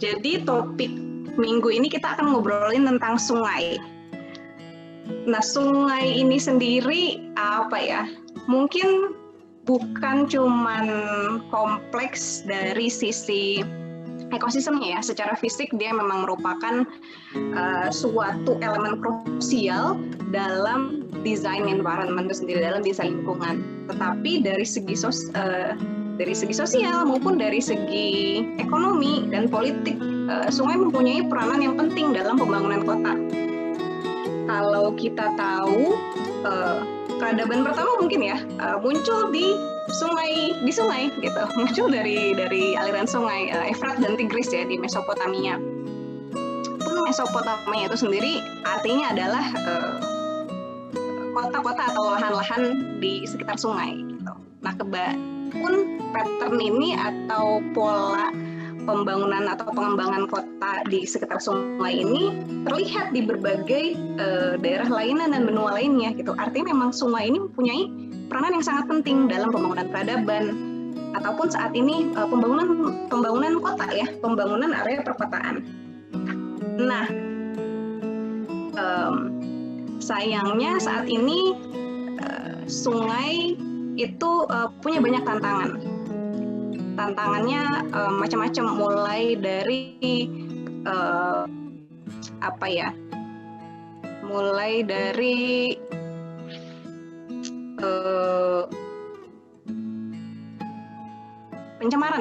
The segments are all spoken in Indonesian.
Jadi topik minggu ini kita akan ngobrolin tentang sungai. Nah, sungai ini sendiri apa ya? Mungkin bukan cuman kompleks dari sisi ekosistemnya ya. Secara fisik dia memang merupakan suatu elemen krusial dalam desain environment itu sendiri, dalam desain lingkungan. Tetapi dari segi sosial maupun dari segi ekonomi dan politik, sungai mempunyai peranan yang penting dalam pembangunan kota. Kalau kita tahu, peradaban pertama mungkin ya muncul di sungai gitu, muncul dari aliran sungai Efrat dan Tigris ya di Mesopotamia. Pun Mesopotamia itu sendiri artinya adalah kota-kota atau lahan-lahan di sekitar sungai gitu. Nah, pun pattern ini atau pola pembangunan atau pengembangan kota di sekitar sungai ini terlihat di berbagai daerah lainnya dan benua lainnya gitu. Artinya memang sungai ini mempunyai peranan yang sangat penting dalam pembangunan peradaban ataupun saat ini pembangunan kota ya, pembangunan area perkotaan. Nah, sayangnya saat ini sungai itu punya banyak tantangan. Tantangannya macam-macam, mulai dari mulai dari pencemaran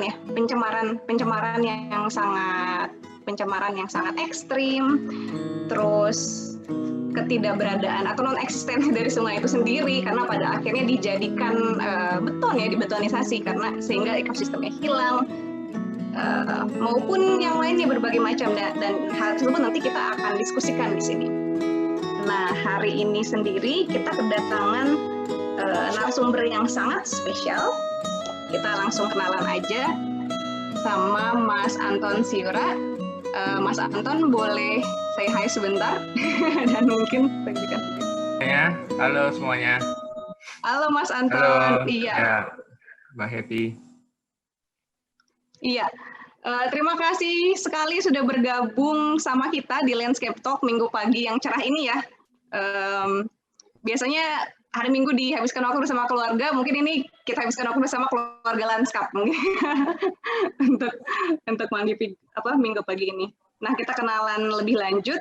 yang sangat ekstrim, terus ketidakberadaan atau non eksistensi dari sungai itu sendiri karena pada akhirnya dijadikan beton ya, dibetonisasi karena sehingga ekosistemnya hilang, maupun yang lainnya berbagai macam, dan hal tersebut nanti kita akan diskusikan di sini. Nah, hari ini sendiri kita kedatangan narasumber yang sangat spesial. Kita langsung kenalan aja sama Mas Anton Siura. Mas Anton boleh say hi sebentar dan mungkin berikan. Ya, halo semuanya. Halo Mas Anton. Halo. Iya. Ya, Mbak Happy. Iya. Terima kasih sekali sudah bergabung sama kita di Landscape Talk minggu pagi yang cerah ini ya. Biasanya hari Minggu dihabiskan waktu bersama keluarga, mungkin ini kita habiskan waktu bersama keluarga Landscape mungkin untuk minggu pagi ini. Nah, kita kenalan lebih lanjut.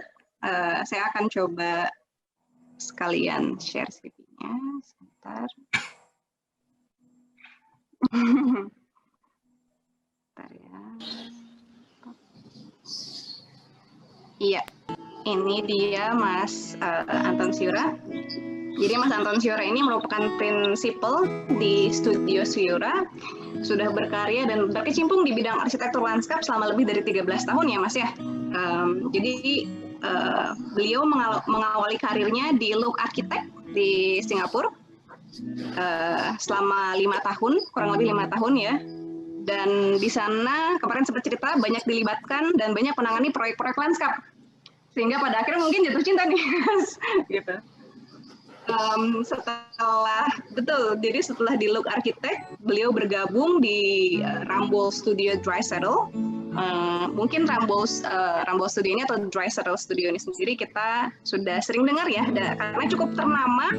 Saya akan coba sekalian share CV-nya sebentar. Bentar ya. Iya, ini dia Mas Anton Siura. Jadi Mas Anton Siura ini merupakan prinsipal di Studio Siura, sudah berkarya dan berkecimpung di bidang arsitektur lanskap selama lebih dari 13 tahun ya Mas ya. Jadi beliau mengawali karirnya di Look Architect di Singapura selama 5 tahun, kurang lebih 5 tahun ya. Dan di sana kemarin sempat cerita banyak dilibatkan dan banyak menangani proyek-proyek lanskap. Sehingga pada akhirnya mungkin jatuh cinta nih Mas gitu. Jadi setelah di Look Architect, beliau bergabung di Ramboll Studio Dry Saddle. Mungkin Ramboll Studio ini atau Dry Saddle Studio ini sendiri kita sudah sering dengar ya, karena cukup ternama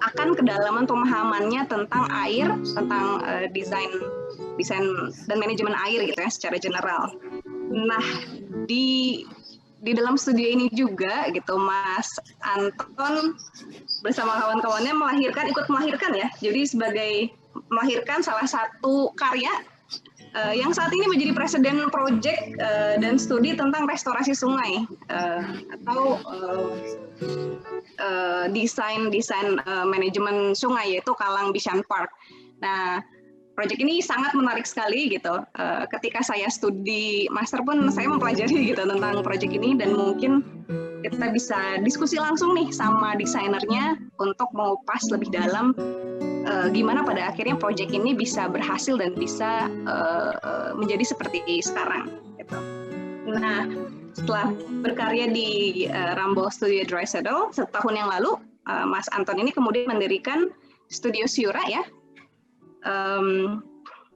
akan kedalaman pemahamannya tentang air, tentang desain dan manajemen air gitu ya secara general. Nah, di dalam studio ini juga gitu Mas Anton bersama kawan-kawannya ikut melahirkan ya. Jadi melahirkan salah satu karya yang saat ini menjadi presiden project dan studi tentang restorasi sungai atau desain manajemen sungai, yaitu Kalang Bishan Park. Nah, proyek ini sangat menarik sekali gitu. Ketika saya studi master pun saya mempelajari gitu tentang proyek ini, dan mungkin kita bisa diskusi langsung nih sama desainernya untuk mengupas lebih dalam gimana pada akhirnya proyek ini bisa berhasil dan bisa menjadi seperti sekarang gitu. Nah, setelah berkarya di Ramboll Studio Dry Saddle setahun yang lalu, Mas Anton ini kemudian mendirikan Studio Siura ya.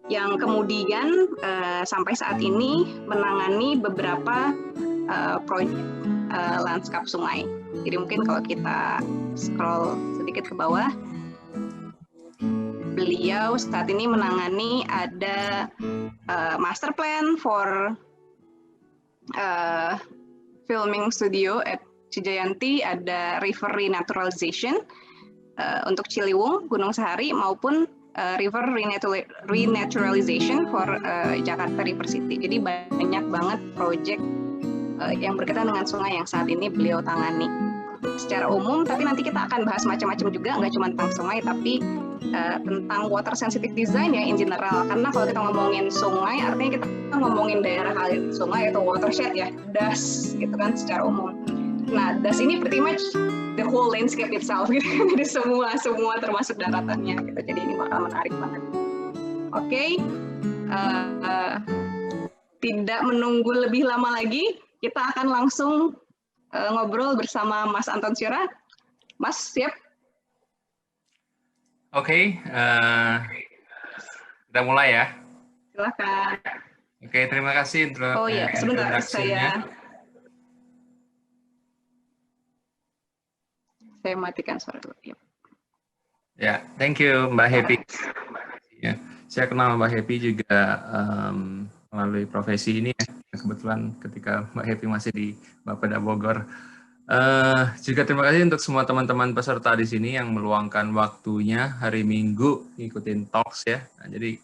yang kemudian sampai saat ini menangani beberapa proyek lanskap sungai. Jadi mungkin kalau kita scroll sedikit ke bawah, beliau saat ini menangani ada master plan for filming studio at Cijayanti, ada river renaturalization untuk Ciliwung, Gunung Sahari, maupun river renaturalization for Jakarta River City. Jadi banyak banget proyek yang berkaitan dengan sungai yang saat ini beliau tangani secara umum, tapi nanti kita akan bahas macam-macam juga, nggak cuma tentang sungai, tapi tentang water sensitive design ya in general. Karena kalau kita ngomongin sungai, artinya kita ngomongin daerah aliran sungai atau watershed ya, DAS gitu kan secara umum. Nah, DAS ini pretty much the whole landscape itself gitu. Jadi semua termasuk daratannya gitu. Jadi ini bakal menarik banget. Oke. Tidak menunggu lebih lama lagi, kita akan langsung ngobrol bersama Mas Anton Syura. Mas, siap? Oke, kita mulai ya. Silakan. Oke, terima kasih untuk Oh iya, sebentar saya matikan suara dulu. Ya, thank you Mbak Happy. Ya, saya kenal Mbak Happy juga melalui profesi ini ya. Kebetulan ketika Mbak Happy masih di Bapeda Bogor. Juga terima kasih untuk semua teman-teman peserta di sini yang meluangkan waktunya hari Minggu ngikutin talks ya. Nah, jadi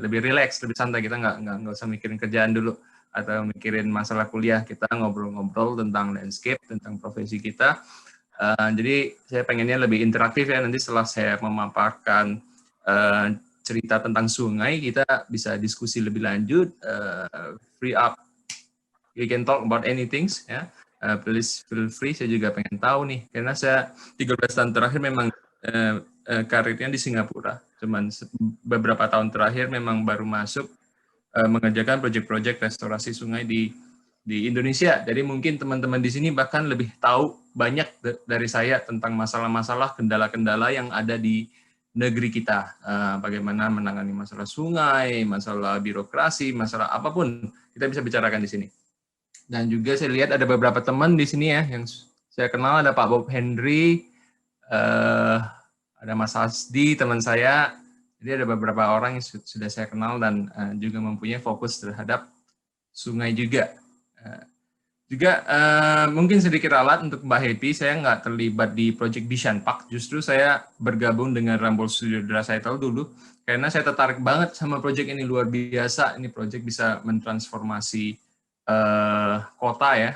lebih rileks, lebih santai, kita nggak usah mikirin kerjaan dulu atau mikirin masalah kuliah, kita ngobrol-ngobrol tentang landscape, tentang profesi kita. Jadi saya pengennya lebih interaktif ya, nanti setelah saya memaparkan cerita tentang sungai, kita bisa diskusi lebih lanjut, free up, you can talk about anything ya. Please feel free, saya juga pengen tahu nih, karena saya 13 tahun terakhir memang karirnya di Singapura, cuman beberapa tahun terakhir memang baru masuk mengerjakan proyek-proyek restorasi sungai di Indonesia. Jadi mungkin teman-teman di sini bahkan lebih tahu banyak dari saya tentang masalah-masalah, kendala-kendala yang ada di negeri kita. Bagaimana menangani masalah sungai, masalah birokrasi, masalah apapun, kita bisa bicarakan di sini. Dan juga saya lihat ada beberapa teman di sini ya, yang saya kenal, ada Pak Bob Henry, ada Mas Hasdi, teman saya. Jadi ada beberapa orang yang sudah saya kenal dan juga mempunyai fokus terhadap sungai juga. Mungkin sedikit ralat untuk Mbak Happy, saya nggak terlibat di Project Bishan Park, justru saya bergabung dengan Rambol Studio Drasital dulu, karena saya tertarik banget sama proyek ini, luar biasa, ini proyek bisa mentransformasi kota ya,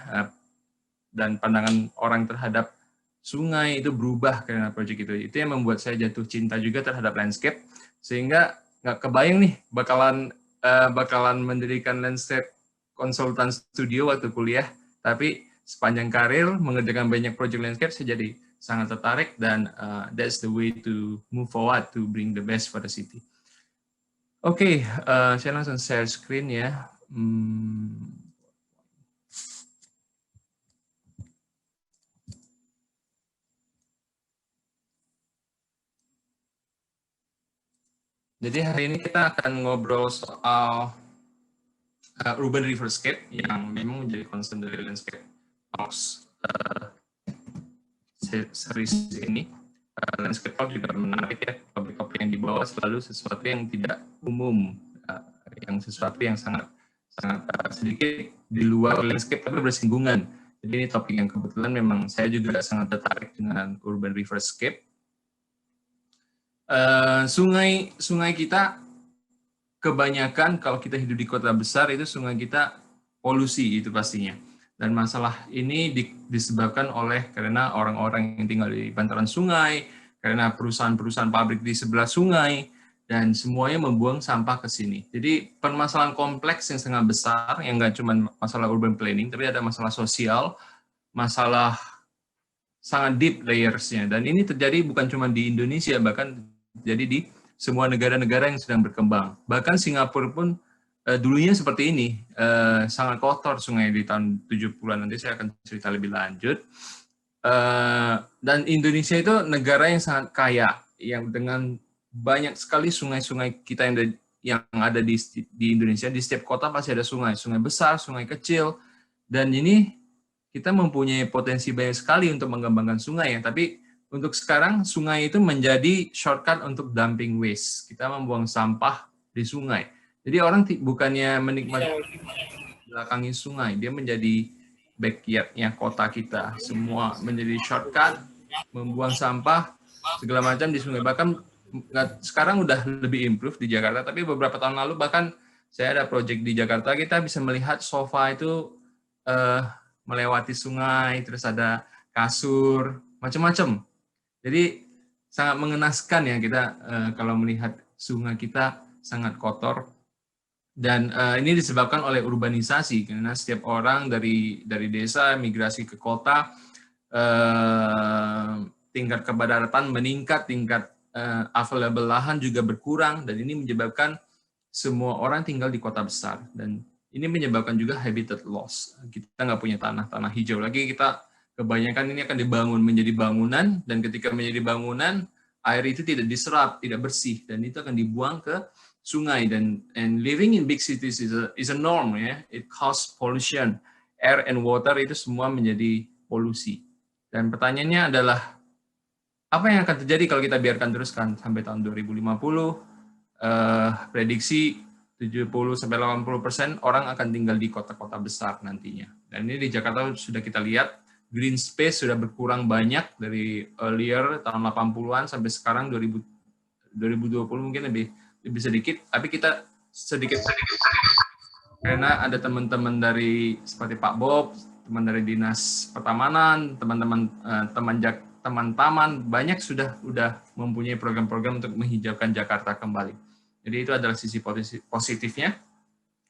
dan pandangan orang terhadap sungai itu berubah karena proyek itu. Itu yang membuat saya jatuh cinta juga terhadap landscape, sehingga nggak kebayang nih bakalan mendirikan landscape konsultan studio waktu kuliah, tapi sepanjang karir mengerjakan banyak proyek landscape, saya jadi sangat tertarik, dan that's the way to move forward to bring the best for the city. Oke, saya langsung share screen ya. Jadi hari ini kita akan ngobrol soal urban riverscape yang memang menjadi concern dari landscape talks series ini. Landscape talk juga menarik ya, topik-topik yang dibawa selalu sesuatu yang tidak umum, yang sesuatu yang sangat sedikit di luar landscape tapi bersinggungan. Jadi ini topik yang kebetulan memang saya juga sangat tertarik dengan urban riverscape. Sungai kita kebanyakan kalau kita hidup di kota besar itu sungai kita polusi itu pastinya, dan masalah ini disebabkan karena orang-orang yang tinggal di bantaran sungai, karena perusahaan-perusahaan pabrik di sebelah sungai, dan semuanya membuang sampah ke sini. Jadi permasalahan kompleks yang sangat besar, yang nggak cuma masalah urban planning, tapi ada masalah sosial, masalah sangat deep layers-nya, dan ini terjadi bukan cuma di Indonesia, bahkan jadi di semua negara-negara yang sedang berkembang. Bahkan Singapura pun dulunya seperti ini, sangat kotor sungai di tahun 70-an, nanti saya akan cerita lebih lanjut. Dan Indonesia itu negara yang sangat kaya, yang dengan banyak sekali sungai-sungai kita yang ada di Indonesia. Di setiap kota pasti ada sungai, sungai besar, sungai kecil, dan ini kita mempunyai potensi banyak sekali untuk mengembangkan sungai ya. Tapi untuk sekarang sungai itu menjadi shortcut untuk dumping waste. Kita membuang sampah di sungai. Jadi orang bukannya menikmati belakangi sungai, dia menjadi backyardnya kota kita. Semua menjadi shortcut, membuang sampah segala macam di sungai. Bahkan sekarang udah lebih improve di Jakarta, tapi beberapa tahun lalu bahkan saya ada project di Jakarta, kita bisa melihat sofa itu melewati sungai, terus ada kasur, macam-macam. Jadi sangat mengenaskan ya kita kalau melihat sungai kita sangat kotor. Dan ini disebabkan oleh urbanisasi, karena setiap orang dari desa migrasi ke kota, tingkat kepadatan meningkat, tingkat available lahan juga berkurang, dan ini menyebabkan semua orang tinggal di kota besar, dan ini menyebabkan juga habitat loss. Kita nggak punya tanah hijau lagi, kita kebanyakan ini akan dibangun menjadi bangunan, dan ketika menjadi bangunan, air itu tidak diserap, tidak bersih, dan itu akan dibuang ke sungai. Dan living in big cities is a norm ya. It cause pollution. Air and water itu semua menjadi polusi. Dan pertanyaannya adalah apa yang akan terjadi kalau kita biarkan teruskan sampai tahun 2050? Prediksi 70-80% orang akan tinggal di kota-kota besar nantinya. Dan ini di Jakarta sudah kita lihat green space sudah berkurang banyak dari earlier tahun 80-an sampai sekarang 2020 mungkin lebih sedikit, tapi kita sedikit karena ada teman-teman dari seperti Pak Bob, teman dari Dinas Pertamanan, teman-teman teman taman, banyak sudah mempunyai program-program untuk menghijaukan Jakarta kembali. Jadi itu adalah sisi positifnya.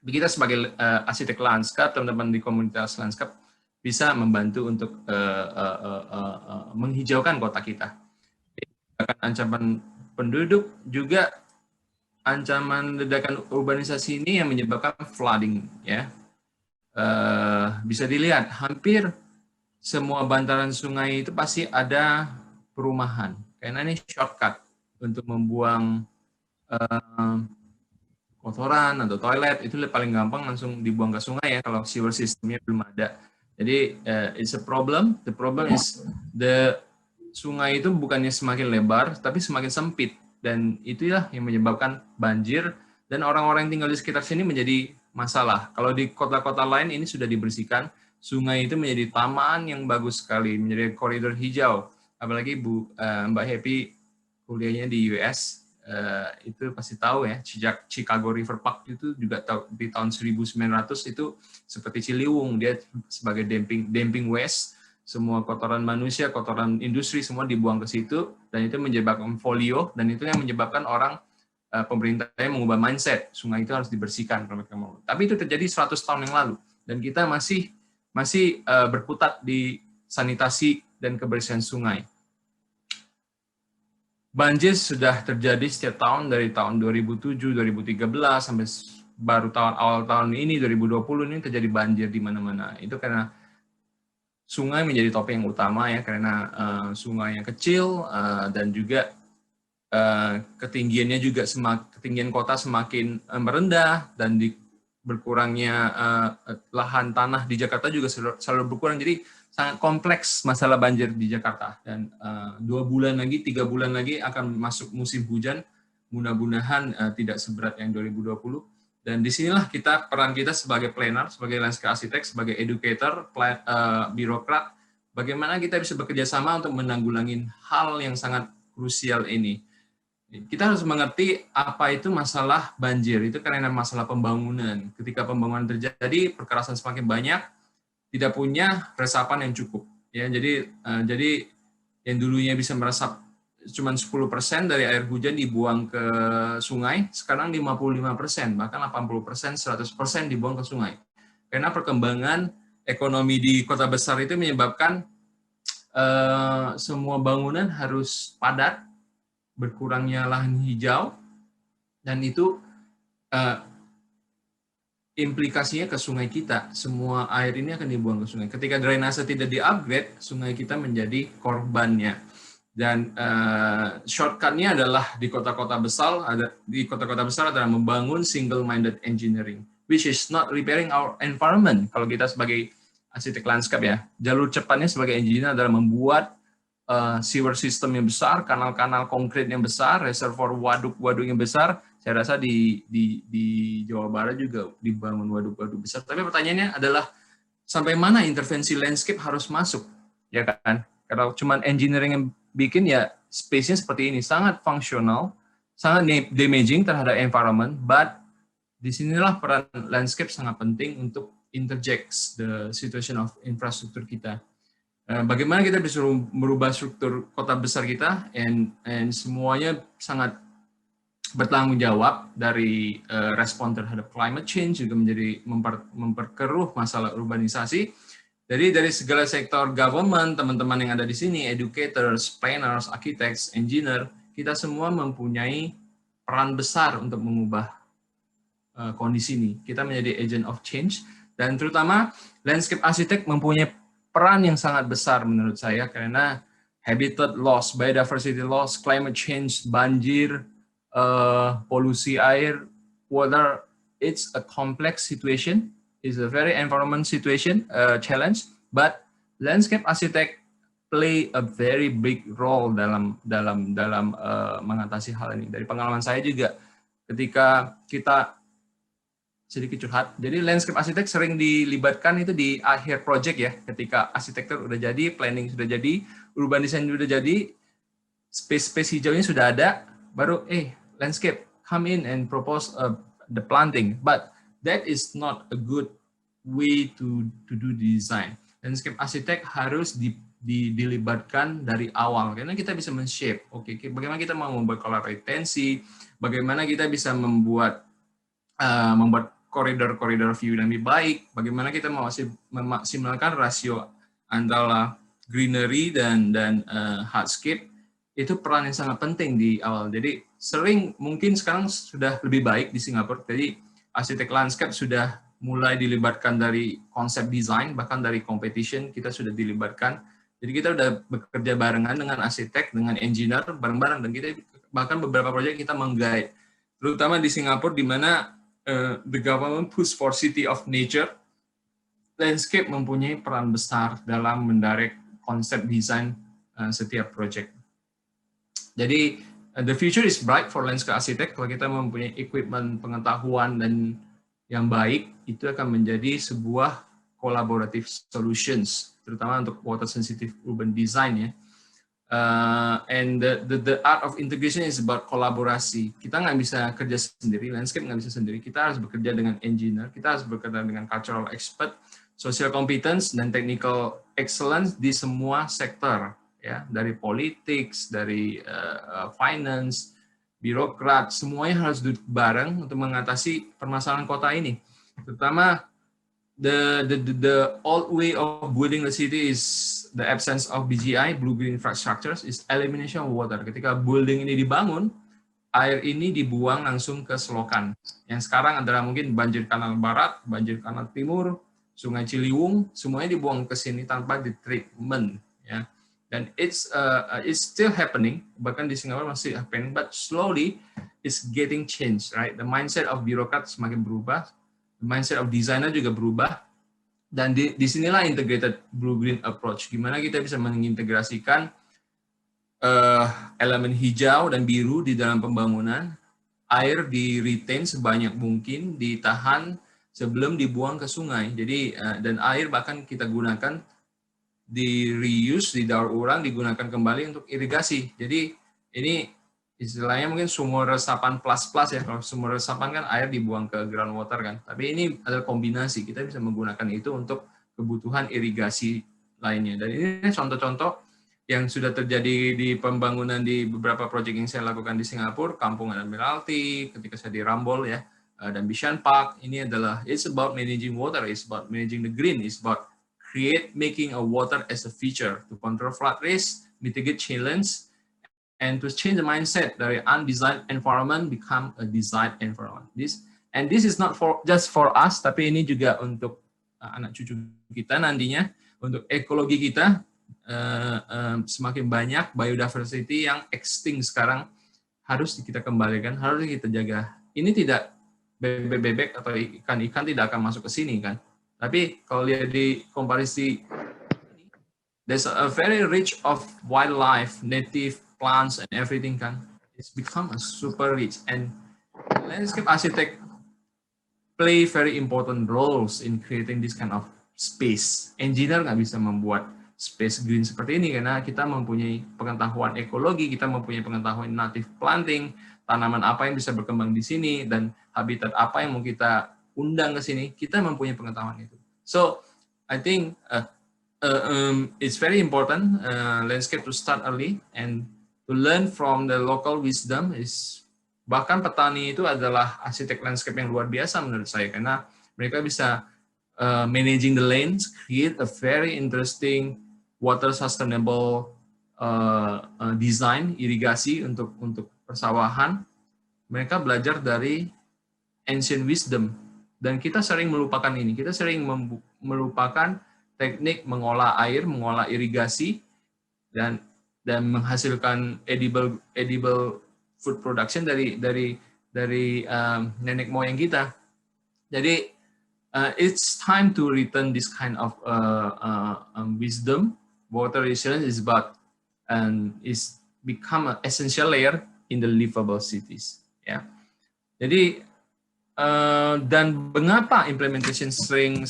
Kita sebagai arsitek lanskap, teman-teman di komunitas lanskap bisa membantu untuk menghijaukan kota kita. Ancaman penduduk juga ancaman ledakan urbanisasi ini yang menyebabkan flooding ya. Bisa dilihat hampir semua bantaran sungai itu pasti ada perumahan karena ini shortcut untuk membuang kotoran atau toilet, itu paling gampang langsung dibuang ke sungai ya kalau sewer systemnya belum ada. Jadi it's a problem. The problem is sungai itu bukannya semakin lebar tapi semakin sempit. Dan itulah yang menyebabkan banjir, dan orang-orang yang tinggal di sekitar sini menjadi masalah. Kalau di kota-kota lain ini sudah dibersihkan, sungai itu menjadi taman yang bagus sekali, menjadi koridor hijau. Apalagi Mbak Happy kuliahnya di US, itu pasti tahu ya, Chicago River Park itu juga di tahun 1900 itu seperti Ciliwung, dia sebagai dumping waste. Semua kotoran manusia, kotoran industri, semua dibuang ke situ, dan itu menyebabkan polio, dan itu yang menyebabkan orang, pemerintahnya mengubah mindset, sungai itu harus dibersihkan. Tapi itu terjadi 100 tahun yang lalu, dan kita masih berkutat di sanitasi dan kebersihan sungai. Banjir sudah terjadi setiap tahun, dari tahun 2007, 2013, sampai baru awal tahun ini, 2020, ini terjadi banjir di mana-mana. Itu karena sungai menjadi topik yang utama ya, karena sungai yang kecil dan juga ketinggiannya juga ketinggian kota semakin merendah, dan berkurangnya lahan tanah di Jakarta juga selalu berkurang. Jadi sangat kompleks masalah banjir di Jakarta, dan 2 bulan lagi, 3 bulan lagi akan masuk musim hujan, mudah-mudahan tidak seberat yang 2020. Dan disinilah peran kita sebagai planner, sebagai landscape arsitek, sebagai educator, birokrat, bagaimana kita bisa bekerja sama untuk menanggulangi hal yang sangat krusial ini. Kita harus mengerti apa itu masalah banjir, itu karena masalah pembangunan. Ketika pembangunan terjadi, perkerasan semakin banyak, tidak punya resapan yang cukup. Ya, jadi yang dulunya bisa meresap cuma 10% dari air hujan dibuang ke sungai, sekarang 55%, bahkan 80%, 100% dibuang ke sungai. Karena perkembangan ekonomi di kota besar itu menyebabkan semua bangunan harus padat, berkurangnya lahan hijau, dan itu implikasinya ke sungai kita. Semua air ini akan dibuang ke sungai. Ketika drainase tidak di-upgrade, sungai kita menjadi korbannya. Dan shortcutnya adalah di kota-kota besar adalah membangun single-minded engineering, which is not repairing our environment. Kalau kita sebagai arsitek landscape ya, jalur cepatnya sebagai engineer adalah membuat sewer system yang besar, kanal-kanal konkret yang besar, reservoir waduk-waduk yang besar. Saya rasa di Jawa Barat juga dibangun waduk-waduk besar. Tapi pertanyaannya adalah sampai mana intervensi landscape harus masuk, ya kan? Kalau cuma engineering yang bikin ya space-nya seperti ini, sangat fungsional, sangat damaging terhadap environment, but disinilah peran landscape sangat penting untuk interject the situation of infrastruktur kita. Bagaimana kita bisa merubah struktur kota besar kita, and semuanya sangat bertanggung jawab dari respon terhadap climate change, juga menjadi memperkeruh masalah urbanisasi. Jadi dari segala sektor government, teman-teman yang ada di sini, educators, planners, architects, engineer, kita semua mempunyai peran besar untuk mengubah kondisi ini. Kita menjadi agent of change, dan terutama landscape architect mempunyai peran yang sangat besar menurut saya, karena habitat loss, biodiversity loss, climate change, banjir, polusi air, water, it's a complex situation. Is a very environment situation challenge, but landscape architect play a very big role dalam mengatasi hal ini. Dari pengalaman saya juga, ketika kita sedikit curhat, jadi landscape architect sering dilibatkan itu di akhir project ya, ketika arsitektur udah jadi, planning sudah jadi, urban design sudah jadi, space hijaunya sudah ada, baru landscape come in and propose the planting, but that is not a good way to do design. Landscape architect harus dilibatkan dari awal, karena kita bisa men-shape, bagaimana kita mau membuat kolam retensi, bagaimana kita bisa membuat koridor-koridor view yang lebih baik, bagaimana kita mau memaksimalkan rasio antara greenery dan hardscape. Itu peran yang sangat penting di awal. Jadi sering, mungkin sekarang sudah lebih baik di Singapura, jadi arsitek landscape sudah mulai dilibatkan dari konsep desain, bahkan dari competition kita sudah dilibatkan. Jadi kita sudah bekerja barengan dengan arsitek, dengan engineer, bareng-bareng, dan kita bahkan beberapa proyek kita meng-guide. Terutama di Singapura, di mana the government push for city of nature, landscape mempunyai peran besar dalam mendirect konsep desain setiap proyek. Jadi the future is bright for landscape architect. Kalau kita mempunyai equipment, pengetahuan, dan yang baik, itu akan menjadi sebuah collaborative solutions, terutama untuk water sensitive urban design ya. And the art of integration is about kolaborasi. Kita nggak bisa kerja sendiri, landscape nggak bisa sendiri. Kita harus bekerja dengan engineer, kita harus bekerja dengan cultural expert, social competence, dan technical excellence di semua sektor. Ya, dari politics, dari finance, birokrat, semuanya harus duduk bareng untuk mengatasi permasalahan kota ini. Terutama the old way of building the city is the absence of BGI, blue green infrastructures, is elimination of water. Ketika building ini dibangun, air ini dibuang langsung ke selokan. Yang sekarang adalah mungkin banjir kanal barat, banjir kanal timur, sungai Ciliwung, semuanya dibuang ke sini tanpa di-treatment. Ya. Dan it's still happening, bahkan di Singapura masih happening, but slowly it's getting changed, right? The mindset of birokrat semakin berubah, the mindset of designer juga berubah, dan disinilah integrated blue-green approach. Gimana kita bisa mengintegrasikan elemen hijau dan biru di dalam pembangunan, air di-retain sebanyak mungkin, ditahan sebelum dibuang ke sungai. Jadi dan air bahkan kita gunakan di reuse, didaur ulang, digunakan kembali untuk irigasi. Jadi ini istilahnya mungkin sumur resapan plus-plus ya. Kalau sumur resapan kan air dibuang ke groundwater kan. Tapi ini adalah kombinasi. Kita bisa menggunakan itu untuk kebutuhan irigasi lainnya. Dan ini contoh-contoh yang sudah terjadi di pembangunan di beberapa proyek yang saya lakukan di Singapura, Kampung Admiralty, ketika saya di Rambol ya, dan Bishan Park. Ini adalah, it's about managing water, it's about managing the green, it's about making a water as a feature to control flood risk, mitigate challenge, and to change the mindset dari undesigned environment become a designed environment. This is not just for us, tapi ini juga untuk anak cucu kita nantinya, untuk ekologi kita, semakin banyak biodiversity yang extinct sekarang harus kita kembalikan, harus kita jaga. Ini tidak bebek-bebek atau ikan-ikan tidak akan masuk ke sini kan. Tapi kalau lihat di komparisi, there's a very rich of wildlife, native plants and everything kan. It's become a super rich, and landscape architect play very important roles in creating this kind of space. Engineer nggak bisa membuat space green seperti ini karena kita mempunyai pengetahuan ekologi, kita mempunyai pengetahuan native planting, tanaman apa yang bisa berkembang di sini, dan habitat apa yang mau kita undang ke sini, kita mempunyai pengetahuan itu. So, I think it's very important landscape to start early and to learn from the local wisdom. Is bahkan petani itu adalah arsitek landscape yang luar biasa menurut saya, karena mereka bisa managing the lands, create a very interesting water sustainable design irigasi untuk persawahan. Mereka belajar dari ancient wisdom, dan kita sering melupakan ini. Kita sering melupakan teknik mengolah air, mengolah irigasi, dan menghasilkan edible food production dari nenek moyang kita. Jadi it's time to return this kind of wisdom. Water resilience is about and is become an essential layer in the livable cities. Ya, jadi dan mengapa implementation sering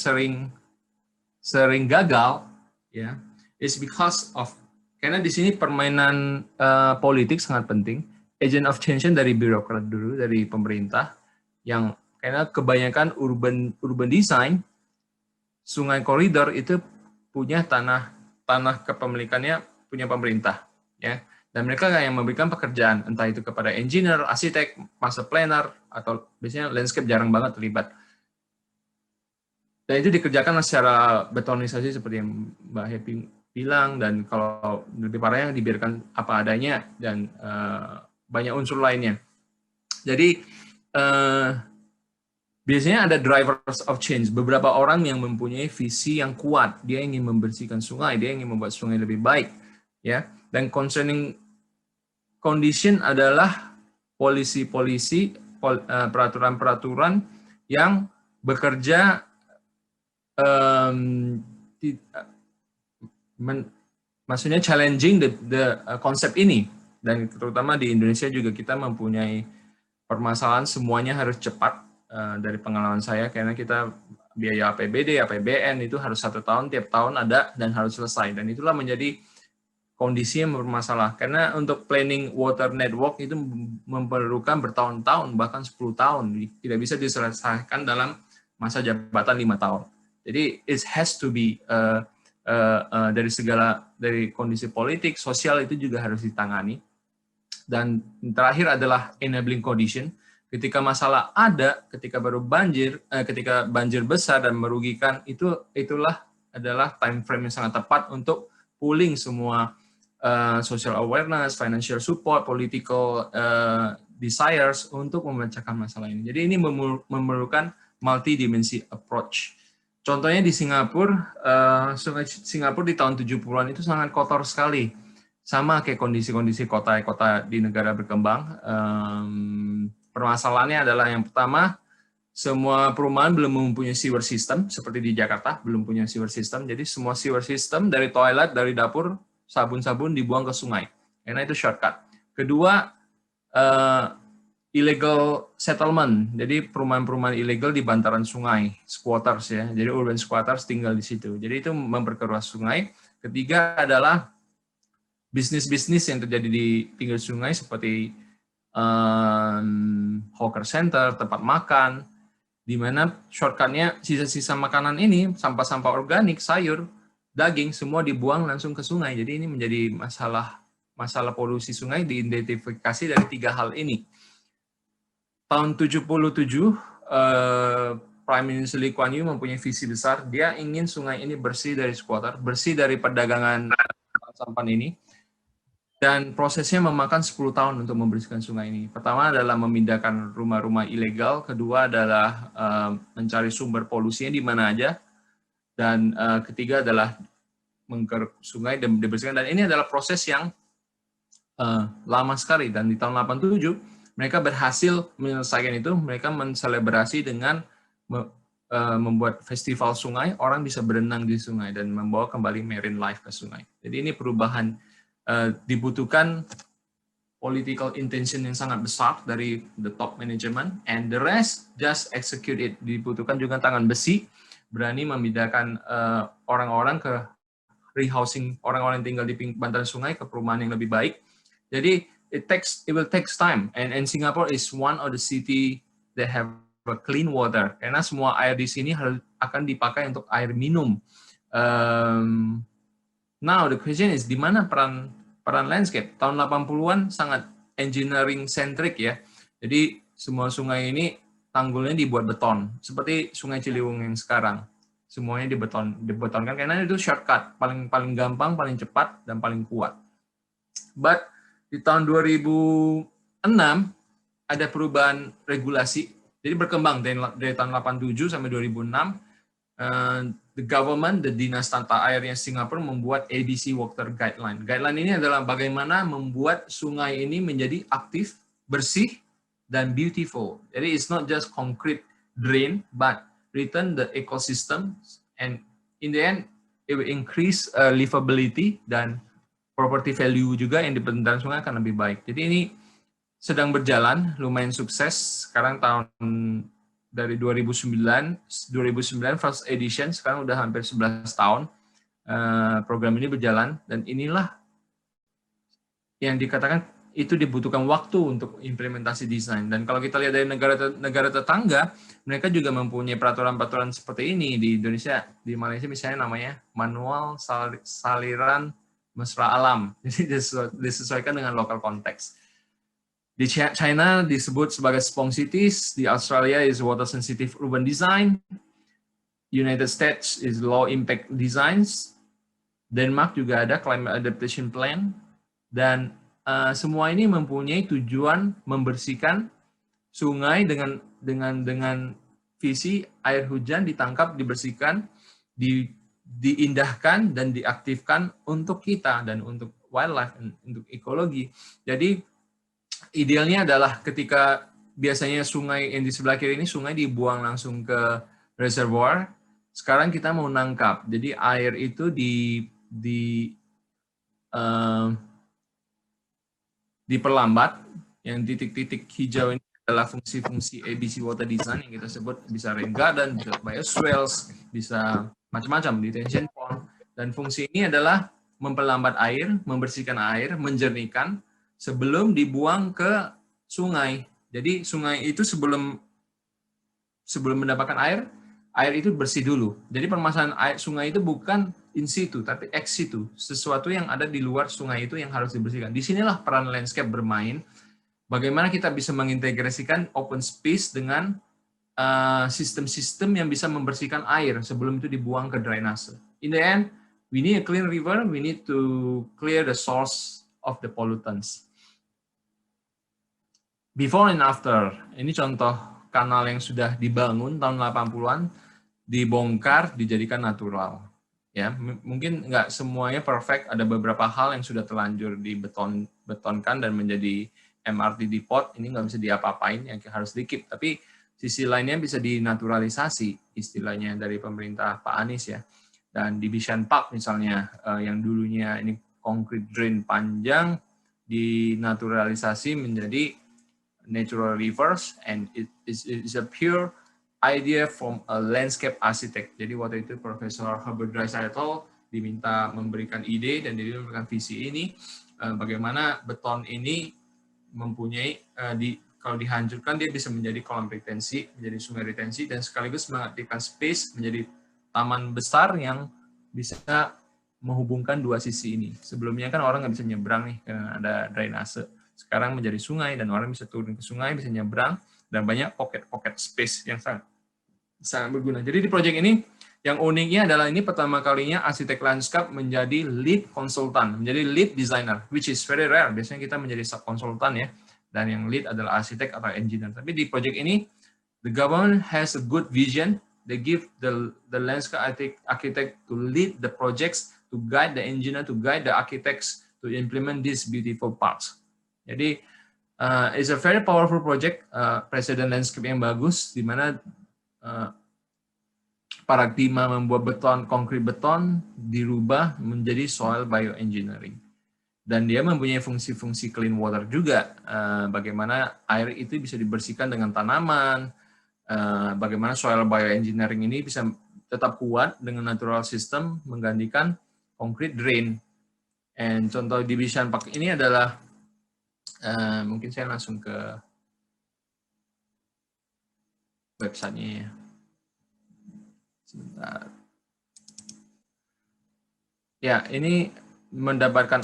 gagal? Ya, is because of karena di sini permainan politik sangat penting. Agent of change dari birokrat dulu, dari pemerintah, yang karena kebanyakan urban design, sungai koridor itu punya tanah kepemilikannya punya pemerintah, ya, dan mereka yang memberikan pekerjaan, entah itu kepada engineer, arsitek, master planner, atau biasanya landscape jarang banget terlibat. Dan itu dikerjakan secara betonisasi seperti yang Mbak Happy bilang, dan kalau lebih parahnya dibiarkan apa adanya, dan banyak unsur lainnya. Jadi biasanya ada drivers of change, beberapa orang yang mempunyai visi yang kuat, dia ingin membersihkan sungai, dia ingin membuat sungai lebih baik, ya. Dan concerning condition adalah polisi-polisi, peraturan-peraturan yang bekerja maksudnya challenging the konsep ini. Dan terutama di Indonesia juga kita mempunyai permasalahan semuanya harus cepat. Dari pengalaman saya, karena kita biaya APBD, APBN itu harus 1 tahun, tiap tahun ada dan harus selesai, dan itulah menjadi kondisi yang bermasalah, karena untuk planning water network itu memerlukan bertahun-tahun, bahkan 10 tahun, tidak bisa diselesaikan dalam masa jabatan 5 tahun. Jadi it has to be dari kondisi politik, sosial itu juga harus ditangani. Dan terakhir adalah enabling condition. Ketika masalah ada, ketika banjir besar dan merugikan, itulah adalah time frame yang sangat tepat untuk pooling semua social awareness, financial support, political desires untuk memecahkan masalah ini. Jadi ini memerlukan multi-dimensi approach. Contohnya di Singapura, sungai Singapura di tahun 70-an itu sangat kotor sekali. Sama kayak kondisi-kondisi kota-kota di negara berkembang. Permasalahannya adalah yang pertama, semua perumahan belum mempunyai sewer system, seperti di Jakarta, belum punya sewer system. Jadi semua sewer system dari toilet, dari dapur, sabun-sabun dibuang ke sungai. Karena itu shortcut. Kedua, illegal settlement. Jadi perumahan-perumahan ilegal di bantaran sungai, squatters ya. Jadi urban squatters tinggal di situ. Jadi itu memperkeruh sungai. Ketiga adalah bisnis-bisnis yang terjadi di pinggir sungai seperti hawker center, tempat makan, di mana shortcutnya sisa-sisa makanan ini, sampah-sampah organik, sayur, daging, semua dibuang langsung ke sungai. Jadi ini menjadi masalah polusi sungai diidentifikasi dari 3 hal ini. Tahun 77, Prime Minister Lee Kuan Yew mempunyai visi besar. Dia ingin sungai ini bersih dari squatter, bersih dari perdagangan sampah ini. Dan prosesnya memakan 10 tahun untuk membersihkan sungai ini. Pertama adalah memindahkan rumah-rumah ilegal, kedua adalah mencari sumber polusinya di mana aja, dan ketiga adalah mengkeruk sungai dan dibersihkan. Dan ini adalah proses yang lama sekali. Dan di tahun 87 mereka berhasil menyelesaikan itu. Mereka menselebrasi dengan membuat festival sungai. Orang bisa berenang di sungai dan membawa kembali marine life ke sungai. Jadi ini perubahan dibutuhkan political intention yang sangat besar dari the top management, and the rest just execute it. Dibutuhkan juga tangan besi, berani memindahkan orang-orang ke rehousing, orang-orang yang tinggal di bantaran sungai ke perumahan yang lebih baik. Jadi it will takes time, and Singapore is one of the city that have a clean water, karena semua air di sini akan dipakai untuk air minum. Now the question is, di mana peran landscape? Tahun 80-an sangat engineering centric ya. Jadi semua sungai ini tanggulnya dibuat beton, seperti Sungai Ciliwung yang sekarang. Semuanya dibetonkan karena itu shortcut, paling gampang, paling cepat dan paling kuat. But di tahun 2006 ada perubahan regulasi. Jadi berkembang dari tahun 87 sampai 2006. The government, the Dinas Tata Airnya Singapura membuat ABC Water Guideline. Guideline ini adalah bagaimana membuat sungai ini menjadi aktif, bersih, dan beautiful. Jadi it's not just concrete drain, but return the ecosystem, and in the end it will increase livability dan property value juga yang di bantaran sungai akan lebih baik. Jadi ini sedang berjalan, lumayan sukses. Sekarang dari 2009 first edition, sekarang udah hampir 11 tahun program ini berjalan, dan inilah yang dikatakan itu dibutuhkan waktu untuk implementasi desain. Dan kalau kita lihat dari negara tetangga, mereka juga mempunyai peraturan-peraturan seperti ini. Di Indonesia, di Malaysia misalnya namanya Manual Saliran Mesra Alam, jadi disesuaikan dengan lokal konteks. Di China disebut sebagai Spong Cities, di Australia is Water Sensitive Urban Design, United States is Low Impact Designs, Denmark juga ada Climate Adaptation Plan, dan semua ini mempunyai tujuan membersihkan sungai dengan visi air hujan ditangkap, dibersihkan, diindahkan, dan diaktifkan untuk kita dan untuk wildlife, untuk ekologi. Jadi idealnya adalah ketika biasanya sungai yang di sebelah kiri ini sungai dibuang langsung ke reservoir, sekarang kita mau nangkap. Jadi air itu diperlambat. Yang titik-titik hijau ini adalah fungsi-fungsi ABC Water Design yang kita sebut, bisa rain garden, bisa bioswales, bisa macam-macam, detention pond. Dan fungsi ini adalah memperlambat air, membersihkan air, menjernihkan, sebelum dibuang ke sungai. Jadi sungai itu sebelum mendapatkan air itu bersih dulu. Jadi permasalahan sungai itu bukan in situ, tapi ex situ. Sesuatu yang ada di luar sungai itu yang harus dibersihkan. Disinilah peran landscape bermain. Bagaimana kita bisa mengintegrasikan open space dengan sistem-sistem yang bisa membersihkan air sebelum itu dibuang ke drainase. In the end, we need a clean river, we need to clear the source of the pollutants. Before and after, ini contoh kanal yang sudah dibangun tahun 80-an, dibongkar, dijadikan natural. Ya, mungkin nggak semuanya perfect, ada beberapa hal yang sudah terlanjur dibetonkan dan menjadi MRT depot, ini nggak bisa diapa-apain, yang harus di-keep. Tapi sisi lainnya bisa dinaturalisasi, istilahnya dari pemerintah Pak Anies ya. Dan di Bishan Park misalnya, yang dulunya ini concrete drain panjang, dinaturalisasi menjadi natural rivers, and it is a pure idea from a landscape architect. Jadi waktu itu Profesor Herbert Dreisaitl diminta memberikan ide dan dia memberikan visi ini, bagaimana beton ini mempunyai kalau dihancurkan dia bisa menjadi kolam retensi, menjadi sungai retensi, dan sekaligus mengaktifkan space menjadi taman besar yang bisa menghubungkan dua sisi ini. Sebelumnya kan orang nggak bisa nyebrang nih karena ada drainase. Sekarang menjadi sungai dan orang bisa turun ke sungai, bisa nyebrang, dan banyak pocket space yang sangat berguna. Jadi di proyek ini yang uniknya adalah ini pertama kalinya arsitek landscape menjadi lead konsultan, menjadi lead designer, which is very rare. Biasanya kita menjadi sub konsultan ya, dan yang lead adalah arsitek atau engineer. Tapi di proyek ini, the government has a good vision. They give the landscape architect to lead the projects to guide the engineer, to guide the architects to implement these beautiful parks. Jadi it's a very powerful project, presiden landscape yang bagus, di mana paradigma membuat beton, konkrit beton dirubah menjadi soil bioengineering. Dan dia mempunyai fungsi-fungsi clean water juga, bagaimana air itu bisa dibersihkan dengan tanaman, bagaimana soil bioengineering ini bisa tetap kuat dengan natural system menggantikan concrete drain. And contoh di Bishan Park ini adalah, mungkin saya langsung ke websitenya ya. Sebentar. Ya, ini mendapatkan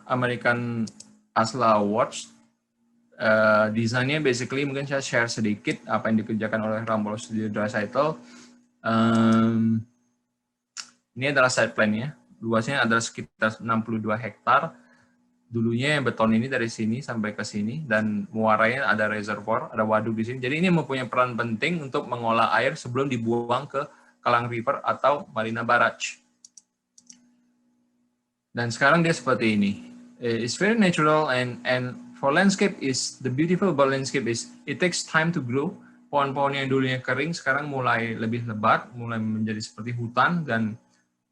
American ASLA Awards. Desainnya basically mungkin saya share sedikit apa yang dikerjakan oleh Ramboll Studio Drycycle. Ini adalah site plan-nya. Luasnya adalah sekitar 62 hektar. Dulunya beton ini dari sini sampai ke sini, dan muaranya ada reservoir, ada waduk di sini. Jadi ini mempunyai peran penting untuk mengolah air sebelum dibuang ke Kalang River atau Marina Barrage. Dan sekarang dia seperti ini. It's very natural, and for landscape is the beautiful about landscape is it takes time to grow. Pohon-pohon yang dulunya kering sekarang mulai lebih lebat, mulai menjadi seperti hutan, dan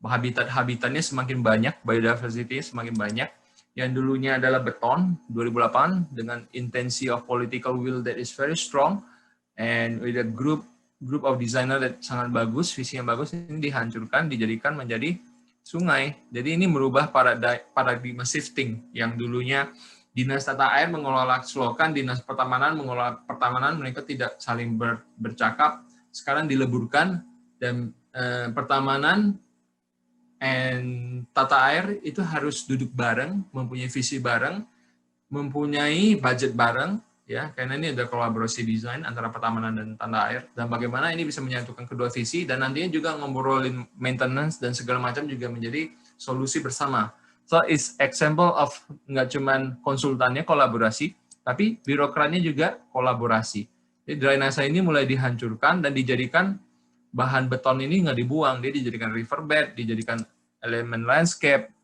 habitatnya semakin banyak, biodiversity semakin banyak. Yang dulunya adalah beton 2008 dengan intensi of political will that is very strong, and with a group of designer that sangat bagus, visi yang bagus, ini dihancurkan, dijadikan menjadi sungai. Jadi ini merubah paradigma shifting, yang dulunya dinas tata air mengelola selokan, dinas pertamanan mengelola pertamanan, mereka tidak saling bercakap, sekarang dileburkan, dan pertamanan and tata air itu harus duduk bareng, mempunyai visi bareng, mempunyai budget bareng, ya, karena ini ada kolaborasi desain antara pertamanan dan tata air, dan bagaimana ini bisa menyatukan kedua visi, dan nantinya juga ngobrolin maintenance dan segala macam juga menjadi solusi bersama. So it's example of nggak cuman konsultannya kolaborasi, tapi birokratnya juga kolaborasi. Jadi drainase ini mulai dihancurkan dan dijadikan bahan beton ini nggak dibuang, dia dijadikan riverbed, dijadikan elemen landscape,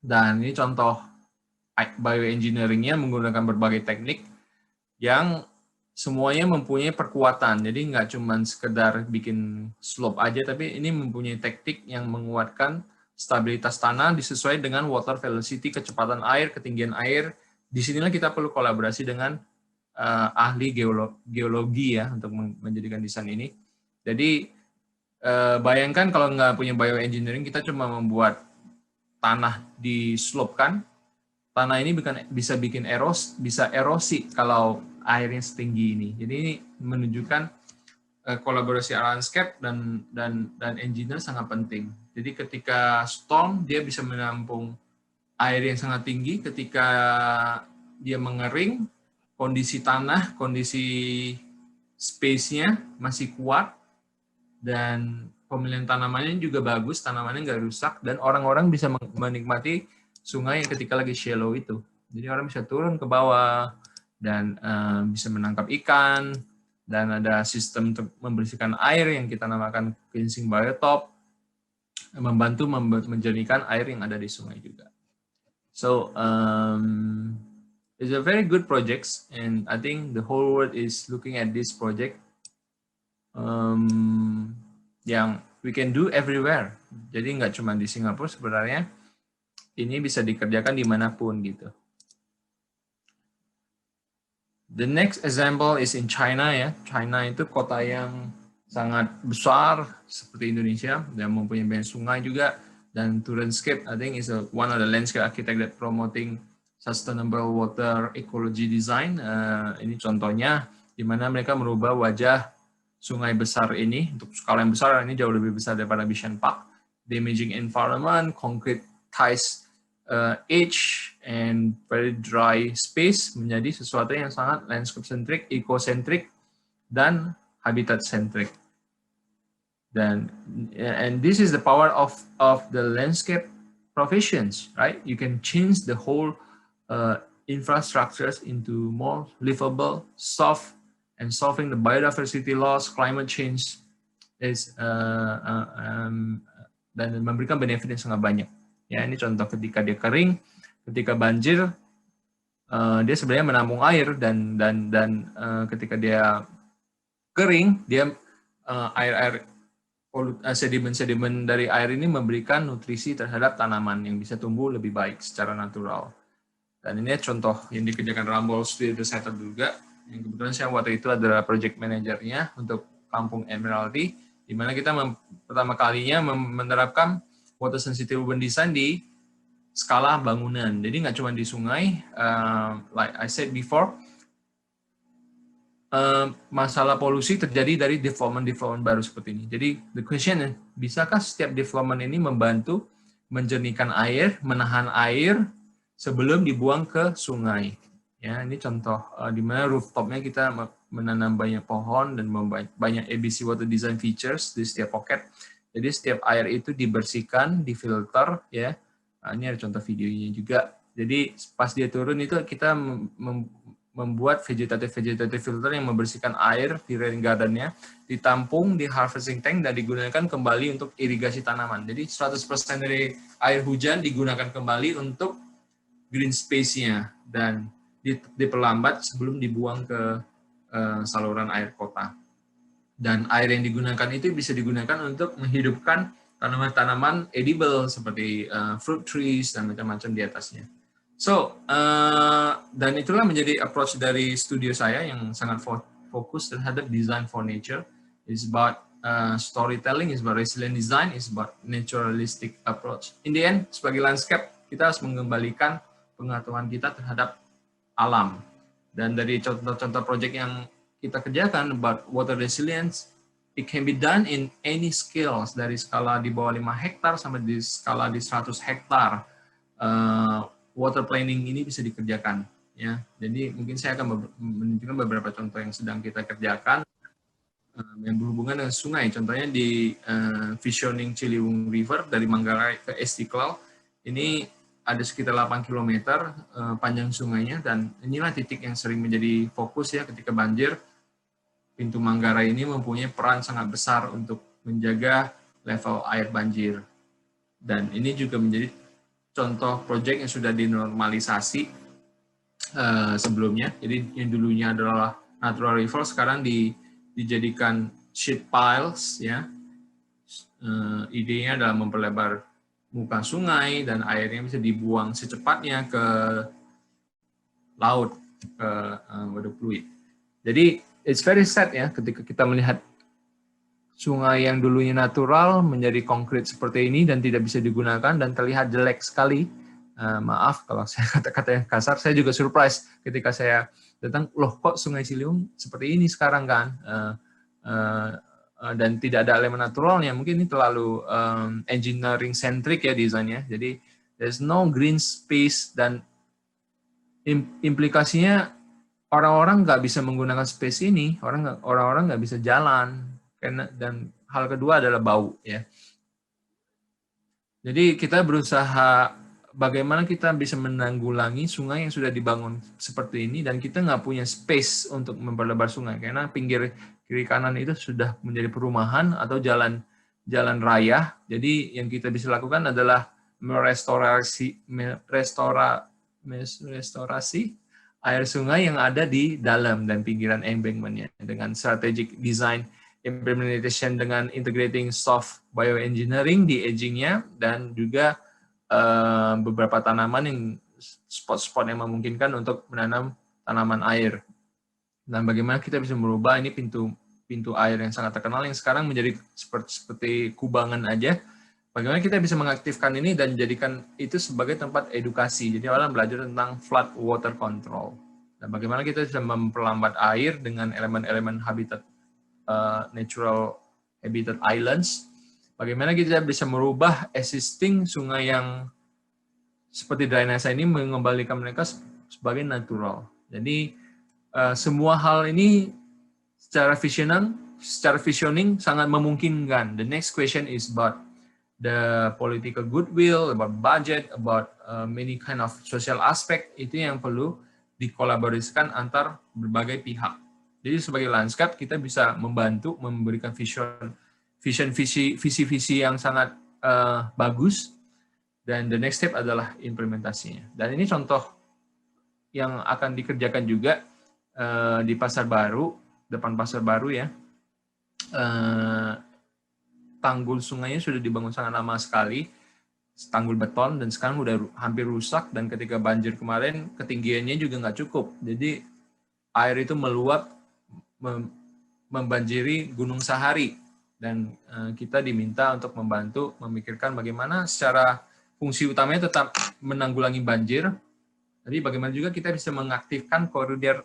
dan ini contoh bioengineering-nya menggunakan berbagai teknik yang semuanya mempunyai perkuatan. Jadi nggak cuma sekedar bikin slope aja, tapi ini mempunyai teknik yang menguatkan stabilitas tanah disesuaikan dengan water velocity, kecepatan air, ketinggian air. Disinilah kita perlu kolaborasi dengan ahli geologi ya untuk menjadikan desain ini. Jadi bayangkan kalau nggak punya bioengineering, kita cuma membuat tanah di-slope-kan, tanah ini bisa bikin erosi kalau airnya setinggi ini. Jadi ini menunjukkan kolaborasi landscape dan engineer sangat penting. Jadi ketika storm, dia bisa menampung air yang sangat tinggi. Ketika dia mengering, kondisi tanah, kondisi space-nya masih kuat, dan pemilihan tanamannya juga bagus, tanamannya nggak rusak, dan orang-orang bisa menikmati sungai ketika lagi shallow itu. Jadi orang bisa turun ke bawah dan bisa menangkap ikan, dan ada sistem untuk membersihkan air yang kita namakan cleansing biotop, membantu menjernihkan air yang ada di sungai juga. So it's a very good project, and I think the whole world is looking at this project. Yang we can do everywhere. Jadi nggak cuma di Singapura sebenarnya, ini bisa dikerjakan dimanapun gitu. The next example is in China ya. China itu kota yang sangat besar seperti Indonesia, dan mempunyai banyak sungai juga, dan Turenscape I think is one of the landscape architect that promoting sustainable water ecology design. Ini contohnya di mana mereka merubah wajah sungai besar ini untuk skala yang besar, ini jauh lebih besar daripada Bishan Park. Damaging environment, concrete ties edge, and very dry space menjadi sesuatu yang sangat landscape centric, eco-centric, dan habitat centric. And this is the power of the landscape professions, right? You can change the whole infrastructures into more livable, soft, and solving the biodiversity loss, climate change is dan memberikan benefit yang sangat banyak. Ya, ini contoh ketika dia kering, ketika banjir, dia sebenarnya menampung air dan ketika dia kering, dia air sedimen-sedimen dari air ini memberikan nutrisi terhadap tanaman yang bisa tumbuh lebih baik secara natural. Dan ini contoh yang dikerjakan Rumble Studio Center juga, yang kebetulan saya waktu itu adalah project manajernya untuk Kampung Emeraldi, di mana kita pertama kalinya menerapkan water sensitive urban design di skala bangunan. Jadi nggak cuma di sungai, like I said before, masalah polusi terjadi dari development baru seperti ini. Jadi the question, bisakah setiap development ini membantu menjernihkan air, menahan air sebelum dibuang ke sungai? Ya, ini contoh di mana rooftopnya kita menanam banyak pohon dan banyak ABC water design features di setiap pocket. Jadi setiap air itu dibersihkan, difilter, ya. Nah, ini ada contoh videonya juga. Jadi pas dia turun itu kita membuat vegetative filter yang membersihkan air di rain garden-nya, ditampung di harvesting tank dan digunakan kembali untuk irigasi tanaman. Jadi 100% dari air hujan digunakan kembali untuk green space-nya dan diperlambat sebelum dibuang ke saluran air kota. Dan air yang digunakan itu bisa digunakan untuk menghidupkan tanaman-tanaman edible seperti fruit trees dan macam-macam di atasnya. So, dan itulah menjadi approach dari studio saya yang sangat fokus terhadap design for nature. It's about storytelling, it's about resilient design, it's about naturalistic approach. In the end, sebagai landscape, kita harus mengembalikan pengetahuan kita terhadap alam. Dan dari contoh-contoh proyek yang kita kerjakan about water resilience, it can be done in any scales, dari skala di bawah 5 hektar sampai di skala di 100 hektar. Water planning ini bisa dikerjakan, ya. Jadi mungkin saya akan menunjukkan beberapa contoh yang sedang kita kerjakan yang berhubungan dengan sungai. Contohnya di Visioning Ciliwung River dari Manggarai ke Istiqlal. Ini ada sekitar 8 km panjang sungainya, dan inilah titik yang sering menjadi fokus ya ketika banjir. Pintu Manggarai ini mempunyai peran sangat besar untuk menjaga level air banjir. Dan ini juga menjadi contoh proyek yang sudah dinormalisasi sebelumnya. Jadi yang dulunya adalah natural river, sekarang dijadikan sheet piles, ya. Idenya adalah memperlebar muka sungai dan airnya bisa dibuang secepatnya ke laut, ke waduk fluid. Jadi it's very sad ya ketika kita melihat sungai yang dulunya natural menjadi konkret seperti ini dan tidak bisa digunakan dan terlihat jelek sekali. Maaf kalau saya kata-kata yang kasar, saya juga surprise ketika saya datang, loh kok Sungai Ciliwung seperti ini sekarang kan? Dan tidak ada elemen naturalnya, mungkin ini terlalu engineering centric ya desainnya. Jadi there's no green space dan implikasinya orang-orang nggak bisa menggunakan space ini, orang-orang nggak bisa jalan. Dan hal kedua adalah bau, ya. Jadi kita berusaha bagaimana kita bisa menanggulangi sungai yang sudah dibangun seperti ini dan kita nggak punya space untuk memperlebar sungai karena pinggir kiri kanan itu sudah menjadi perumahan atau jalan raya. Jadi yang kita bisa lakukan adalah merestorasi air sungai yang ada di dalam dan pinggiran embankment-nya dengan strategic design implementation dengan integrating soft bioengineering di edging-nya dan juga beberapa tanaman yang spot-spot yang memungkinkan untuk menanam tanaman air. Dan bagaimana kita bisa merubah ini pintu air yang sangat terkenal yang sekarang menjadi seperti kubangan aja. Bagaimana kita bisa mengaktifkan ini dan jadikan itu sebagai tempat edukasi. Jadi orang belajar tentang flood water control. Dan bagaimana kita bisa memperlambat air dengan elemen-elemen habitat natural habitat islands. Bagaimana kita bisa merubah existing sungai yang seperti drainase ini mengembalikan mereka sebagai natural. Jadi semua hal ini secara visioning sangat memungkinkan. The next question is about the political goodwill, about budget, about many kind of social aspect. Itu yang perlu dikolaborasikan antar berbagai pihak. Jadi sebagai landscape kita bisa membantu memberikan visi-visi yang sangat bagus, dan the next step adalah implementasinya. Dan ini contoh yang akan dikerjakan juga di Pasar Baru, depan Pasar Baru ya. Tanggul sungainya sudah dibangun sangat lama sekali, tanggul beton, dan sekarang udah hampir rusak, dan ketika banjir kemarin ketinggiannya juga nggak cukup. Jadi air itu meluap membanjiri Gunung Sahari, dan kita diminta untuk membantu memikirkan bagaimana secara fungsi utamanya tetap menanggulangi banjir. Jadi bagaimana juga kita bisa mengaktifkan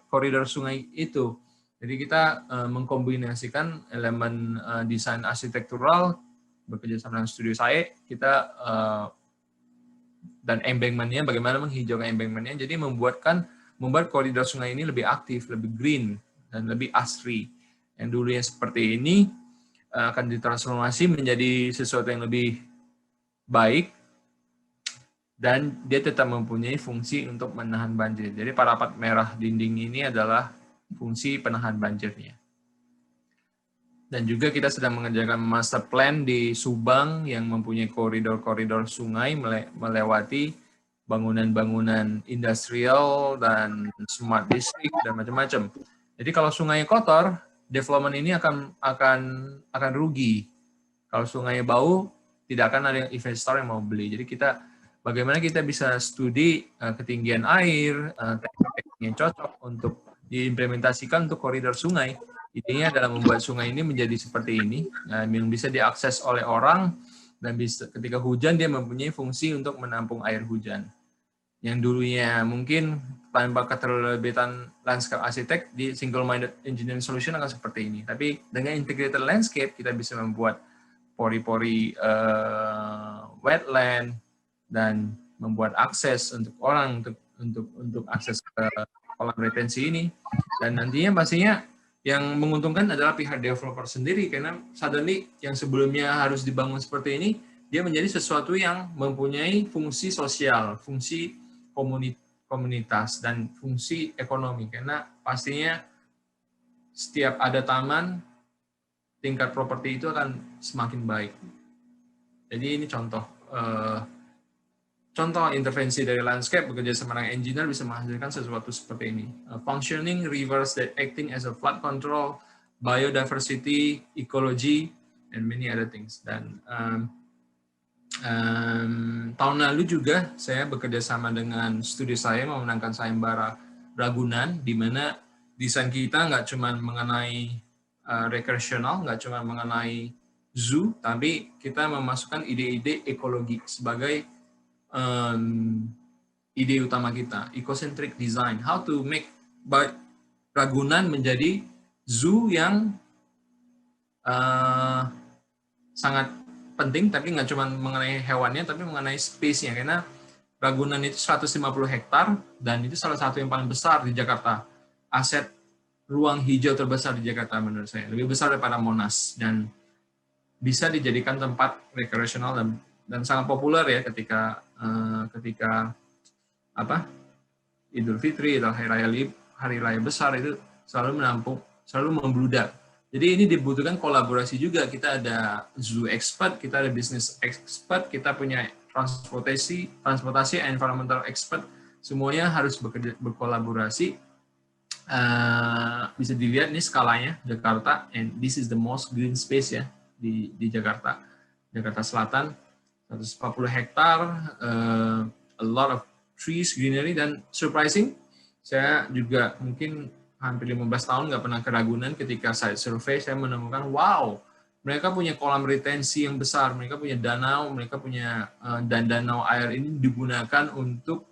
koridor sungai itu. Jadi kita mengkombinasikan elemen desain arsitektural bekerja sama dengan studio saya, kita dan embankment-nya, bagaimana menghijaukan embankment-nya, jadi membuat koridor sungai ini lebih aktif, lebih green, dan lebih asri. Yang dulunya seperti ini akan ditransformasi menjadi sesuatu yang lebih baik, dan dia tetap mempunyai fungsi untuk menahan banjir. Jadi parapat merah dinding ini adalah fungsi penahan banjirnya. Dan juga kita sedang mengerjakan master plan di Subang yang mempunyai koridor-koridor sungai melewati bangunan-bangunan industrial dan smart district dan macam-macam. Jadi kalau sungai kotor, development ini akan rugi. Kalau sungai bau, tidak akan ada investor yang mau beli. Jadi bagaimana kita bisa studi ketinggian air, teknik yang cocok untuk diimplementasikan untuk koridor sungai. Idenya adalah membuat sungai ini menjadi seperti ini, yang bisa diakses oleh orang, dan ketika hujan dia mempunyai fungsi untuk menampung air hujan. Yang dulunya mungkin tanpa keterlibatan landscape arsitek, di single-minded engineering solution akan seperti ini. Tapi dengan integrated landscape, kita bisa membuat pori-pori wetland, dan membuat akses untuk orang untuk akses ke kolam retensi ini. Dan nantinya pastinya yang menguntungkan adalah pihak developer sendiri, karena suddenly yang sebelumnya harus dibangun seperti ini, dia menjadi sesuatu yang mempunyai fungsi sosial, fungsi komunitas, dan fungsi ekonomi. Karena pastinya setiap ada taman, tingkat properti itu akan semakin baik. Jadi ini contoh intervensi dari landscape bekerja sama dengan engineer bisa menghasilkan sesuatu seperti ini. Functioning rivers that acting as a flood control, biodiversity, ecology, and many other things. Dan tahun lalu juga saya bekerja sama dengan studi saya memenangkan sayembara Ragunan, di mana desain kita nggak cuma mengenai rekreasional, nggak cuma mengenai zoo, tapi kita memasukkan ide-ide ekologi sebagai ide utama kita, ecocentric design, how to make Ragunan menjadi zoo yang sangat penting, tapi nggak cuma mengenai hewannya, tapi mengenai space-nya, karena Ragunan itu 150 hektar, dan itu salah satu yang paling besar di Jakarta, aset ruang hijau terbesar di Jakarta menurut saya, lebih besar daripada Monas, dan bisa dijadikan tempat rekreasional dan sangat populer ya ketika Idul Fitri atau hari raya besar, itu selalu membludak. Jadi ini dibutuhkan kolaborasi juga. Kita ada zoo expert, kita ada business expert, kita punya transportasi environmental expert, semuanya harus berkolaborasi. Bisa dilihat ini skalanya Jakarta, and this is the most green space ya di Jakarta Selatan. 140 hektar, a lot of trees, greenery, dan surprising, saya juga mungkin hampir 15 tahun nggak pernah ke Ragunan. Ketika site survey, saya menemukan, wow, mereka punya kolam retensi yang besar, mereka punya danau, dan danau air ini digunakan untuk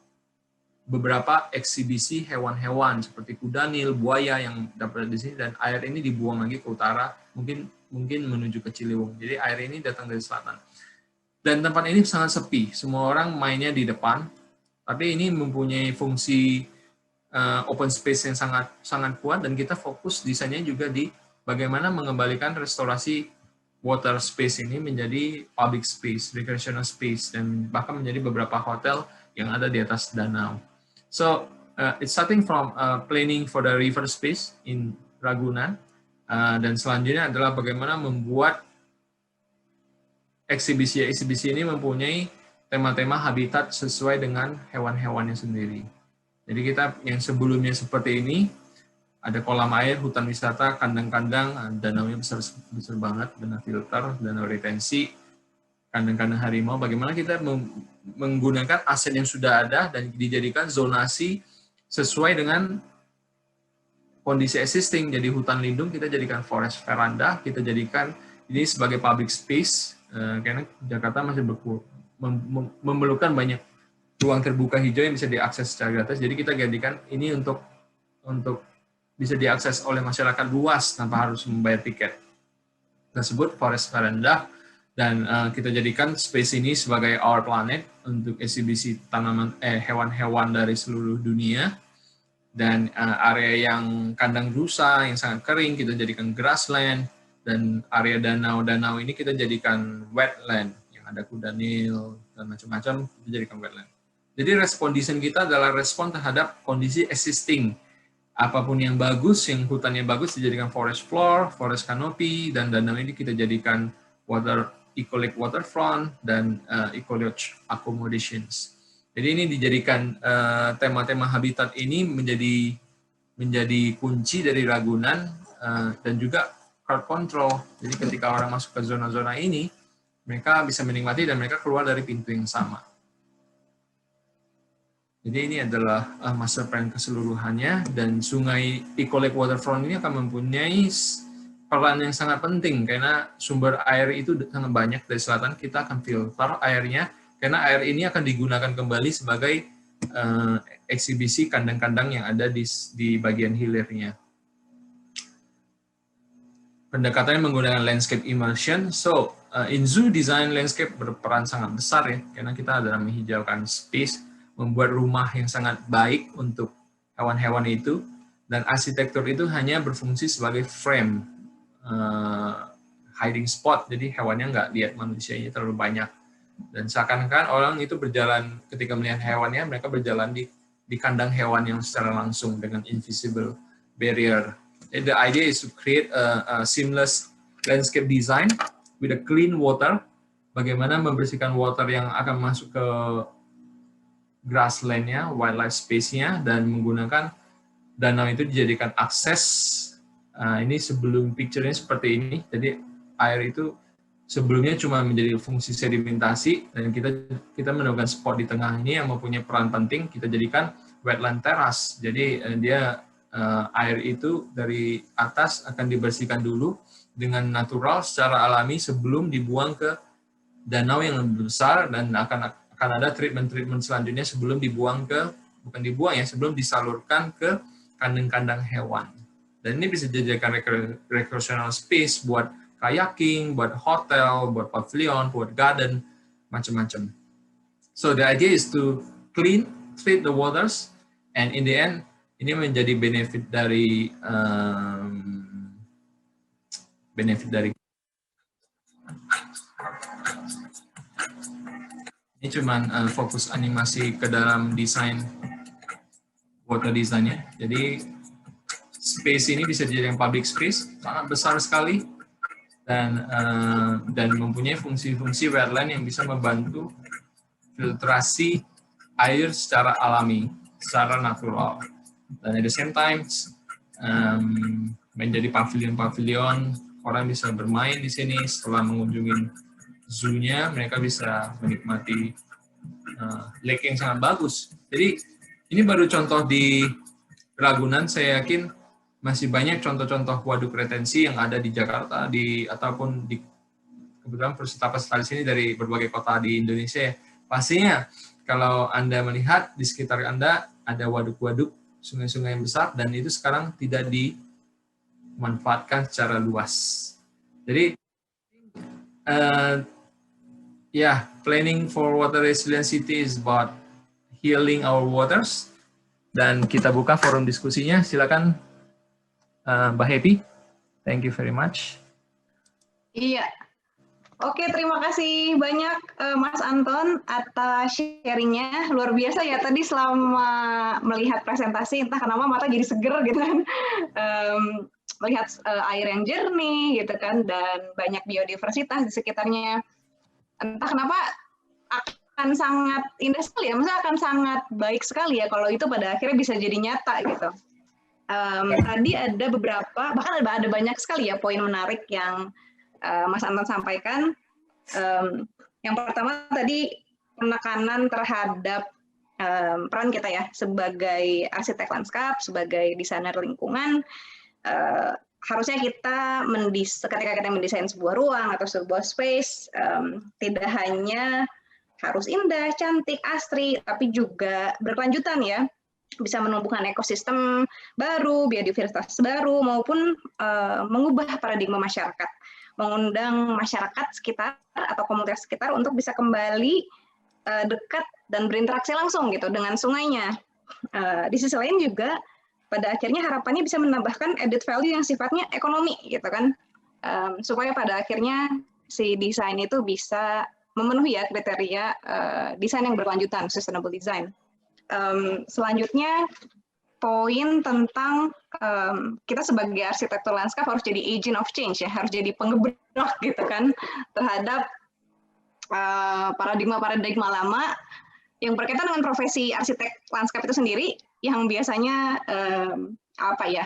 beberapa eksibisi hewan-hewan seperti kuda nil, buaya yang dapat di sini, dan air ini dibuang lagi ke utara, mungkin menuju ke Ciliwung. Jadi air ini datang dari selatan. Dan tempat ini sangat sepi, semua orang mainnya di depan, tapi ini mempunyai fungsi open space yang sangat kuat, dan kita fokus desainnya juga di bagaimana mengembalikan restorasi water space ini menjadi public space, recreational space, dan bahkan menjadi beberapa hotel yang ada di atas danau. So it's starting from planning for the river space in Ragunan, dan selanjutnya adalah bagaimana membuat eksibisi ini mempunyai tema-tema habitat sesuai dengan hewan-hewannya sendiri. Jadi kita yang sebelumnya seperti ini, ada kolam air, hutan wisata, kandang-kandang, danaunya besar banget, danau filter, danau retensi, kandang-kandang harimau. Bagaimana kita menggunakan aset yang sudah ada dan dijadikan zonasi sesuai dengan kondisi existing. Jadi hutan lindung kita jadikan forest veranda, kita jadikan ini sebagai public space, karena Jakarta masih memerlukan banyak ruang terbuka hijau yang bisa diakses secara gratis. Jadi kita jadikan ini untuk bisa diakses oleh masyarakat luas tanpa harus membayar tiket. Kita sebut forest veranda, dan kita jadikan space ini sebagai our planet untuk eksibisi tanaman hewan-hewan dari seluruh dunia. Dan area yang kandang rusa yang sangat kering kita jadikan grassland, dan area danau-danau ini kita jadikan wetland yang ada kuda Nil dan macam-macam, kita jadikan wetland. Jadi respon desain kita adalah respon terhadap kondisi existing. Apapun yang bagus, yang hutannya bagus dijadikan forest floor, forest canopy, dan danau ini kita jadikan eco lake waterfront dan eco lodge accommodations. Jadi ini dijadikan tema-tema habitat ini menjadi kunci dari Ragunan dan juga crowd control. Jadi ketika orang masuk ke zona-zona ini, mereka bisa menikmati dan mereka keluar dari pintu yang sama. Jadi ini adalah master plan keseluruhannya, dan sungai Eco Lake Waterfront ini akan mempunyai peran yang sangat penting karena sumber air itu sangat banyak dari selatan. Kita akan filter airnya karena air ini akan digunakan kembali sebagai eksibisi kandang-kandang yang ada di bagian hilirnya. Pendekatannya menggunakan landscape immersion. So, in zoo design landscape berperan sangat besar ya, karena kita dalam menghijaukan space, membuat rumah yang sangat baik untuk hewan-hewan itu, dan arsitektur itu hanya berfungsi sebagai frame, hiding spot, jadi hewannya nggak lihat manusianya terlalu banyak. Dan seakan-akan orang itu berjalan, ketika melihat hewannya, mereka berjalan di kandang hewan yang secara langsung dengan invisible barrier. The idea is to create a seamless landscape design with a clean water. Bagaimana membersihkan water yang akan masuk ke grassland-nya, wildlife space-nya, dan menggunakan danau itu dijadikan akses. Ini sebelum picture-nya seperti ini. Jadi air itu sebelumnya cuma menjadi fungsi sedimentasi, dan kita menemukan spot di tengah ini yang mempunyai peran penting. Kita jadikan wetland terrace. Jadi air itu dari atas akan dibersihkan dulu dengan natural secara alami sebelum dibuang ke danau yang lebih besar, dan akan ada treatment selanjutnya sebelum sebelum disalurkan ke kandang-kandang hewan. Dan ini bisa dijadikan recreational space buat kayaking, buat hotel, buat pavilion, buat garden, macam-macam. So the idea is to treat the waters, and in the end ini menjadi benefit dari ini cuman fokus animasi ke dalam desain water design-nya. Jadi space ini bisa dijadikan public space, sangat besar sekali, dan mempunyai fungsi-fungsi wetland yang bisa membantu filtrasi air secara alami, secara natural. Dan at the same time menjadi pavilion-pavilion, orang bisa bermain di sini setelah mengunjungi zoo-nya, mereka bisa menikmati lake yang sangat bagus. Jadi ini baru contoh di Ragunan, saya yakin masih banyak contoh-contoh waduk retensi yang ada di Jakarta, ataupun kebetulan peserta-peserta di sini dari berbagai kota di Indonesia. Pastinya kalau Anda melihat di sekitar Anda ada waduk-waduk, sungai-sungai yang besar, dan itu sekarang tidak dimanfaatkan secara luas. Jadi planning for water resilient city is about healing our waters. Dan kita buka forum diskusinya. Silakan Mbak Happy. Thank you very much. Iya. Oke, terima kasih banyak Mas Anton atas sharingnya. Luar biasa ya, tadi selama melihat presentasi, entah kenapa mata jadi seger gitu kan. Melihat air yang jernih gitu kan, dan banyak biodiversitas di sekitarnya. entah kenapa akan sangat indah sekali ya, maksudnya akan sangat baik sekali ya kalau itu pada akhirnya bisa jadi nyata gitu. Tadi ada beberapa, bahkan ada banyak sekali ya poin menarik yang Mas Anton sampaikan. Yang pertama tadi penekanan terhadap peran kita ya sebagai arsitek lanskap, sebagai desainer lingkungan. Harusnya kita ketika kita mendesain sebuah ruang atau sebuah space, tidak hanya harus indah, cantik, asri, tapi juga berkelanjutan ya, bisa menumbuhkan ekosistem baru, biodiversitas baru, maupun mengubah paradigma masyarakat, mengundang masyarakat sekitar atau komunitas sekitar untuk bisa kembali dekat dan berinteraksi langsung gitu dengan sungainya. Di sisi lain juga pada akhirnya harapannya bisa menambahkan added value yang sifatnya ekonomi gitu kan, supaya pada akhirnya si desain itu bisa memenuhi ya kriteria desain yang berkelanjutan, sustainable design. Selanjutnya poin tentang kita sebagai arsitektur lanskap harus jadi agent of change ya, harus jadi penggerak gitu kan terhadap paradigma lama yang berkaitan dengan profesi arsitek lanskap itu sendiri, yang biasanya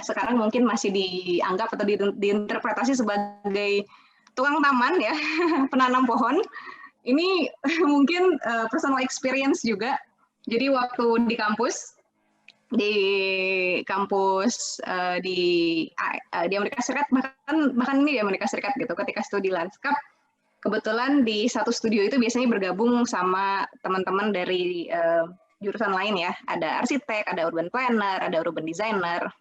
sekarang mungkin masih dianggap atau diinterpretasi sebagai tukang taman ya, penanam pohon. Ini mungkin personal experience juga. Jadi waktu di kampus di Amerika Serikat, bahkan ini di Amerika Serikat gitu, ketika studi lanskap, kebetulan di satu studio itu biasanya bergabung sama teman-teman dari jurusan lain ya, ada arsitek, ada urban planner, ada urban designer,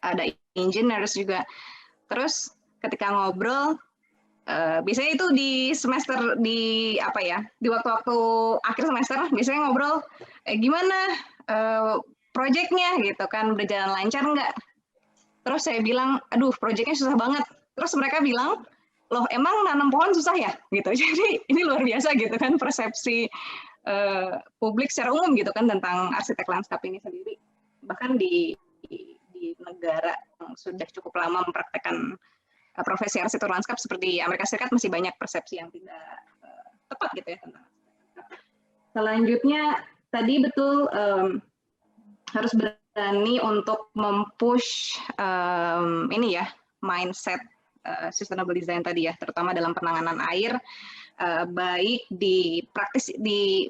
ada engineers juga. Terus ketika ngobrol, biasanya itu di semester di waktu-waktu akhir semester biasanya ngobrol gimana proyeknya gitu kan, berjalan lancar nggak? Terus saya bilang, aduh proyeknya susah banget. Terus mereka bilang, loh emang nanam pohon susah ya gitu. Jadi ini luar biasa gitu kan persepsi publik secara umum gitu kan tentang arsitek lanskap ini sendiri. Bahkan di negara yang sudah cukup lama mempraktekkan profesi arsitektur lanskap seperti Amerika Serikat masih banyak persepsi yang tidak tepat gitu ya tentang arsitektur. Selanjutnya tadi betul harus berani untuk mempush ini ya mindset sustainable design tadi ya, terutama dalam penanganan air, baik di praktis di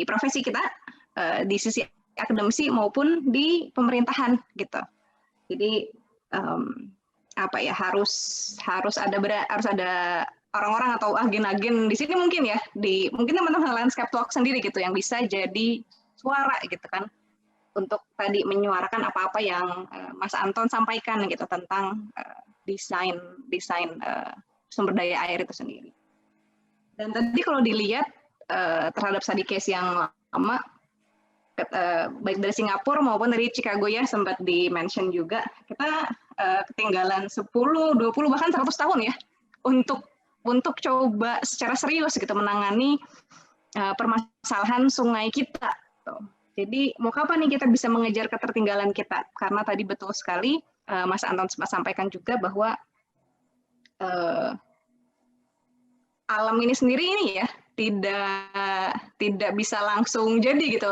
profesi kita, di sisi akademisi maupun di pemerintahan gitu. Jadi harus ada orang-orang atau agen-agen di sini mungkin ya, mungkin teman-teman landscape talk sendiri gitu yang bisa jadi suara gitu kan untuk tadi menyuarakan apa-apa yang Mas Anton sampaikan gitu tentang desain sumber daya air itu sendiri. Dan tadi kalau dilihat terhadap study case yang lama, baik dari Singapura maupun dari Chicago ya sempat di-mention juga, kita ketinggalan 10, 20 bahkan 100 tahun ya untuk coba secara serius gitu menangani permasalahan sungai kita. Jadi mau kapan nih kita bisa mengejar ketertinggalan kita? Karena tadi betul sekali Mas Anton sempat sampaikan juga bahwa alam ini sendiri ini ya tidak bisa langsung jadi gitu,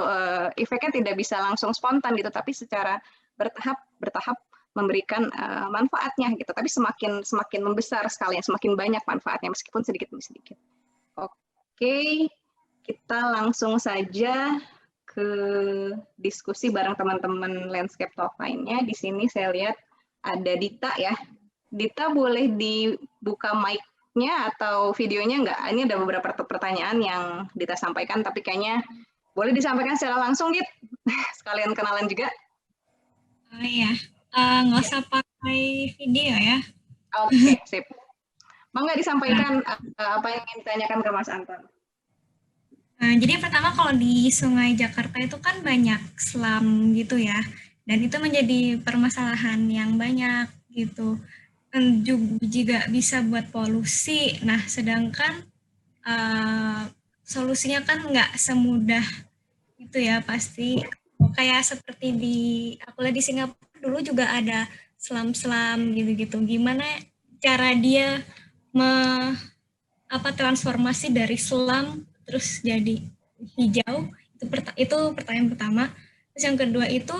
efeknya tidak bisa langsung spontan gitu, tapi secara bertahap memberikan manfaatnya gitu. Tapi semakin membesar sekali, semakin banyak manfaatnya meskipun sedikit demi sedikit. Oke, kita langsung saja ke diskusi bareng teman-teman landscape talk lainnya. Di sini saya lihat ada Dita ya. Dita boleh dibuka mic-nya atau videonya nggak? Ini ada beberapa pertanyaan yang Dita sampaikan, tapi kayaknya boleh disampaikan secara langsung, Dit. Sekalian kenalan juga. Oh iya, nggak usah pakai video ya. Oke, sip. Mau nggak disampaikan apa yang ingin ditanyakan ke Mas Anton? Jadi pertama kalau di Sungai Jakarta itu kan banyak selam gitu ya, dan itu menjadi permasalahan yang banyak gitu. Juga bisa buat polusi. Nah, sedangkan solusinya kan nggak semudah itu ya pasti. Kayak seperti aku lihat di Singapura dulu juga ada selam-selam gitu-gitu. Gimana cara dia transformasi dari slum terus jadi hijau. Itu pertanyaan pertama. Terus yang kedua itu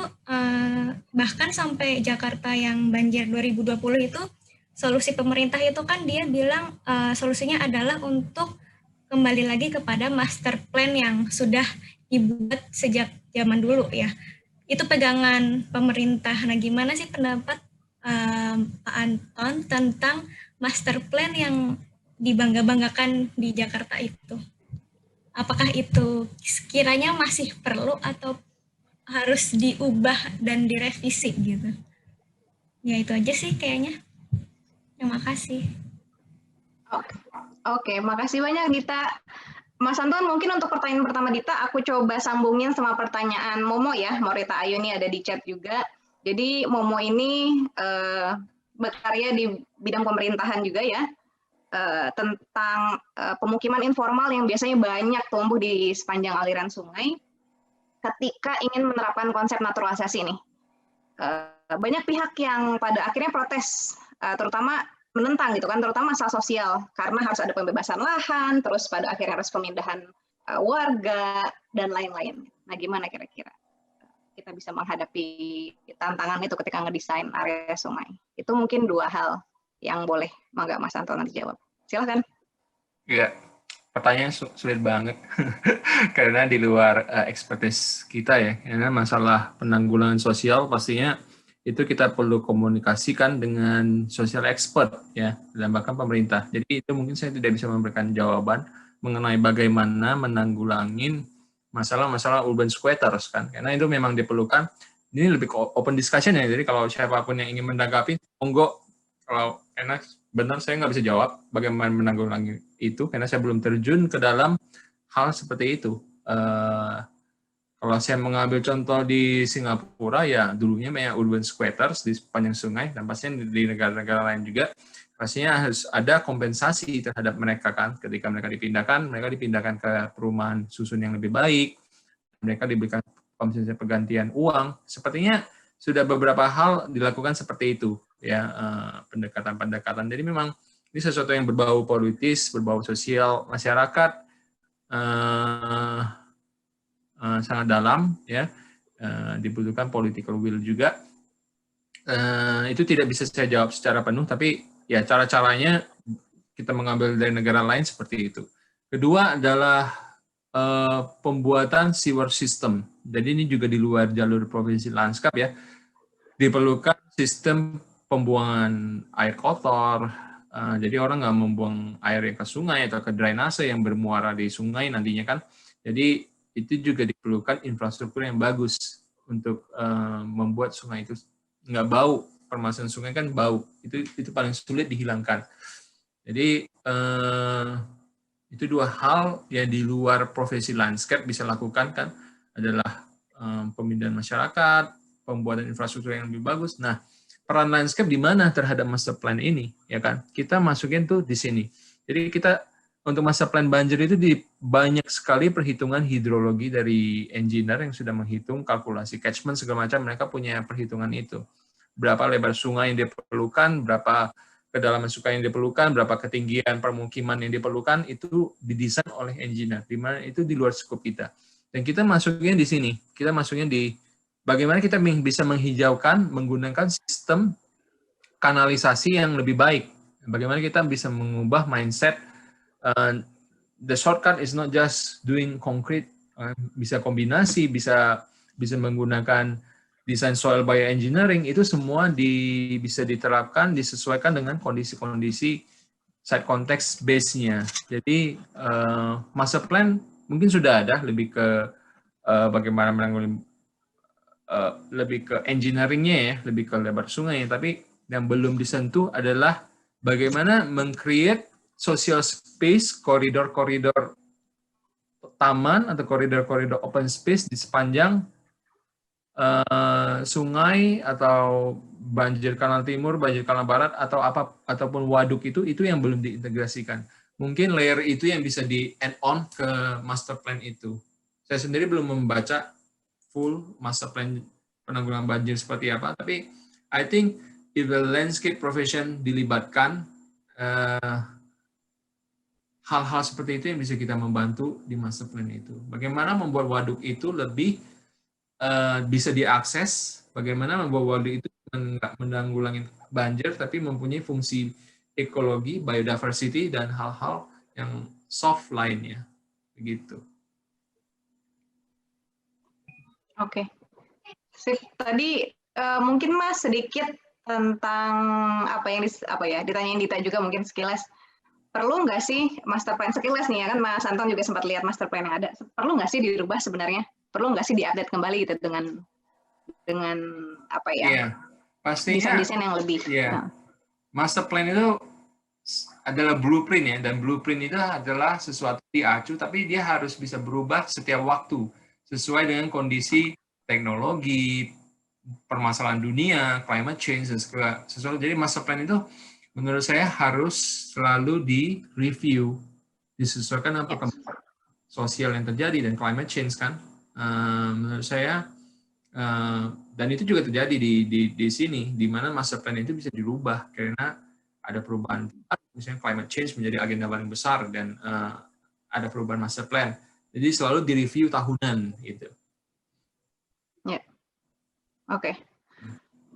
bahkan sampai Jakarta yang banjir 2020 itu solusi pemerintah itu kan dia bilang solusinya adalah untuk kembali lagi kepada master plan yang sudah dibuat sejak zaman dulu ya. Itu pegangan pemerintah. Nah, gimana sih pendapat Pak Anton tentang master plan yang dibangga-banggakan di Jakarta itu? Apakah itu sekiranya masih perlu atau harus diubah dan direvisi gitu? Ya itu aja sih kayaknya. Terima kasih. Oke, makasih banyak Dita. Mas Anton, mungkin untuk pertanyaan pertama Dita, aku coba sambungin sama pertanyaan Momo ya. Morita Ayu ini ada di chat juga. Jadi Momo ini berkarya di bidang pemerintahan juga ya, tentang pemukiman informal yang biasanya banyak tumbuh di sepanjang aliran sungai ketika ingin menerapkan konsep naturalisasi ini. Banyak pihak yang pada akhirnya protes, terutama menentang gitu kan, terutama masalah sosial, karena harus ada pembebasan lahan, terus pada akhirnya harus pemindahan warga, dan lain-lain. Nah, gimana kira-kira kita bisa menghadapi tantangan itu ketika ngedesain area sungai? Itu mungkin dua hal yang boleh Mangga Mas Anton nanti jawab. Silakan. Ya, pertanyaan sulit banget karena di luar expertise kita ya. Karena masalah penanggulangan sosial pastinya itu kita perlu komunikasikan dengan social expert ya, dan bahkan pemerintah. Jadi itu mungkin saya tidak bisa memberikan jawaban mengenai bagaimana menanggulangi masalah-masalah urban squatters kan, karena itu memang diperlukan. Ini lebih ke open discussion ya. Jadi kalau siapapun yang ingin menanggapi, monggo. Kalau enak benar saya nggak bisa jawab bagaimana menanggulangi itu karena saya belum terjun ke dalam hal seperti itu. Kalau saya mengambil contoh di Singapura, ya dulunya banyak urban squatters di sepanjang sungai, dan pastinya di negara-negara lain juga, pastinya harus ada kompensasi terhadap mereka kan. Ketika mereka dipindahkan ke perumahan susun yang lebih baik, mereka diberikan kompensasi pergantian uang. Sepertinya sudah beberapa hal dilakukan seperti itu, ya pendekatan-pendekatan. Jadi memang ini sesuatu yang berbau politis, berbau sosial, masyarakat, sangat dalam ya, dibutuhkan political will juga. Itu tidak bisa saya jawab secara penuh, tapi ya cara-caranya kita mengambil dari negara lain seperti itu. Kedua adalah pembuatan sewer system. Jadi ini juga di luar jalur provinsi lanskap ya, diperlukan sistem pembuangan air kotor. Jadi orang nggak membuang air ke sungai atau ke drainase yang bermuara di sungai nantinya kan. Jadi itu juga diperlukan infrastruktur yang bagus untuk membuat sungai itu nggak bau. Permasalahan sungai kan bau, itu paling sulit dihilangkan. Jadi itu dua hal yang di luar profesi landscape bisa lakukan kan, adalah pemindahan masyarakat, pembuatan infrastruktur yang lebih bagus. Nah, peran landscape di mana terhadap master plan ini, ya kan? Kita masukin tuh di sini. Jadi kita untuk master plan banjir itu banyak sekali perhitungan hidrologi dari engineer yang sudah menghitung kalkulasi catchment segala macam, mereka punya perhitungan itu. Berapa lebar sungai yang diperlukan, berapa kedalaman sungai yang diperlukan, berapa ketinggian permukiman yang diperlukan, itu didesain oleh engineer, di mana itu di luar skop kita. Dan kita masuknya di sini, kita masuknya di bagaimana kita bisa menghijaukan menggunakan sistem kanalisasi yang lebih baik. Bagaimana kita bisa mengubah mindset. The shortcut is not just doing concrete, bisa kombinasi, bisa menggunakan desain soil bioengineering, itu semua bisa diterapkan, disesuaikan dengan kondisi-kondisi site context base-nya. Jadi master plan mungkin sudah ada, lebih ke bagaimana menanggulangi, lebih ke engineering-nya ya, lebih ke lebar sungai, tapi yang belum disentuh adalah bagaimana meng-create social space, koridor-koridor taman atau koridor-koridor open space di sepanjang sungai atau banjir kanal timur, banjir kanal barat atau ataupun waduk itu yang belum diintegrasikan. Mungkin layer itu yang bisa di add on ke master plan itu. Saya sendiri belum membaca full master plan penanggulangan banjir seperti apa, tapi I think if the landscape profession dilibatkan, hal-hal seperti itu yang bisa kita membantu di master plan itu. Bagaimana membuat waduk itu lebih bisa diakses, bagaimana membuat waduk itu nggak menanggulangi banjir, tapi mempunyai fungsi ekologi, biodiversity, dan hal-hal yang soft lainnya. Begitu. Oke. Sip. Tadi mungkin Mas sedikit tentang apa yang ditanyain Dita juga mungkin sekilas. Perlu nggak sih master plan sekilas nih ya kan Mas Anton juga sempat lihat master plan yang ada. Perlu nggak sih dirubah sebenarnya? Perlu nggak sih diupdate kembali gitu dengan apa ya? Iya, pastinya. Desain-desain yang lebih. Iya. Master plan itu adalah blueprint ya, dan blueprint itu adalah sesuatu diacu, tapi dia harus bisa berubah setiap waktu sesuai dengan kondisi teknologi, permasalahan dunia, climate change, dan segala sesuatu. Jadi master plan itu menurut saya harus selalu di-review, disesuaikan dengan perkembangan sosial yang terjadi dan climate change kan. Menurut saya, dan itu juga terjadi di sini, di mana master plan itu bisa dirubah karena ada perubahan, misalnya climate change menjadi agenda paling besar dan ada perubahan master plan. Jadi selalu direview tahunan gitu. Ya, oke,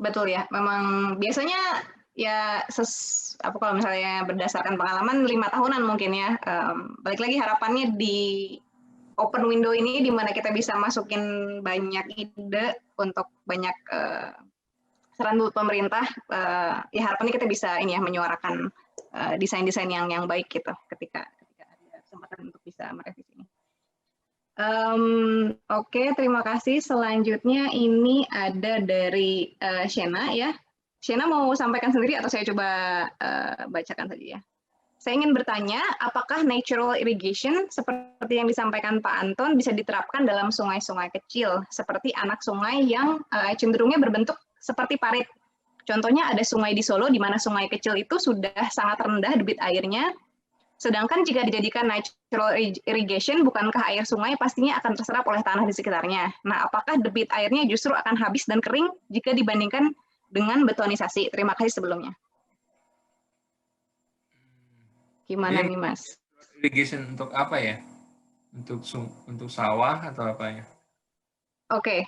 betul ya. Memang biasanya ya kalau misalnya berdasarkan pengalaman 5 tahunan mungkin ya. Balik lagi harapannya di open window ini di mana kita bisa masukin banyak ide untuk banyak saran buat pemerintah, ya harapannya kita bisa ini ya menyuarakan desain-desain yang baik gitu ketika ada kesempatan untuk bisa merevisi ini. Oke, terima kasih. Selanjutnya ini ada dari Shena ya. Shena mau sampaikan sendiri atau saya coba bacakan saja ya. Saya ingin bertanya, apakah natural irrigation seperti yang disampaikan Pak Anton bisa diterapkan dalam sungai-sungai kecil, seperti anak sungai yang cenderungnya berbentuk seperti parit. Contohnya ada sungai di Solo, di mana sungai kecil itu sudah sangat rendah debit airnya, sedangkan jika dijadikan natural irrigation, bukankah air sungai pastinya akan terserap oleh tanah di sekitarnya. Nah, apakah debit airnya justru akan habis dan kering jika dibandingkan dengan betonisasi? Terima kasih sebelumnya. Gimana nih Mas? Irrigation untuk apa ya? Untuk sawah atau apa ya? Oke,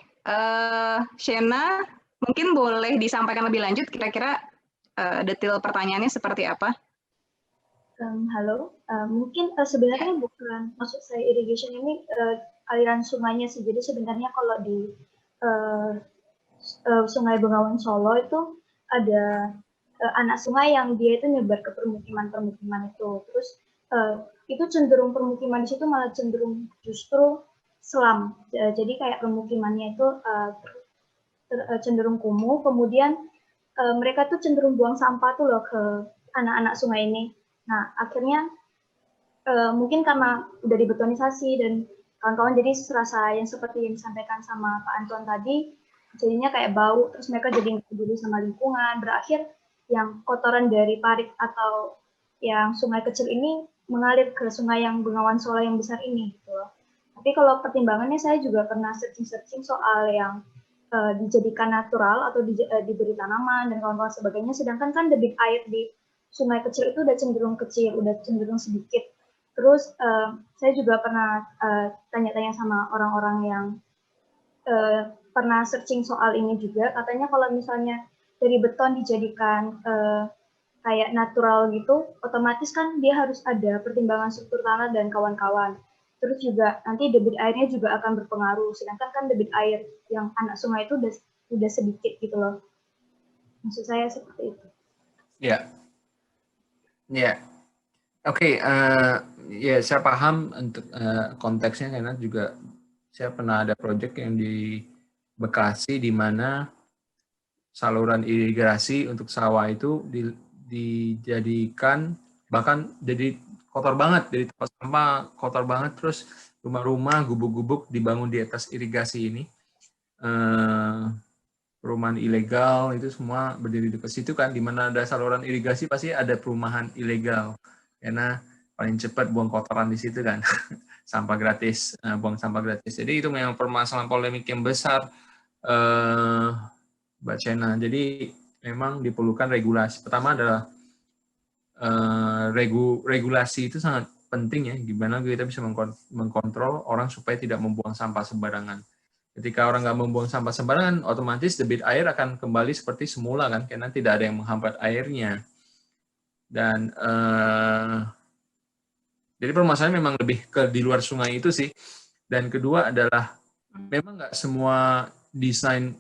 Shena, mungkin boleh disampaikan lebih lanjut kira-kira detail pertanyaannya seperti apa? Halo, mungkin sebenarnya bukan maksud saya irrigation ini aliran sungainya sih. Jadi sebenarnya kalau di Sungai Bengawan Solo itu ada anak sungai yang dia itu nyebar ke permukiman itu. Terus itu cenderung permukiman di situ malah cenderung justru selam. Jadi kayak permukimannya itu cenderung kumuh. Kemudian mereka tuh cenderung buang sampah tuh loh ke anak-anak sungai ini. Nah akhirnya mungkin karena udah dibetonisasi dan kawan-kawan jadi serasa yang seperti yang disampaikan sama Pak Anton tadi, jadinya kayak bau. Terus mereka jadi nggak peduli sama lingkungan. Berakhir yang kotoran dari parit atau yang sungai kecil ini mengalir ke sungai yang Bengawan Solo yang besar ini gitu. Tapi kalau pertimbangannya saya juga pernah searching soal yang dijadikan natural atau diberi tanaman dan kawan-kawan sebagainya, sedangkan kan debit air di sungai kecil itu udah cenderung kecil, udah cenderung sedikit. Terus saya juga pernah tanya-tanya sama orang-orang yang pernah searching soal ini juga, katanya kalau misalnya dari beton dijadikan kayak natural gitu, otomatis kan dia harus ada pertimbangan struktur tanah dan kawan-kawan. Terus juga nanti debit airnya juga akan berpengaruh, sedangkan kan debit air yang anak sungai itu udah sedikit gitu loh. Maksud saya seperti itu. Ya, ya, oke. Ya saya paham untuk konteksnya karena juga saya pernah ada proyek yang di Bekasi di mana saluran irigasi untuk sawah itu dijadikan bahkan jadi kotor banget, jadi tempat sampah kotor banget, terus rumah-rumah gubuk-gubuk dibangun di atas irigasi ini, perumahan ilegal itu semua berdiri dekat situ kan, di mana ada saluran irigasi pasti ada perumahan ilegal karena paling cepat buang kotoran di situ kan. Sampah gratis, buang sampah gratis. Jadi itu memang permasalahan polemik yang besar, Mbak Shena. Jadi memang diperlukan regulasi. Pertama adalah regulasi itu sangat penting ya, gimana kita bisa mengkontrol orang supaya tidak membuang sampah sembarangan. Ketika orang nggak membuang sampah sembarangan, otomatis debit air akan kembali seperti semula kan, karena tidak ada yang menghambat airnya. Dan jadi permasalahannya memang lebih ke di luar sungai itu sih. Dan kedua adalah memang nggak semua desain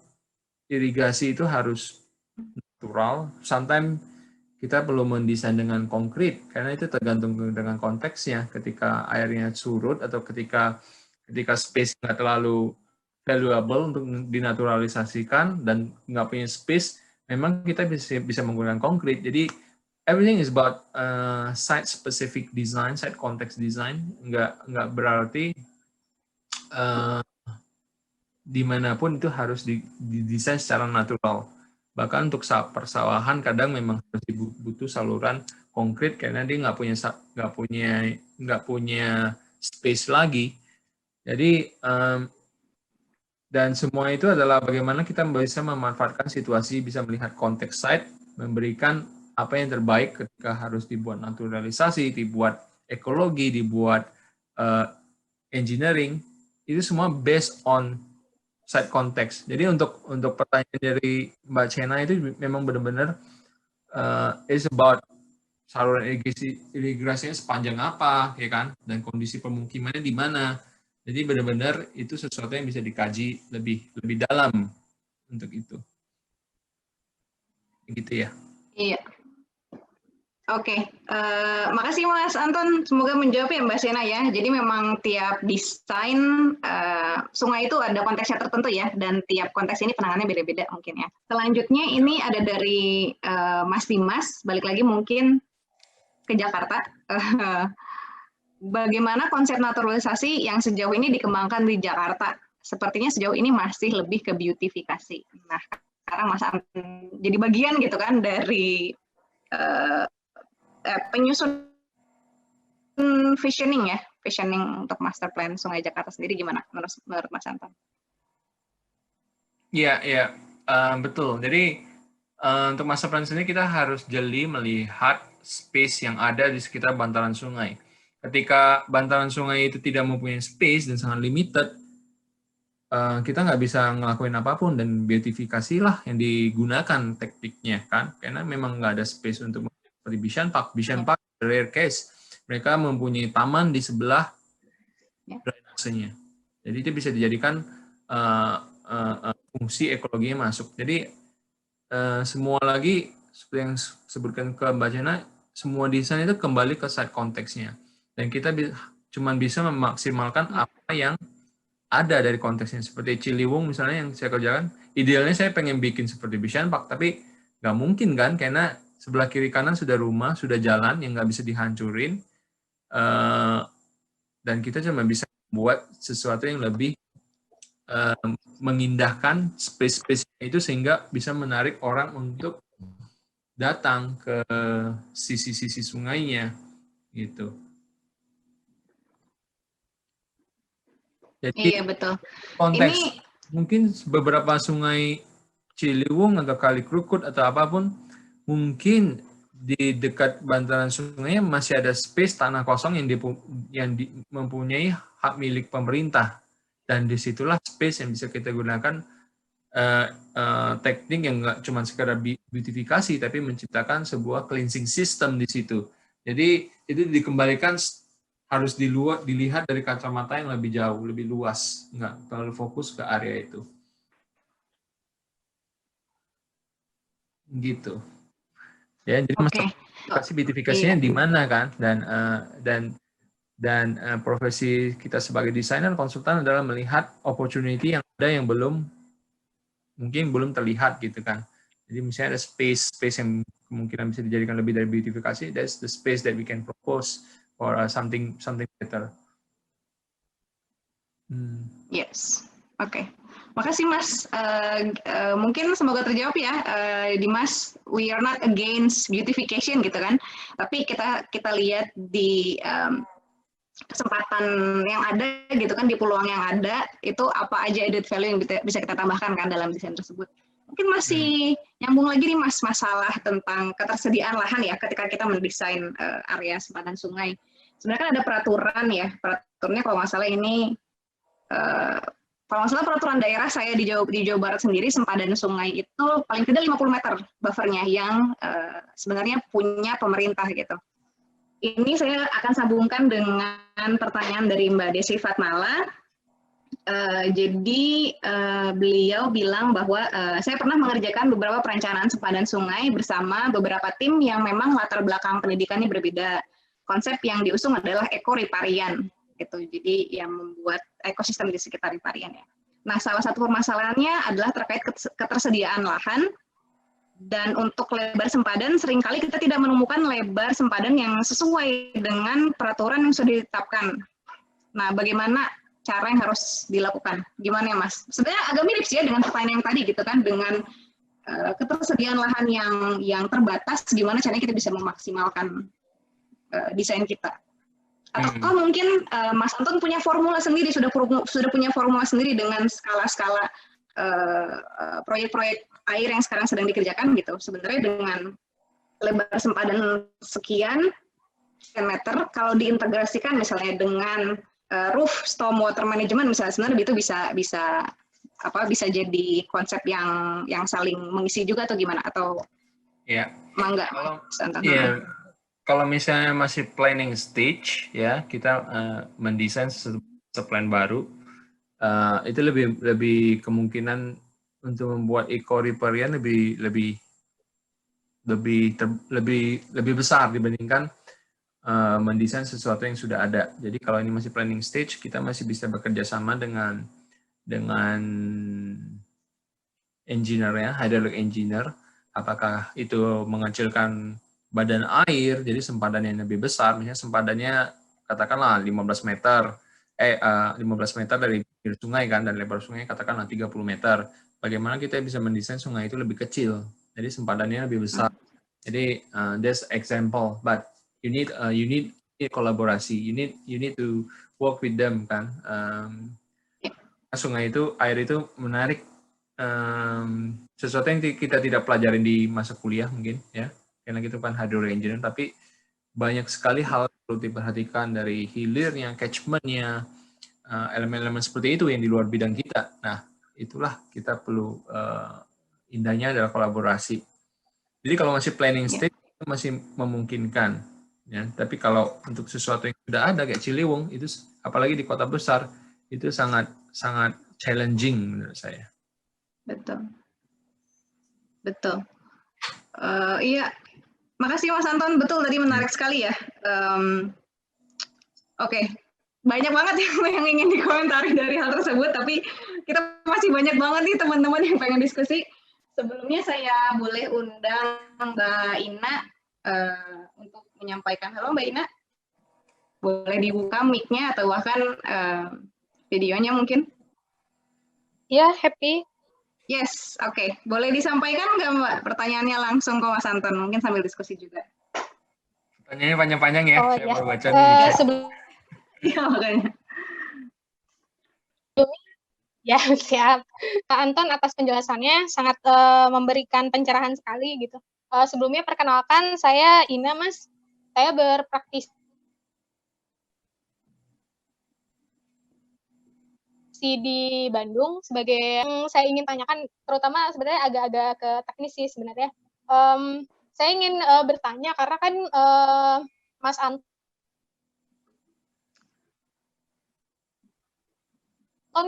irigasi itu harus natural. Sometimes kita perlu mendesain dengan konkret karena itu tergantung dengan konteksnya. Ketika airnya surut atau ketika space nggak terlalu valuable untuk dinaturalisasikan dan nggak punya space, memang kita bisa menggunakan konkret. Jadi everything is about site specific design, site context design. Nggak berarti dimanapun itu harus didesain secara natural. Bahkan untuk persawahan kadang memang harus butuh saluran konkret karena dia nggak punya space lagi. Jadi dan semua itu adalah bagaimana kita bisa memanfaatkan situasi, bisa melihat konteks site, memberikan apa yang terbaik ketika harus dibuat naturalisasi, dibuat ekologi, dibuat engineering, itu semua based on site context. Jadi untuk pertanyaan dari Mbak Chena itu memang benar-benar is about saluran irigasinya sepanjang apa, ya kan, dan kondisi pemukimannya di mana. Jadi benar-benar itu sesuatu yang bisa dikaji lebih dalam untuk itu. Gitu ya. Iya. Oke, makasih Mas Anton. Semoga menjawab ya Mbak Sena ya. Jadi memang tiap desain sungai itu ada konteksnya tertentu ya, dan tiap konteks ini penanganannya beda-beda mungkin ya. Selanjutnya ini ada dari Mas Dimas, balik lagi mungkin ke Jakarta. Bagaimana konsep naturalisasi yang sejauh ini dikembangkan di Jakarta? Sepertinya sejauh ini masih lebih ke beautifikasi. Nah, sekarang Mas Anton jadi bagian gitu kan dari penyusun visioning untuk master plan Sungai Jakarta sendiri gimana menurut Mas Anton? Iya, betul. Jadi untuk master plan sendiri kita harus jeli melihat space yang ada di sekitar bantaran sungai. Ketika bantaran sungai itu tidak mempunyai space dan sangat limited, kita nggak bisa ngelakuin apapun, dan beautifikasi lah yang digunakan tekniknya kan, karena memang nggak ada space untuk seperti Bishan Park rare case, mereka mempunyai taman di sebelah drainasenya, jadi itu bisa dijadikan fungsi ekologinya masuk. Jadi semua lagi seperti yang sebutkan ke Mbak Jana, semua desain itu kembali ke site konteksnya, dan kita cuma bisa memaksimalkan apa yang ada dari konteksnya. Seperti Ciliwung misalnya yang saya kerjakan, idealnya saya pengen bikin seperti Bishan Park, tapi nggak mungkin kan, karena sebelah kiri kanan sudah rumah, sudah jalan yang nggak bisa dihancurin, dan kita cuma bisa buat sesuatu yang lebih mengindahkan space-space itu sehingga bisa menarik orang untuk datang ke sisi-sisi sungainya gitu. Jadi iya betul. konteks Ini mungkin beberapa sungai Ciliwung atau Kali Krukut atau apapun, mungkin di dekat bantaran sungainya masih ada space tanah kosong yang mempunyai hak milik pemerintah, dan disitulah space yang bisa kita gunakan teknik yang nggak cuma sekedar beautifikasi, tapi menciptakan sebuah cleansing system di situ. Jadi itu dikembalikan harus dilihat dari kacamata yang lebih jauh, lebih luas, nggak terlalu fokus ke area itu. Gitu. Ya, jadi masalah beautifikasinya di mana kan, dan profesi kita sebagai desainer konsultan adalah melihat opportunity yang ada yang mungkin belum terlihat gitu kan. Jadi misalnya ada space yang kemungkinan bisa dijadikan lebih dari beautifikasi, that's the space that we can propose for something better. Yes, oke. Makasih Mas. Mungkin semoga terjawab ya, Dimas. We are not against beautification gitu kan, tapi kita lihat di kesempatan yang ada gitu kan, di peluang yang ada itu apa aja added value yang bisa kita tambahkan kan dalam desain tersebut. Mungkin masih nyambung lagi nih Mas, masalah tentang ketersediaan lahan ya ketika kita mendesain area sempadan sungai. sebenarnya kan ada peraturan ya, peraturannya kalau nggak salah ini, kalau nggak salah peraturan daerah saya di Jawa Barat sendiri, sempadan sungai itu paling tidak 50 meter buffernya yang sebenarnya punya pemerintah gitu. Ini saya akan sambungkan dengan pertanyaan dari Mbak Desi Fatmala. Jadi beliau bilang bahwa saya pernah mengerjakan beberapa perencanaan sempadan sungai bersama beberapa tim yang memang latar belakang pendidikannya berbeda. Konsep yang diusung adalah ekoriparian, gitu. Jadi yang membuat ekosistem di sekitar riparian ya. Nah, salah satu permasalahannya adalah terkait ketersediaan lahan. Dan untuk lebar sempadan, seringkali kita tidak menemukan lebar sempadan yang sesuai dengan peraturan yang sudah ditetapkan. Nah, bagaimana cara yang harus dilakukan? Gimana ya, Mas? Sebenarnya agak mirip sih ya dengan pertanyaan yang tadi gitu kan, dengan ketersediaan lahan yang terbatas, gimana caranya kita bisa memaksimalkan desain kita. Atau mungkin Mas Anton punya formula sendiri, sudah punya formula sendiri dengan skala-skala proyek-proyek air yang sekarang sedang dikerjakan gitu. Sebenarnya dengan lebar sempadan sekian meter, kalau diintegrasikan misalnya dengan roof storm water management misalnya, sebenarnya itu bisa jadi konsep yang saling mengisi juga atau gimana, atau ya mangga? Kalau misalnya masih planning stage ya, kita mendesain plan baru, itu lebih kemungkinan untuk membuat ekoriparian lebih besar dibandingkan mendesain sesuatu yang sudah ada. Jadi kalau ini masih planning stage, kita masih bisa bekerja sama dengan engineer ya, hydraulic engineer. Apakah itu mengecilkan badan air, jadi sempadan yang lebih besar, misalnya sempadannya katakanlah 15 meter dari bibir sungai kan, dan lebar sungai katakanlah 30 meter. Bagaimana kita bisa mendesain sungai itu lebih kecil, jadi sempadannya lebih besar. Jadi that's example, but you need kolaborasi, you need to work with them kan. Sungai itu, air itu menarik, sesuatu yang kita tidak pelajarin di masa kuliah mungkin ya, karena kita kan hydraulic engineer, tapi banyak sekali hal yang perlu diperhatikan, dari hilirnya, catchment-nya, elemen-elemen seperti itu yang di luar bidang kita. Nah, itulah kita perlu, indahnya adalah kolaborasi. Jadi kalau masih planning stage itu masih memungkinkan ya, tapi kalau untuk sesuatu yang sudah ada kayak Ciliwung itu, apalagi di kota besar, itu sangat challenging menurut saya. Betul. Iya, makasih Mas Anton, betul tadi menarik sekali ya. Oke. Banyak banget yang ingin dikomentari dari hal tersebut, tapi kita masih banyak banget nih teman-teman yang pengen diskusi. Sebelumnya saya boleh undang Mbak Ina untuk menyampaikan. Halo Mbak Ina, boleh dibuka mic-nya atau bahkan videonya mungkin? Ya, Happy. Yes, oke. Boleh disampaikan nggak Mbak pertanyaannya langsung ke Mas Anton, mungkin sambil diskusi juga. Pertanyaannya panjang-panjang ya, saya baru baca sebelum Iya, makanya. Ya, siap. Kak Anton atas penjelasannya sangat memberikan pencerahan sekali gitu. Sebelumnya perkenalkan, saya Ina, Mas. Saya berpraktisi di Bandung. Sebagai yang saya ingin tanyakan, terutama sebenarnya agak-agak ke teknis sih sebenarnya. Saya ingin bertanya karena kan Mas Anton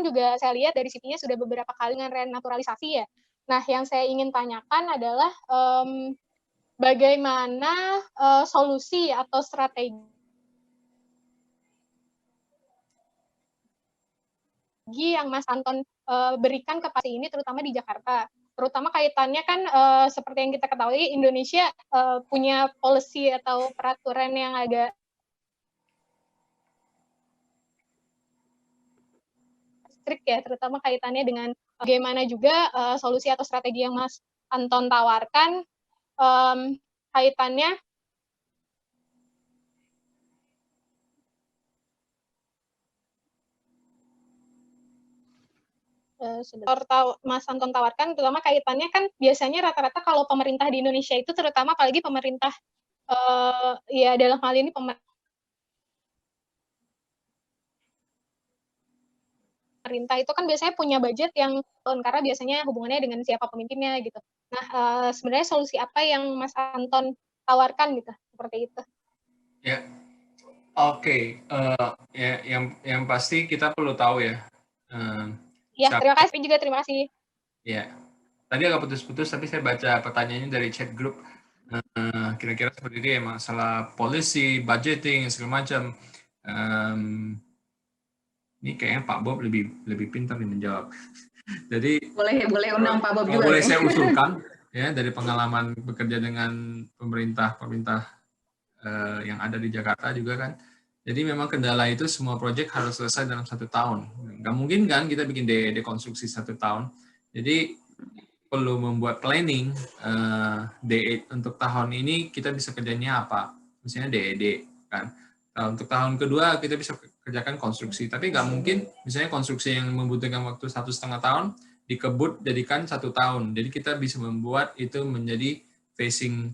juga saya lihat dari CV-nya sudah beberapa kali dengan renaturalisasi ya. Nah, yang saya ingin tanyakan adalah bagaimana solusi atau strategi yang Mas Anton berikan kepada ini, terutama di Jakarta. Terutama kaitannya kan seperti yang kita ketahui, Indonesia punya policy atau peraturan yang agak strict ya, terutama kaitannya dengan bagaimana juga solusi atau strategi yang Mas Anton tawarkan kaitannya Mas Anton tawarkan, terutama kaitannya kan biasanya rata-rata kalau pemerintah di Indonesia itu, terutama apalagi pemerintah ya dalam hal ini pemerintah pemerintah itu kan biasanya punya budget yang karena biasanya hubungannya dengan siapa pemimpinnya gitu. Nah, sebenarnya solusi apa yang Mas Anton tawarkan gitu, seperti itu? Ya, oke. Ya, yang pasti kita perlu tahu ya. Ya, terima kasih juga, terima kasih. Ya, tadi agak putus-putus, tapi saya baca pertanyaannya dari chat grup. Kira-kira seperti ini ya, masalah policy, budgeting, segala macam. Ini kayaknya Pak Bob lebih pintar nih menjawab. Jadi boleh undang Pak Bob juga. Boleh saya usulkan ya, dari pengalaman bekerja dengan pemerintah yang ada di Jakarta juga kan. Jadi memang kendala itu semua proyek harus selesai dalam 1 tahun. Nggak mungkin kan kita bikin DED konstruksi 1 tahun. Jadi perlu membuat planning DED untuk tahun ini kita bisa kerjanya apa. Misalnya DED kan. Nah, untuk tahun kedua kita bisa kerjakan konstruksi. Tapi nggak mungkin misalnya konstruksi yang membutuhkan waktu 1,5 tahun dikebut jadikan 1 tahun. Jadi kita bisa membuat itu menjadi phasing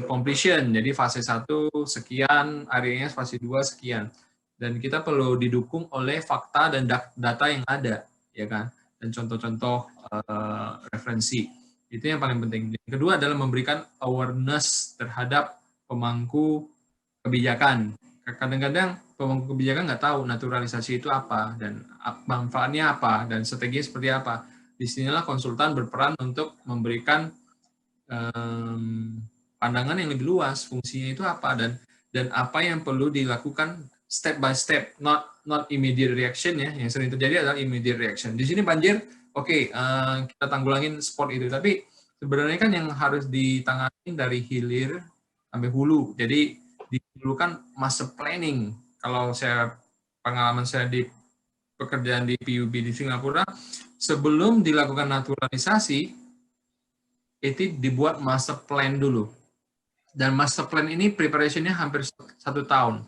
completion. Jadi fase 1 sekian, areanya fase 2 sekian. Dan kita perlu didukung oleh fakta dan data yang ada, ya kan? Dan contoh-contoh referensi. Itu yang paling penting. Yang kedua adalah memberikan awareness terhadap pemangku kebijakan. Kadang-kadang pemangku kebijakan nggak tahu naturalisasi itu apa, dan manfaatnya apa, dan strateginya seperti apa. Disinilah konsultan berperan untuk memberikan pandangan yang lebih luas, fungsinya itu apa, dan apa yang perlu dilakukan step by step, not immediate reaction ya. Yang sering terjadi adalah immediate reaction. Di sini banjir, oke, kita tanggulangin spot itu, tapi sebenarnya kan yang harus ditangani dari hilir sampai hulu. Jadi diperlukan master planning. Kalau pengalaman saya di pekerjaan di PUB di Singapura, sebelum dilakukan naturalisasi itu dibuat master plan dulu, dan master plan ini preparation-nya hampir 1 tahun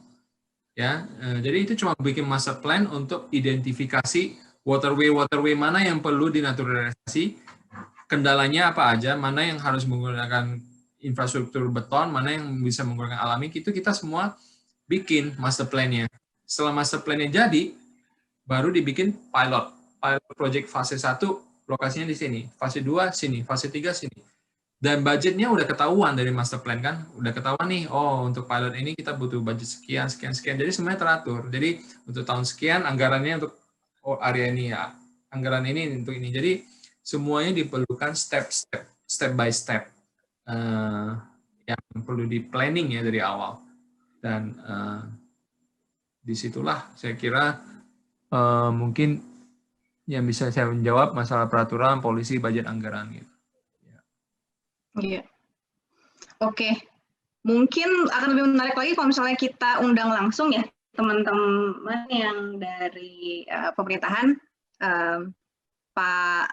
ya. Jadi itu cuma bikin master plan untuk identifikasi waterway mana yang perlu dinaturalisasi, kendalanya apa aja, mana yang harus menggunakan infrastruktur beton, mana yang bisa menggunakan alami. Itu kita semua bikin master plan-nya. Setelah master plan-nya jadi, baru dibikin pilot project fase 1, lokasinya di sini, fase 2 sini, fase 3 sini. Dan budgetnya udah ketahuan dari master plan kan, udah ketahuan nih, oh untuk pilot ini kita butuh budget sekian. Jadi semuanya teratur. Jadi untuk tahun sekian anggarannya untuk area ini ya, anggaran ini untuk ini. Jadi semuanya diperlukan step by step yang perlu di planning ya dari awal. Dan disitulah saya kira mungkin yang bisa saya menjawab masalah peraturan, polisi, budget, anggaran gitu. Iya. Oke. Mungkin akan lebih menarik lagi kalau misalnya kita undang langsung ya teman-teman yang dari pemerintahan, Pak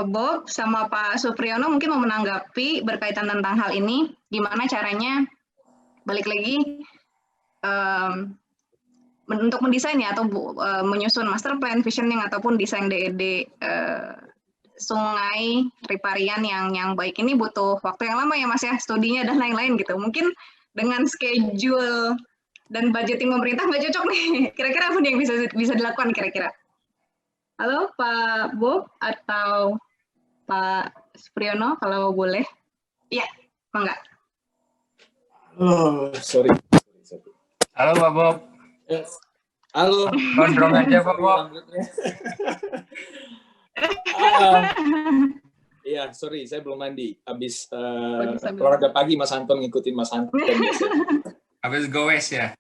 Bob sama Pak Supriyono mungkin mau menanggapi berkaitan tentang hal ini, gimana caranya balik lagi untuk mendesain ya, atau menyusun master plan, visioning, ataupun desain DED sungai riparian yang baik ini butuh waktu yang lama ya Mas ya, studinya dan lain-lain gitu. Mungkin dengan schedule dan budgeting pemerintah nggak cocok nih. Kira-kira apa yang bisa dilakukan kira-kira? Halo Pak Bob atau Pak Supriyono kalau boleh. Iya, enggak. Oh, sorry. Halo Pak Bob. Yes. Halo. Kontrol aja Pak Bob. Iya, sorry, saya belum mandi. Habis olahraga pagi Mas Anton, ngikutin Mas Anton. Habis goes ya?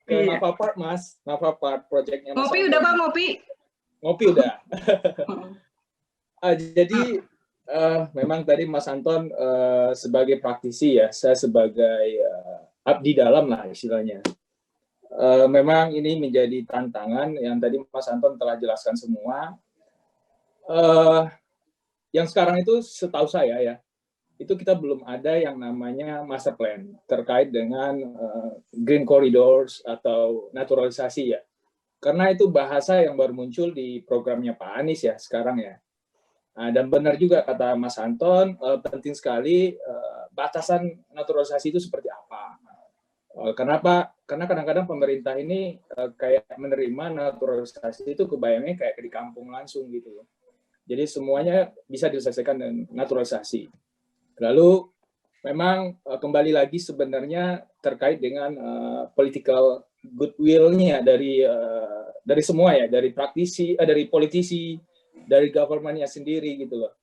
Nava Park, Mas. Nava Park, proyeknya Mas Ngopi Anton. udah Pak, ngopi? Ngopi udah. Jadi, memang tadi Mas Anton sebagai praktisi ya, saya sebagai abdi dalam lah istilahnya. Memang ini menjadi tantangan yang tadi Mas Anton telah jelaskan semua. Yang sekarang itu setahu saya ya, itu kita belum ada yang namanya master plan terkait dengan green corridors atau naturalisasi ya. Karena itu bahasa yang baru muncul di programnya Pak Anies ya sekarang ya. Nah, dan benar juga kata Mas Anton, penting sekali batasan naturalisasi itu seperti apa. Kenapa? Karena kadang-kadang pemerintah ini kayak menerima naturalisasi itu kebayangnya kayak di kampung langsung gitu. Jadi semuanya bisa diselesaikan dengan naturalisasi. Lalu memang kembali lagi sebenarnya terkait dengan political goodwill-nya dari semua ya, dari praktisi, dari politisi, dari government-nya sendiri gitu loh.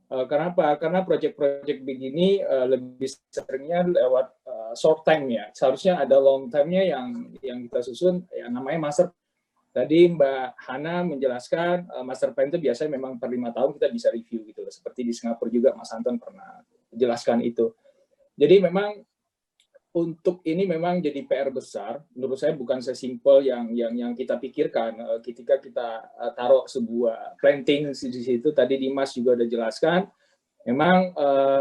Kenapa? Karena proyek-proyek begini lebih seringnya lewat short time ya. Seharusnya ada long time-nya yang kita susun, yang namanya master. Tadi Mbak Hana menjelaskan master plan itu biasanya memang per 5 tahun kita bisa review gitu loh. Seperti di Singapura juga Mas Anton pernah jelaskan itu. Jadi memang untuk ini memang jadi PR besar. Menurut saya bukan sesimpel yang kita pikirkan ketika kita taruh sebuah planting di situ. Tadi Dimas juga udah jelaskan. Memang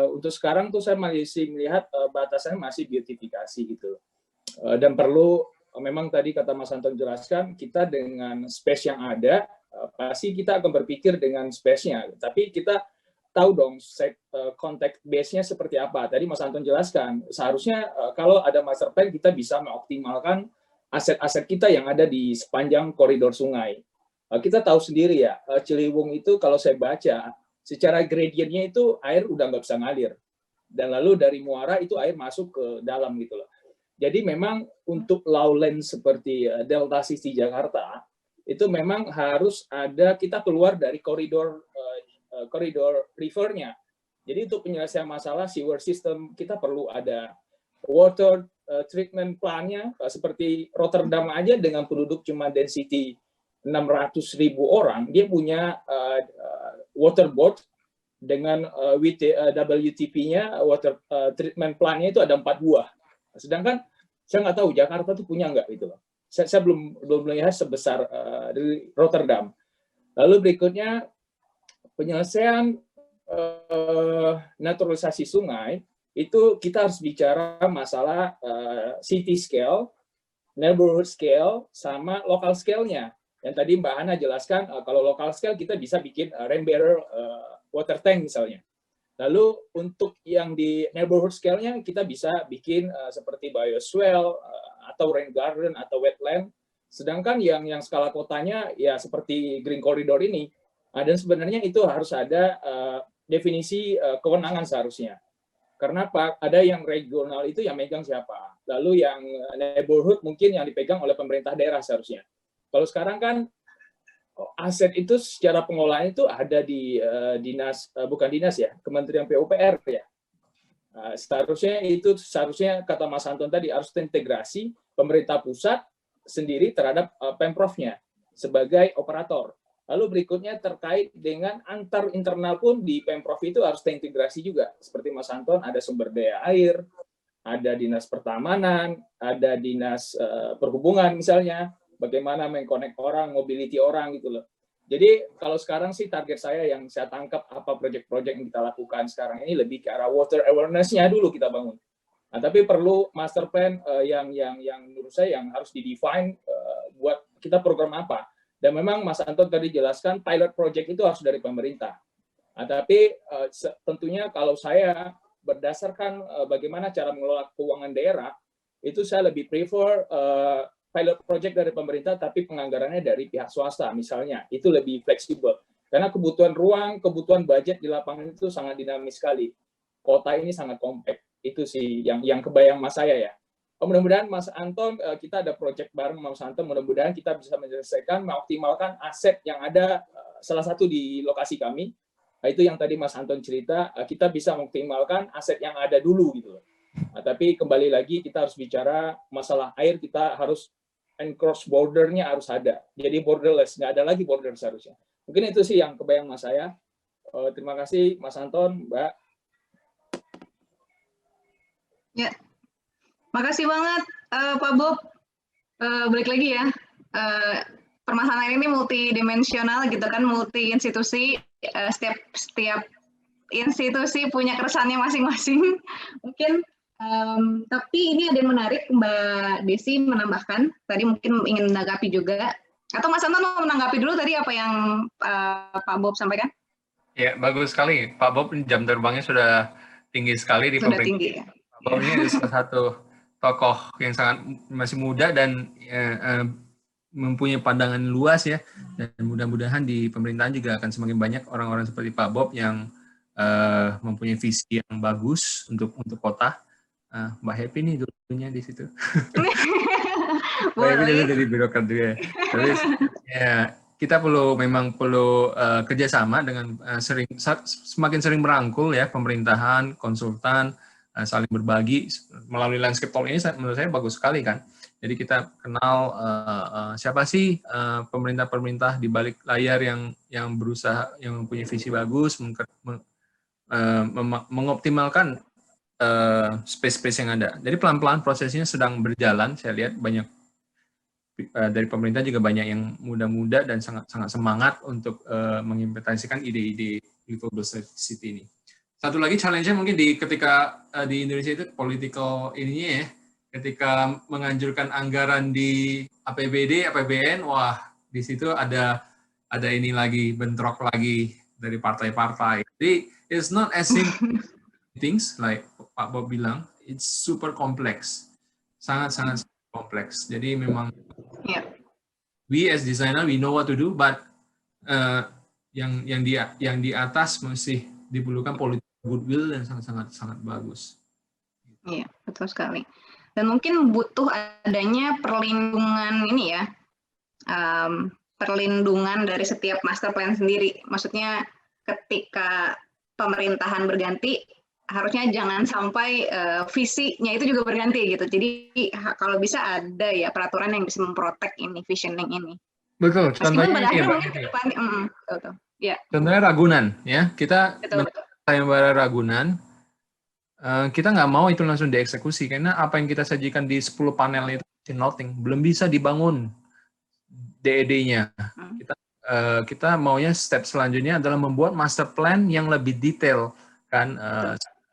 untuk sekarang tuh saya masih melihat batasannya masih beautifikasi gitu. Dan perlu memang tadi kata Mas Anton jelaskan, kita dengan space yang ada pasti kita akan berpikir dengan space-nya. Tapi kita tahu dong contact base-nya seperti apa. Tadi Mas Anton jelaskan, seharusnya kalau ada master plan kita bisa mengoptimalkan aset-aset kita yang ada di sepanjang koridor sungai. Kita tahu sendiri ya, Ciliwung itu kalau saya baca, secara gradientnya itu air udah nggak bisa ngalir. Dan lalu dari muara itu air masuk ke dalam gitu loh. Jadi memang untuk lowland seperti Delta City Jakarta, itu memang harus ada, kita keluar dari koridor rivernya. Jadi untuk penyelesaian masalah sewer system kita perlu ada water treatment plan-nya seperti Rotterdam aja dengan penduduk cuma density 600.000 orang, dia punya water board dengan WTP-nya, water treatment plan-nya itu ada 4 buah. Sedangkan saya nggak tahu Jakarta tuh punya nggak gitu loh. Saya belum melihat sebesar dari Rotterdam. Lalu berikutnya penyelesaian naturalisasi sungai itu kita harus bicara masalah city scale, neighborhood scale, sama local scale-nya. Yang tadi Mbak Hana jelaskan, kalau local scale kita bisa bikin rain barrier water tank misalnya. Lalu untuk yang di neighborhood scale-nya kita bisa bikin seperti bioswale atau rain garden atau wetland. Sedangkan yang skala kotanya ya seperti Green Corridor ini, dan sebenarnya itu harus ada definisi kewenangan seharusnya. Karena ada yang regional itu yang megang siapa. Lalu yang neighborhood mungkin yang dipegang oleh pemerintah daerah seharusnya. Kalau sekarang kan aset itu secara pengelolaan itu ada di Kementerian PUPR ya. Seharusnya kata Mas Anton tadi harus terintegrasi pemerintah pusat sendiri terhadap Pemprov-nya sebagai operator. Lalu berikutnya terkait dengan antar internal pun di Pemprov itu harus terintegrasi juga. Seperti Mas Anton ada sumber daya air, ada dinas pertamanan, ada dinas perhubungan misalnya, bagaimana mengkonek orang, mobility orang gitu loh. Jadi kalau sekarang sih target saya yang saya tangkap apa proyek-proyek yang kita lakukan sekarang ini lebih ke arah water awareness-nya dulu kita bangun. Nah, tapi perlu master plan yang menurut saya yang harus di-define buat kita program apa. Dan memang Mas Anton tadi jelaskan pilot project itu harus dari pemerintah. Nah, tapi tentunya kalau saya berdasarkan bagaimana cara mengelola keuangan daerah, itu saya lebih prefer pilot project dari pemerintah, tapi penganggarannya dari pihak swasta misalnya. Itu lebih fleksibel. Karena kebutuhan ruang, kebutuhan budget di lapangan itu sangat dinamis sekali. Kota ini sangat kompak. Itu sih yang kebayang Mas saya ya. Mudah-mudahan Mas Anton, kita ada project bareng Mas Anton, mudah-mudahan kita bisa menyelesaikan, mengoptimalkan aset yang ada salah satu di lokasi kami. Nah, itu yang tadi Mas Anton cerita, kita bisa mengoptimalkan aset yang ada dulu gitu. Nah, tapi kembali lagi kita harus bicara masalah air, kita harus cross border-nya harus ada. Jadi borderless, nggak ada lagi border seharusnya. Mungkin itu sih yang kebayang Mas saya. Terima kasih Mas Anton, Mbak. Ya. Makasih banget Pak Bob. Balik lagi ya. Permasalahan ini multidimensional gitu kan, multi institusi. Setiap institusi punya keresahannya masing-masing. Mungkin tapi ini ada yang menarik, Mbak Desi menambahkan. Tadi mungkin ingin menanggapi juga. Atau Mas Anton mau menanggapi dulu tadi apa yang Pak Bob sampaikan? Ya, bagus sekali. Pak Bob jam terbangnya sudah tinggi sekali di Sudah pemerintah. tinggi ya. Pak Bob ini salah satu tokoh yang sangat masih muda dan mempunyai pandangan luas ya, dan mudah-mudahan di pemerintahan juga akan semakin banyak orang-orang seperti Pak Bob yang mempunyai visi yang bagus untuk kota. Mbak Happy nih dulunya di situ. Mbak Happy dulu dari birokrat juga ya. Tapi ya kita memang perlu kerjasama dengan semakin sering merangkul ya pemerintahan, konsultan, saling berbagi melalui landscape talk ini menurut saya bagus sekali kan. Jadi kita kenal siapa sih pemerintah-pemerintah di balik layar yang berusaha, yang mempunyai visi bagus, mengoptimalkan space-space yang ada. Jadi pelan-pelan prosesnya sedang berjalan. Saya lihat banyak dari pemerintah juga banyak yang muda-muda dan sangat semangat untuk mengimplementasikan ide-ide livable city ini. Satu lagi challenge-nya mungkin ketika di Indonesia itu political ininya ya, ketika menganjurkan anggaran di APBD, APBN, wah di situ ada ini lagi, bentrok lagi dari partai-partai. Jadi it's not as simple things like Pak Bob bilang, it's super kompleks, sangat kompleks. Jadi memang we as designer we know what to do, but yang di atas masih diperlukan politik goodwill dan sangat bagus. Iya, betul sekali. Dan mungkin butuh adanya perlindungan ini ya, perlindungan dari setiap master plan sendiri. Maksudnya ketika pemerintahan berganti, harusnya jangan sampai visinya itu juga berganti gitu. Jadi kalau bisa ada ya peraturan yang bisa memprotek ini, visioning ini. Betul. Meskipun pada akhirnya mungkin ke depan, betul. Ya. Contohnya Ragunan, ya kita sayembara Ragunan, kita nggak mau itu langsung dieksekusi karena apa yang kita sajikan di 10 panel itu nothing, belum bisa dibangun DED-nya. Kita maunya step selanjutnya adalah membuat master plan yang lebih detail kan.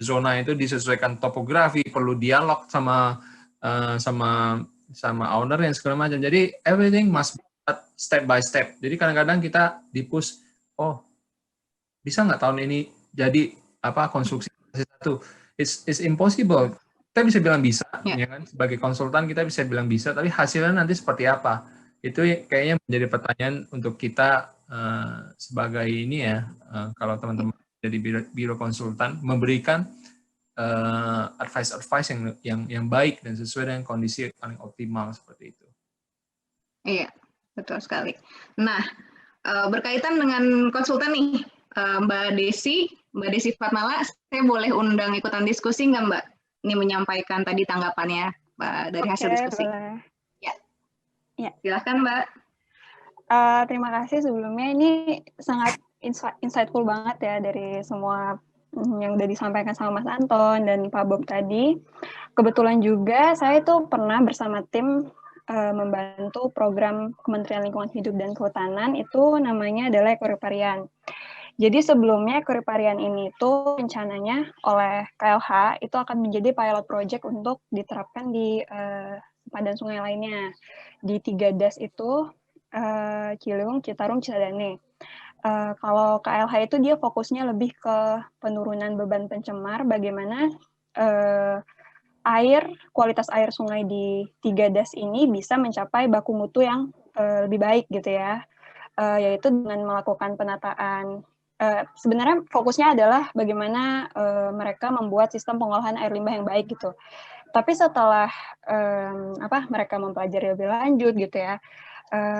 Zona itu disesuaikan topografi, perlu dialog sama owner yang segala macam. Jadi everything must be step by step. Jadi kadang-kadang kita di-push, bisa nggak tahun ini jadi konstruksi satu? It's impossible. Kita bisa bilang bisa, ya kan? Sebagai konsultan kita bisa bilang bisa, tapi hasilnya nanti seperti apa? Itu kayaknya menjadi pertanyaan untuk kita sebagai ini ya, kalau teman-teman dari biro konsultan memberikan advice yang baik dan sesuai dengan kondisi paling optimal seperti itu. Iya, betul sekali. Nah, berkaitan dengan konsultan nih, Mbak Desi Fatmala, saya boleh undang ikutan diskusi nggak Mbak? Ini menyampaikan tadi tanggapannya dari hasil diskusi. Boleh. Ya. Silakan Mbak. Terima kasih sebelumnya, ini sangat insightful banget ya dari semua yang udah disampaikan sama Mas Anton dan Pak Bob tadi. Kebetulan juga saya itu pernah bersama tim membantu program Kementerian Lingkungan Hidup dan Kehutanan, itu namanya adalah Ekoriparian. Jadi sebelumnya Ekoriparian ini tuh rencananya oleh KLH itu akan menjadi pilot project untuk diterapkan di sempadan sungai lainnya. Di 3 das itu, Ciliwung, Citarum, Cisadane. Kalau KLH itu dia fokusnya lebih ke penurunan beban pencemar, bagaimana kualitas air sungai di 3 das ini bisa mencapai baku mutu yang lebih baik gitu ya, yaitu dengan melakukan penataan. Sebenarnya fokusnya adalah bagaimana mereka membuat sistem pengolahan air limbah yang baik gitu. Tapi setelah mereka mempelajari lebih lanjut gitu ya,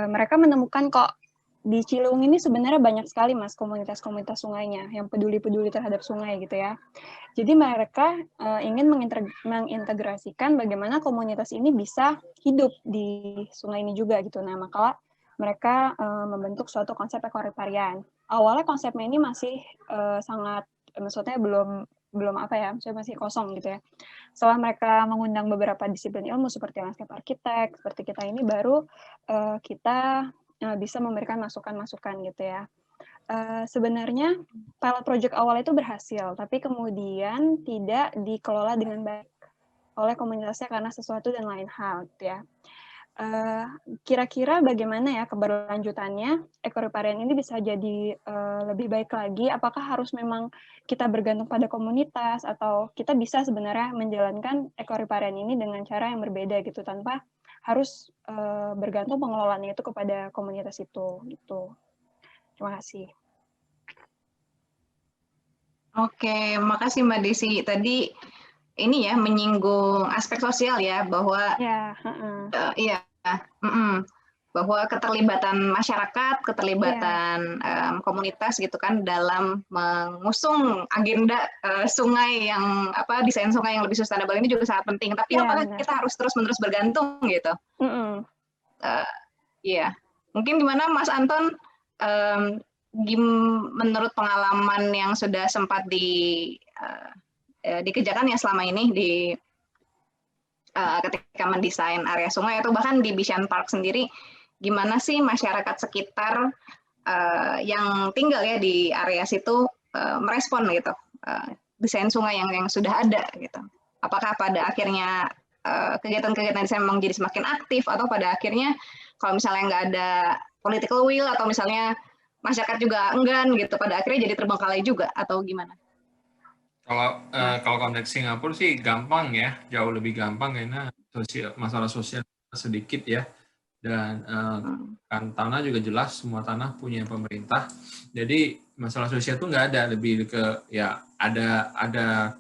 mereka menemukan kok di Ciliwung ini sebenarnya banyak sekali Mas komunitas-komunitas sungainya yang peduli-peduli terhadap sungai gitu ya. Jadi mereka ingin mengintegrasikan bagaimana komunitas ini bisa hidup di sungai ini juga gitu. Nah, maka mereka membentuk suatu konsep ekoriparian. Awalnya konsepnya ini masih sangat, maksudnya belum masih kosong gitu ya. Setelah mereka mengundang beberapa disiplin ilmu seperti landscape arsitek, seperti kita ini, baru kita bisa memberikan masukan-masukan gitu ya. Sebenarnya pilot project awal itu berhasil, tapi kemudian tidak dikelola dengan baik oleh komunitasnya karena sesuatu dan lain hal gitu ya. Kira-kira bagaimana ya keberlanjutannya ekoriparian ini bisa jadi lebih baik lagi? Apakah harus memang kita bergantung pada komunitas atau kita bisa sebenarnya menjalankan ekoriparian ini dengan cara yang berbeda gitu tanpa harus bergantung pengelolaannya itu kepada komunitas itu gitu. Terima kasih. Oke, makasih Mbak Desi. Tadi ini ya menyinggung aspek sosial ya, bahwa Ya, iya, bahwa keterlibatan masyarakat, keterlibatan komunitas gitu kan dalam mengusung agenda sungai yang desain sungai yang lebih sustainable ini juga sangat penting. Tapi ya, apakah benar. kita harus terus-menerus bergantung gitu? Iya, mungkin gimana Mas Anton? Menurut pengalaman yang sudah sempat dikerjakan ya selama ini ketika mendesain area sungai atau bahkan di Bishan Park sendiri, gimana sih masyarakat sekitar yang tinggal ya di area situ merespon gitu desain sungai yang sudah ada gitu? Apakah pada akhirnya kegiatan-kegiatan desain memang jadi semakin aktif, atau pada akhirnya kalau misalnya nggak ada political will atau misalnya masyarakat juga enggan gitu, pada akhirnya jadi terbengkalai juga, atau gimana? Kalau konteks Singapura sih gampang ya, jauh lebih gampang karena masalah sosial sedikit ya, dan kan tanah juga jelas, semua tanah punya pemerintah, jadi masalah sosial itu nggak ada, lebih ke ya ada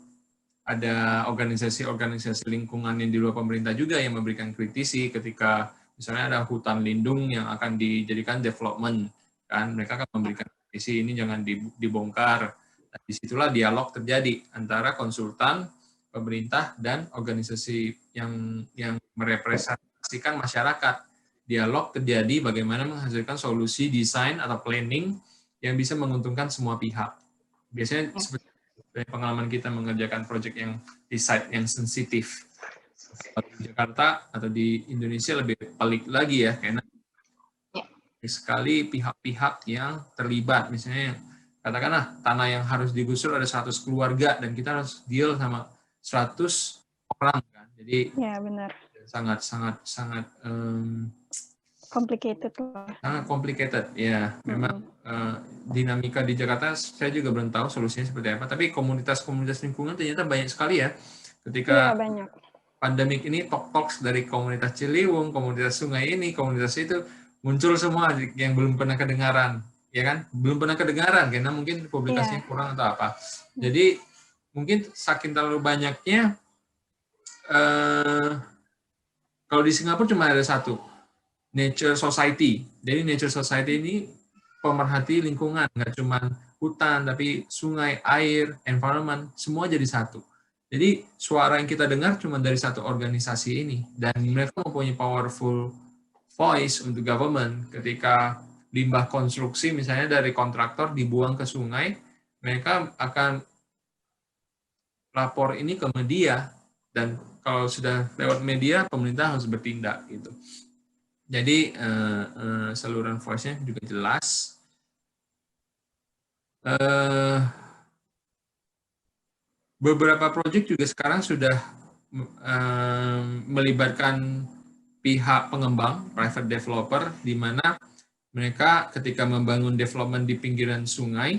organisasi-organisasi lingkungan yang di luar pemerintah juga yang memberikan kritisi ketika misalnya ada hutan lindung yang akan dijadikan development. Kan mereka akan memberikan kritisi, ini jangan dibongkar. Nah, disitulah dialog terjadi antara konsultan, pemerintah, dan organisasi yang merepresentasikan masyarakat. Dialog terjadi bagaimana menghasilkan solusi desain atau planning yang bisa menguntungkan semua pihak. Biasanya seperti dari pengalaman kita mengerjakan proyek yang di site yang sensitif. Di Jakarta atau di Indonesia lebih pelik lagi ya, karena sekali pihak-pihak yang terlibat, misalnya katakanlah tanah yang harus digusur ada 100 keluarga dan kita harus deal sama 100 orang kan, jadi ya benar, sangat complicated sangat complicated ya. Memang dinamika di Jakarta saya juga belum tahu solusinya seperti apa, tapi komunitas-komunitas lingkungan ternyata banyak sekali ya. Ketika banyak. Pandemik ini talks dari komunitas Ciliwung, komunitas sungai ini, komunitas itu muncul semua yang belum pernah kedengaran, ya kan? Belum pernah kedengaran karena mungkin publikasinya kurang atau apa. Jadi mungkin saking terlalu banyaknya, kalau di Singapura cuma ada satu, Nature Society. Jadi Nature Society ini pemerhati lingkungan, nggak cuma hutan, tapi sungai, air, environment, semua jadi satu. Jadi suara yang kita dengar cuma dari satu organisasi ini, dan mereka mempunyai powerful voice untuk government. Ketika limbah konstruksi misalnya dari kontraktor dibuang ke sungai, mereka akan lapor ini ke media, dan kalau sudah lewat media, pemerintah harus bertindak gitu. Jadi saluran voice-nya juga jelas. Beberapa proyek juga sekarang sudah melibatkan pihak pengembang, private developer, di mana mereka ketika membangun development di pinggiran sungai,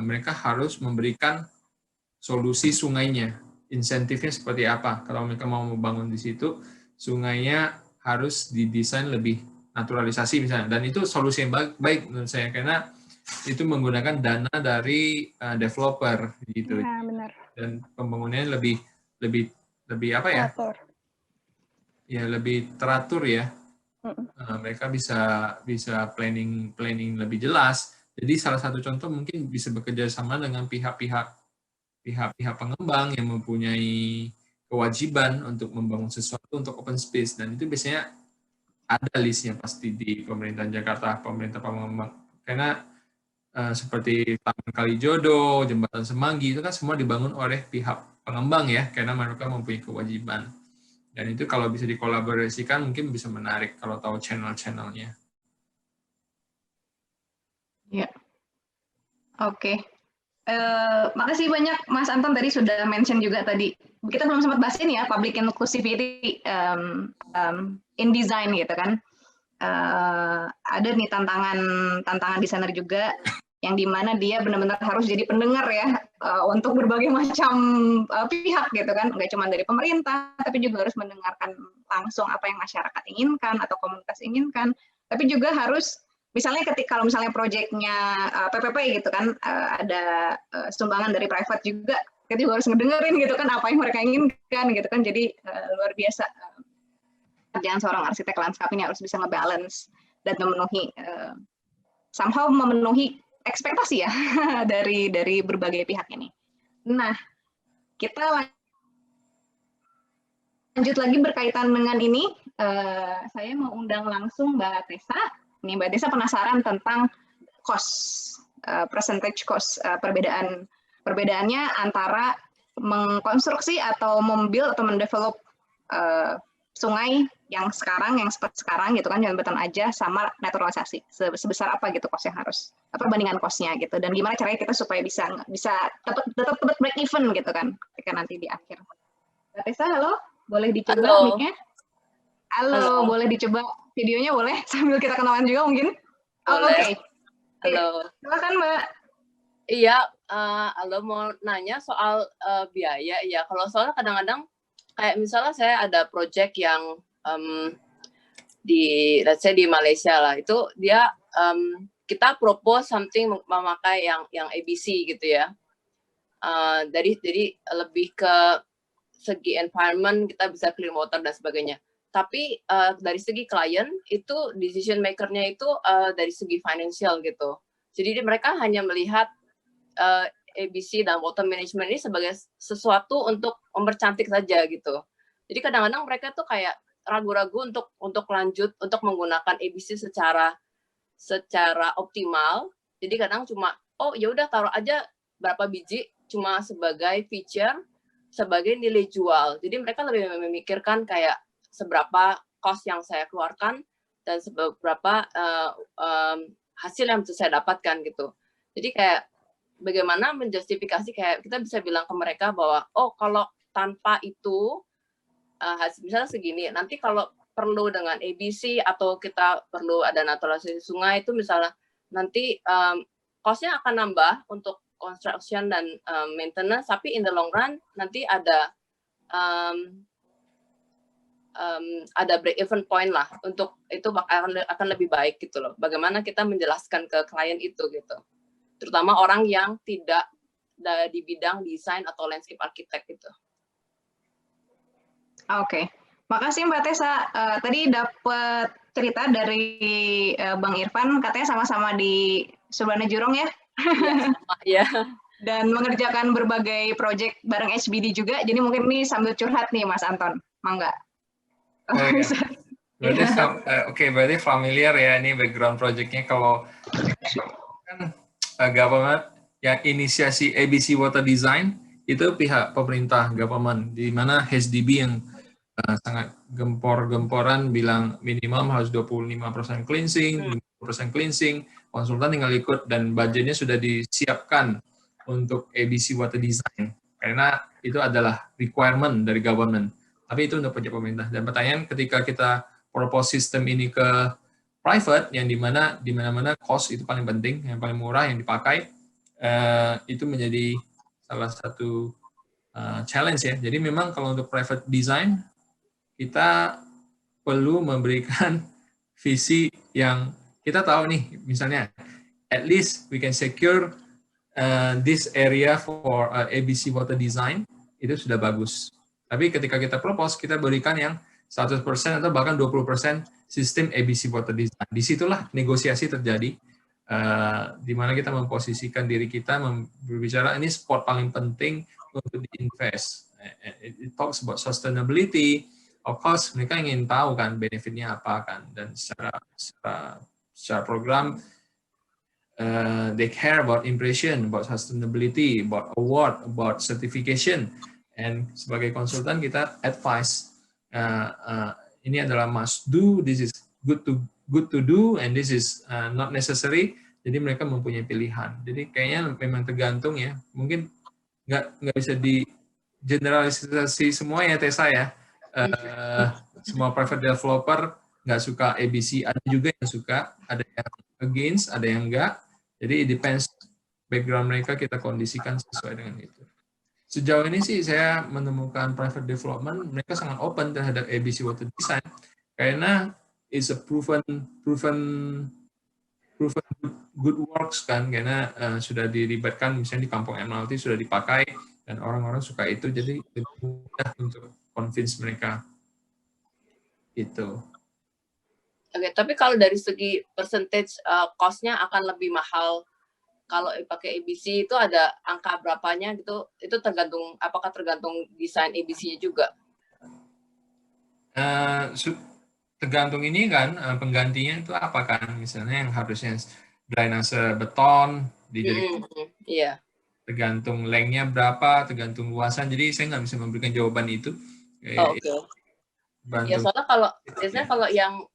mereka harus memberikan solusi sungainya, insentifnya seperti apa. Kalau mereka mau membangun di situ, sungainya harus didesain lebih naturalisasi misalnya, dan itu solusi yang baik menurut saya, karena itu menggunakan dana dari developer gitu. Ya, benar. Dan pembangunannya lebih apa ya? Teratur. Ya lebih teratur ya. Mereka bisa planning lebih jelas. Jadi salah satu contoh mungkin bisa bekerja sama dengan pihak-pihak pengembang yang mempunyai kewajiban untuk membangun sesuatu untuk open space, dan itu biasanya ada listnya pasti di pemerintahan Jakarta, pemerintah pengembang, karena seperti Taman Kalijodo, Jembatan Semanggi, itu kan semua dibangun oleh pihak pengembang ya, karena mereka mempunyai kewajiban. Dan itu kalau bisa dikolaborasikan mungkin bisa menarik kalau tahu channel-channelnya. Ya, oke. Makasih banyak Mas Anton, tadi sudah mention juga tadi. Kita belum sempat bahas ini ya, public inclusivity InDesign gitu kan. Ada nih tantangan desainer juga yang dimana dia benar-benar harus jadi pendengar ya untuk berbagai macam pihak gitu kan, nggak cuma dari pemerintah tapi juga harus mendengarkan langsung apa yang masyarakat inginkan atau komunitas inginkan, tapi juga harus misalnya kalau misalnya proyeknya PPP gitu kan, ada sumbangan dari private juga, kita juga harus ngedengerin gitu kan apa yang mereka inginkan gitu kan, jadi luar biasa kerjaan seorang arsitek lanskap ini harus bisa ngebalance dan memenuhi memenuhi ekspektasi ya dari berbagai pihak ini. Nah, kita lanjut lagi berkaitan dengan ini. Saya mau undang langsung Mbak Tessa. Nih Mbak Tessa penasaran tentang cost, percentage cost, perbedaannya antara mengkonstruksi atau membuild atau mendevelop sungai yang seperti sekarang gitu kan, jembatan aja sama naturalisasi, sebesar apa gitu cost yang harus, perbandingan costnya gitu, dan gimana caranya kita supaya bisa tetap break even gitu kan ketika nanti di akhir. Mbak Tessa, halo, boleh dicoba mic-nya? Halo, boleh dicoba videonya, boleh sambil kita kenalan juga mungkin? Oke. Halo. Silakan Mbak. Iya, halo, mau nanya soal biaya ya. Kalau soalnya kadang-kadang kayak misalnya saya ada project yang let's say di Malaysia lah, itu dia kita propose something memakai yang ABC gitu ya. Jadi lebih ke segi environment, kita bisa clean water dan sebagainya. Tapi dari segi klien itu decision maker-nya itu dari segi financial gitu. Jadi mereka hanya melihat ABC dan water management ini sebagai sesuatu untuk mempercantik saja gitu. Jadi kadang-kadang mereka tuh kayak ragu-ragu untuk lanjut untuk menggunakan ABC secara optimal. Jadi kadang cuma ya udah taruh aja berapa biji cuma sebagai feature, sebagai nilai jual. Jadi mereka lebih memikirkan kayak seberapa cost yang saya keluarkan dan seberapa hasil yang bisa saya dapatkan gitu. Jadi kayak bagaimana menjustifikasi, kayak kita bisa bilang ke mereka bahwa kalau tanpa itu misalnya segini, nanti kalau perlu dengan ABC atau kita perlu ada naturalisasi sungai itu misalnya nanti cost-nya akan nambah untuk construction dan maintenance, tapi in the long run nanti ada break even point lah, untuk itu akan lebih baik gitu loh. Bagaimana kita menjelaskan ke klien itu gitu, terutama orang yang tidak di bidang desain atau landscape architect gitu. Oke, makasih Mbak Tessa. Tadi dapat cerita dari Bang Irfan, katanya sama-sama di Surbana Jurong ya? Iya. Dan mengerjakan berbagai proyek bareng HBD juga, jadi mungkin ini sambil curhat nih Mas Anton, mangga. Berarti familiar ya ini background project-nya. Kalau kan government yang inisiasi ABC Water Design itu pihak pemerintah government, di mana HDB yang sangat gempor-gemporan bilang minimum harus 25% cleansing, 50% cleansing, konsultan tinggal ikut dan budgetnya sudah disiapkan untuk ABC Water Design karena itu adalah requirement dari government. Tapi itu untuk proyek pemerintah. Dan pertanyaan ketika kita propose sistem ini ke private, yang di mana cost itu paling penting, yang paling murah yang dipakai, itu menjadi salah satu challenge ya. Jadi memang kalau untuk private design kita perlu memberikan visi yang kita tahu nih, misalnya at least we can secure this area for ABC Water Design, itu sudah bagus. Tapi ketika kita propose, kita berikan yang 100% atau bahkan 20% sistem ABC Water Design. Disitulah negosiasi terjadi, di mana kita memposisikan diri kita, berbicara ini spot paling penting untuk diinvest. It talks about sustainability. Of course, mereka ingin tahu kan benefitnya apa kan, dan secara program they care about impression, about sustainability, about award, about certification. And sebagai konsultan kita advise ini adalah must do, this is good to do, and this is not necessary. Jadi mereka mempunyai pilihan. Jadi kayaknya memang tergantung ya. Mungkin nggak bisa di generalisasi semua ya Tessa ya. semua private developer nggak suka ABC, ada juga yang suka, ada yang against, ada yang enggak. Jadi it depends background mereka, kita kondisikan sesuai dengan itu. Sejauh ini sih saya menemukan private development mereka sangat open terhadap ABC Water Design karena it's a proven good works kan, karena sudah dilibatkan misalnya di kampung MLT sudah dipakai dan orang-orang suka itu, jadi lebih mudah untuk convince mereka itu. Oke, tapi kalau dari segi percentage cost-nya akan lebih mahal kalau pakai ABC, itu ada angka berapanya gitu? Itu tergantung, apakah tergantung desain ABC-nya juga? Tergantung ini kan, penggantinya itu apa kan? Misalnya yang harusnya drainase beton, Iya. tergantung lengthnya berapa, tergantung luasan. Jadi saya nggak bisa memberikan jawaban itu. Oke. Ya soalnya kalau biasanya kalau yang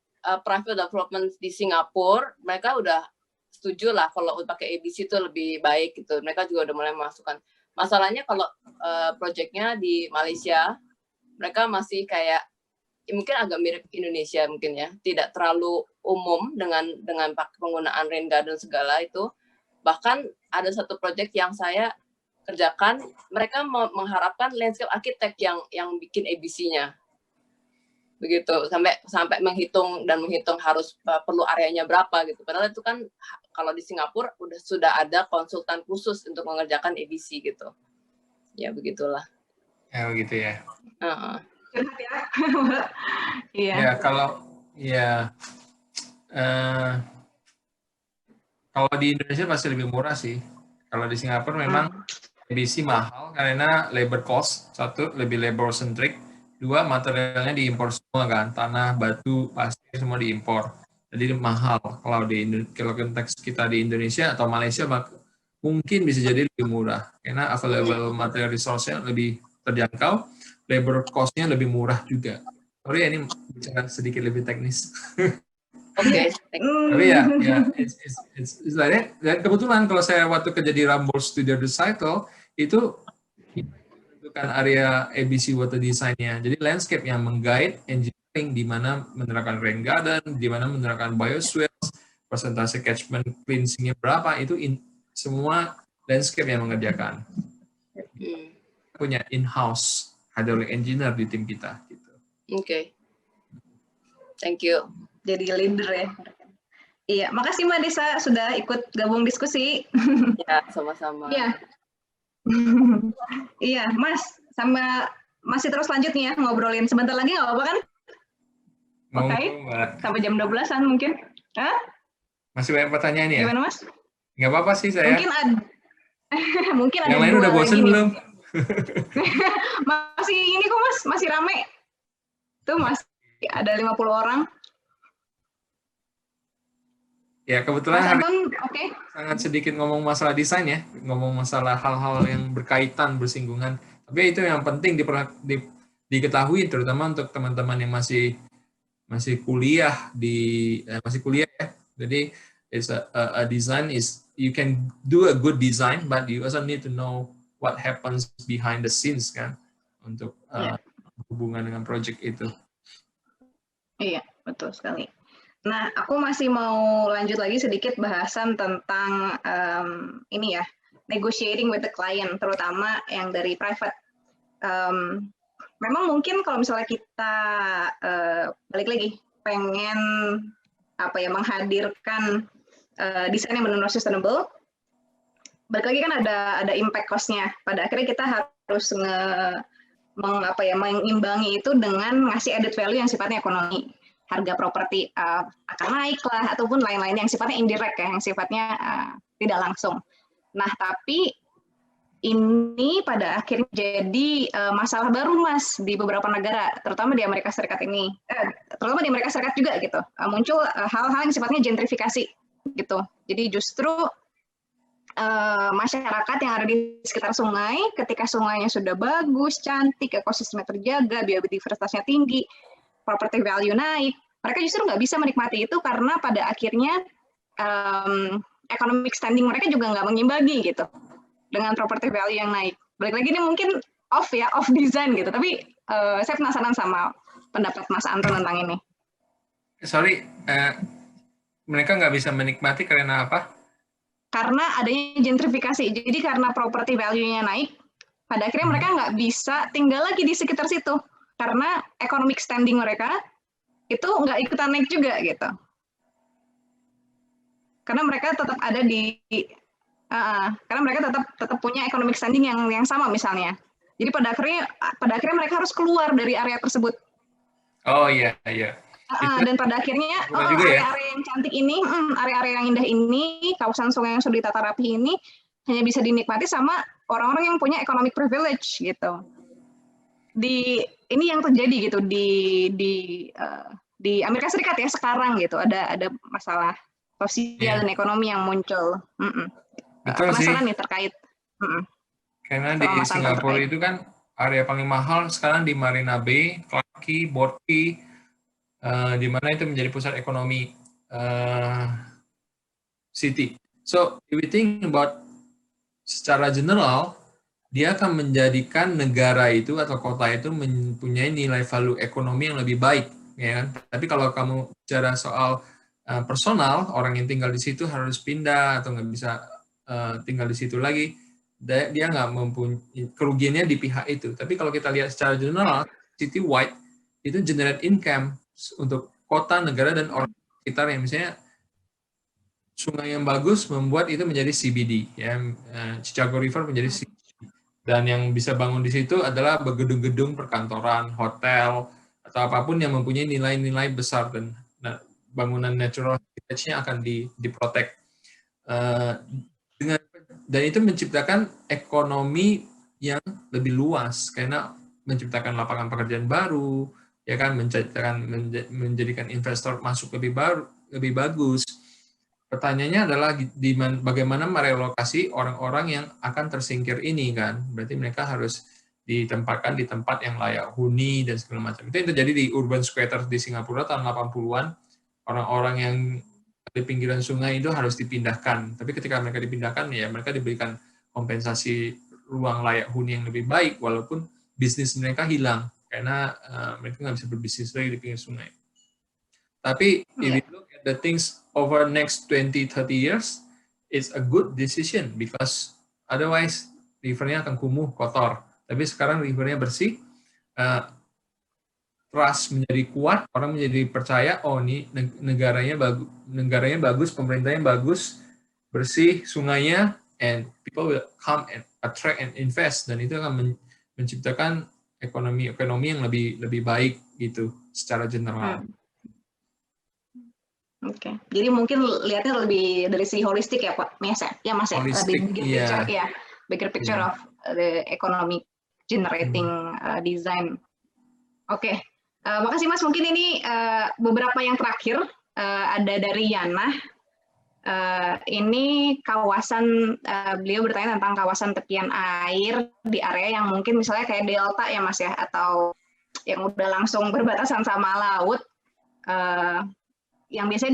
private development di Singapura, mereka udah setuju lah kalau pakai ABC itu lebih baik gitu. Mereka juga udah mulai memasukkan. Masalahnya kalau projectnya di Malaysia, mereka masih kayak mungkin agak mirip Indonesia mungkin ya, tidak terlalu umum dengan penggunaan rain garden segala itu. Bahkan ada satu project yang saya kerjakan, mereka mengharapkan landscape architect yang bikin ABC-nya. Begitu, sampai menghitung harus perlu areanya berapa gitu. Padahal itu kan kalau di Singapura sudah ada konsultan khusus untuk mengerjakan ABC gitu. Ya begitulah. Ya begitu ya. Iya. Ya kalau kalau di Indonesia pasti lebih murah sih. Kalau di Singapura memang ABC mahal karena labor cost, satu lebih labor centric. Dua, materialnya diimpor semua kan, tanah, batu, pasir semua diimpor. Jadi mahal. Kalau konteks kita di Indonesia atau Malaysia mungkin bisa jadi lebih murah karena available material resource-nya lebih terjangkau, labor cost-nya lebih murah juga. Sorry ini bicara sedikit lebih teknis. Oke. Tapi ya, it's like that. Dan kebetulan kalau saya waktu kerja di Ramboll Studio Recital itu kan area ABC Water Design-nya. Jadi landscape yang meng-guide engineering di mana menerapkan rain garden, di mana menerapkan bioswales, persentase catchment cleansing-nya berapa, itu semua landscape yang mengerjakan. Punya in-house hydraulic engineer di tim kita. Gitu. Oke. Thank you. Jadi leader ya. Iya, makasih Mbak Desa sudah ikut gabung diskusi. Ya, sama-sama. Iya. Iya, Mas, masih terus lanjut nih ya ngobrolin sebentar lagi nggak apa-apa kan? Oke, sampai jam 12-an mungkin. Hah? Masih banyak pertanyaan ya? Gimana Mas? Nggak apa-apa sih saya. Mungkin ada. Yang lain udah bosen belum? Masih ini kok Mas, masih rame. Tuh Mas, ada 50 orang. Ya kebetulan okay. Sangat sedikit ngomong masalah desain ya, ngomong masalah hal-hal yang berkaitan, bersinggungan. Tapi itu yang penting diketahui, terutama untuk teman-teman yang masih kuliah ya. Jadi a design is, you can do a good design, but you also need to know what happens behind the scenes kan, untuk hubungan dengan project itu. Iya, betul sekali. Nah, aku masih mau lanjut lagi sedikit bahasan tentang ini ya, negotiating with the client, terutama yang dari private. Memang mungkin kalau misalnya kita balik lagi pengen menghadirkan desain yang benar-benar sustainable, balik lagi kan ada impact cost-nya. Pada akhirnya kita harus mengimbangi itu dengan ngasih added value yang sifatnya ekonomi. Harga properti akan naik lah, ataupun lain-lain yang sifatnya indirect ya, yang sifatnya tidak langsung. Nah, tapi ini pada akhirnya jadi masalah baru Mas di beberapa negara, terutama di Amerika Serikat ini, terutama di Amerika Serikat juga gitu, muncul hal-hal yang sifatnya gentrifikasi gitu. Jadi justru masyarakat yang ada di sekitar sungai, ketika sungainya sudah bagus, cantik, ekosistemnya terjaga, biodiversitasnya tinggi, property value naik, mereka justru nggak bisa menikmati itu karena pada akhirnya economic standing mereka juga nggak mengimbangi gitu dengan property value yang naik. Balik lagi ini mungkin off design gitu. Tapi saya penasaran sama pendapat Mas Anton tentang ini. Sorry, mereka nggak bisa menikmati karena apa? Karena adanya gentrifikasi. Jadi karena property value-nya naik, pada akhirnya mereka nggak bisa tinggal lagi di sekitar situ. Karena economic standing mereka itu nggak ikutan naik juga gitu. Karena mereka tetap ada karena mereka tetap punya economic standing yang sama misalnya. Jadi pada akhirnya mereka harus keluar dari area tersebut. Oh iya. Dan pada akhirnya area-area yang cantik ini, area-area yang indah ini, kawasan sungai yang sudah ditata rapi ini hanya bisa dinikmati sama orang-orang yang punya economic privilege gitu. Ini yang terjadi gitu di Amerika Serikat ya sekarang gitu, ada masalah sosial dan ekonomi yang muncul. Betul sih. Penasaran nih terkait. Karena di Singapura itu kan area paling mahal sekarang di Marina Bay, Clarke Quay, Boat Quay, di mana itu menjadi pusat ekonomi city. So, if we think about secara general, dia akan menjadikan negara itu atau kota itu mempunyai nilai value ekonomi yang lebih baik, ya kan? Tapi kalau kamu bicara soal personal, orang yang tinggal di situ harus pindah atau nggak bisa tinggal di situ lagi, dia nggak mempunyai kerugiannya di pihak itu. Tapi kalau kita lihat secara general, city-wide itu generate income untuk kota, negara, dan orang sekitar yang misalnya sungai yang bagus membuat itu menjadi CBD, ya, Chicago River menjadi CBD. Dan yang bisa bangun di situ adalah gedung-gedung perkantoran, hotel, atau apapun yang mempunyai nilai-nilai besar dan bangunan natural heritage-nya akan diprotek. Dan itu menciptakan ekonomi yang lebih luas karena menciptakan lapangan pekerjaan baru, ya kan, menjadikan investor masuk lebih bagus. Pertanyaannya adalah bagaimana merelokasi orang-orang yang akan tersingkir ini kan. Berarti mereka harus ditempatkan di tempat yang layak huni dan segala macam. Itu yang terjadi di urban squatters di Singapura tahun 80-an. Orang-orang yang di pinggiran sungai itu harus dipindahkan. Tapi ketika mereka dipindahkan, ya mereka diberikan kompensasi ruang layak huni yang lebih baik, walaupun bisnis mereka hilang karena mereka nggak bisa berbisnis lagi di pinggir sungai. Tapi if you look at the things over next 20-30 years, it's a good decision because otherwise rivernya akan kumuh, kotor. Tapi sekarang rivernya bersih, trust menjadi kuat, orang menjadi percaya, oh ini negaranya bagus, pemerintahnya bagus, bersih sungainya, and people will come and attract and invest, dan itu akan menciptakan ekonomi yang lebih baik gitu secara general. Oke, jadi mungkin lihatnya lebih dari segi holistik ya Pak, Mas ya, Mas ya, lebih bigger picture of the economic generating design. Oke, makasih Mas. Mungkin ini beberapa yang terakhir ada dari Yana. Ini kawasan, beliau bertanya tentang kawasan tepian air di area yang mungkin misalnya kayak delta ya Mas ya, atau yang udah langsung berbatasan sama laut. Yang biasanya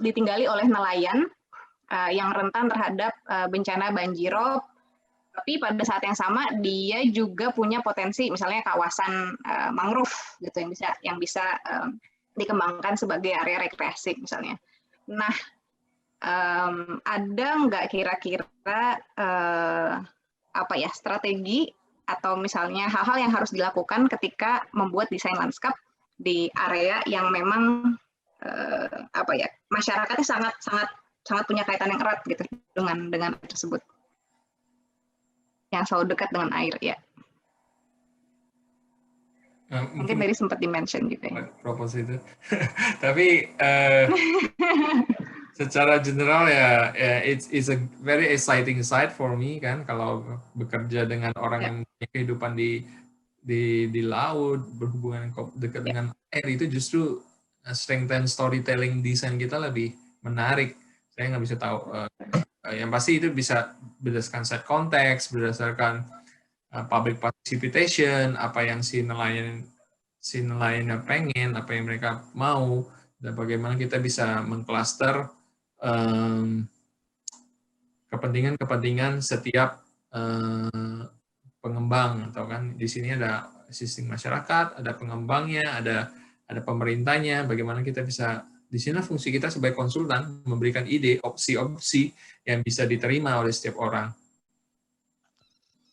ditinggali oleh nelayan yang rentan terhadap bencana banjirop, tapi pada saat yang sama dia juga punya potensi misalnya kawasan mangrove gitu yang bisa dikembangkan sebagai area rekreasi misalnya. Nah, ada nggak kira-kira strategi atau misalnya hal-hal yang harus dilakukan ketika membuat desain lanskap di area yang memang masyarakatnya sangat punya kaitan yang erat gitu dengan tersebut, yang selalu dekat dengan air ya. Mungkin tadi sempat dimention gitu ya. Propose itu, tapi secara general ya it's a very exciting side for me kan, kalau bekerja dengan orang yang punya kehidupan di laut, berhubungan dekat dengan air, itu justru strengthen storytelling desain kita lebih menarik. Saya nggak bisa tahu, yang pasti itu bisa berdasarkan set konteks, berdasarkan public participation, apa yang si nelayannya pengen, apa yang mereka mau, dan bagaimana kita bisa mengcluster kepentingan setiap pengembang, atau kan di sini ada sistem masyarakat, ada pengembangnya, ada pemerintahnya. Bagaimana kita bisa, di sini fungsi kita sebagai konsultan memberikan ide, opsi-opsi yang bisa diterima oleh setiap orang.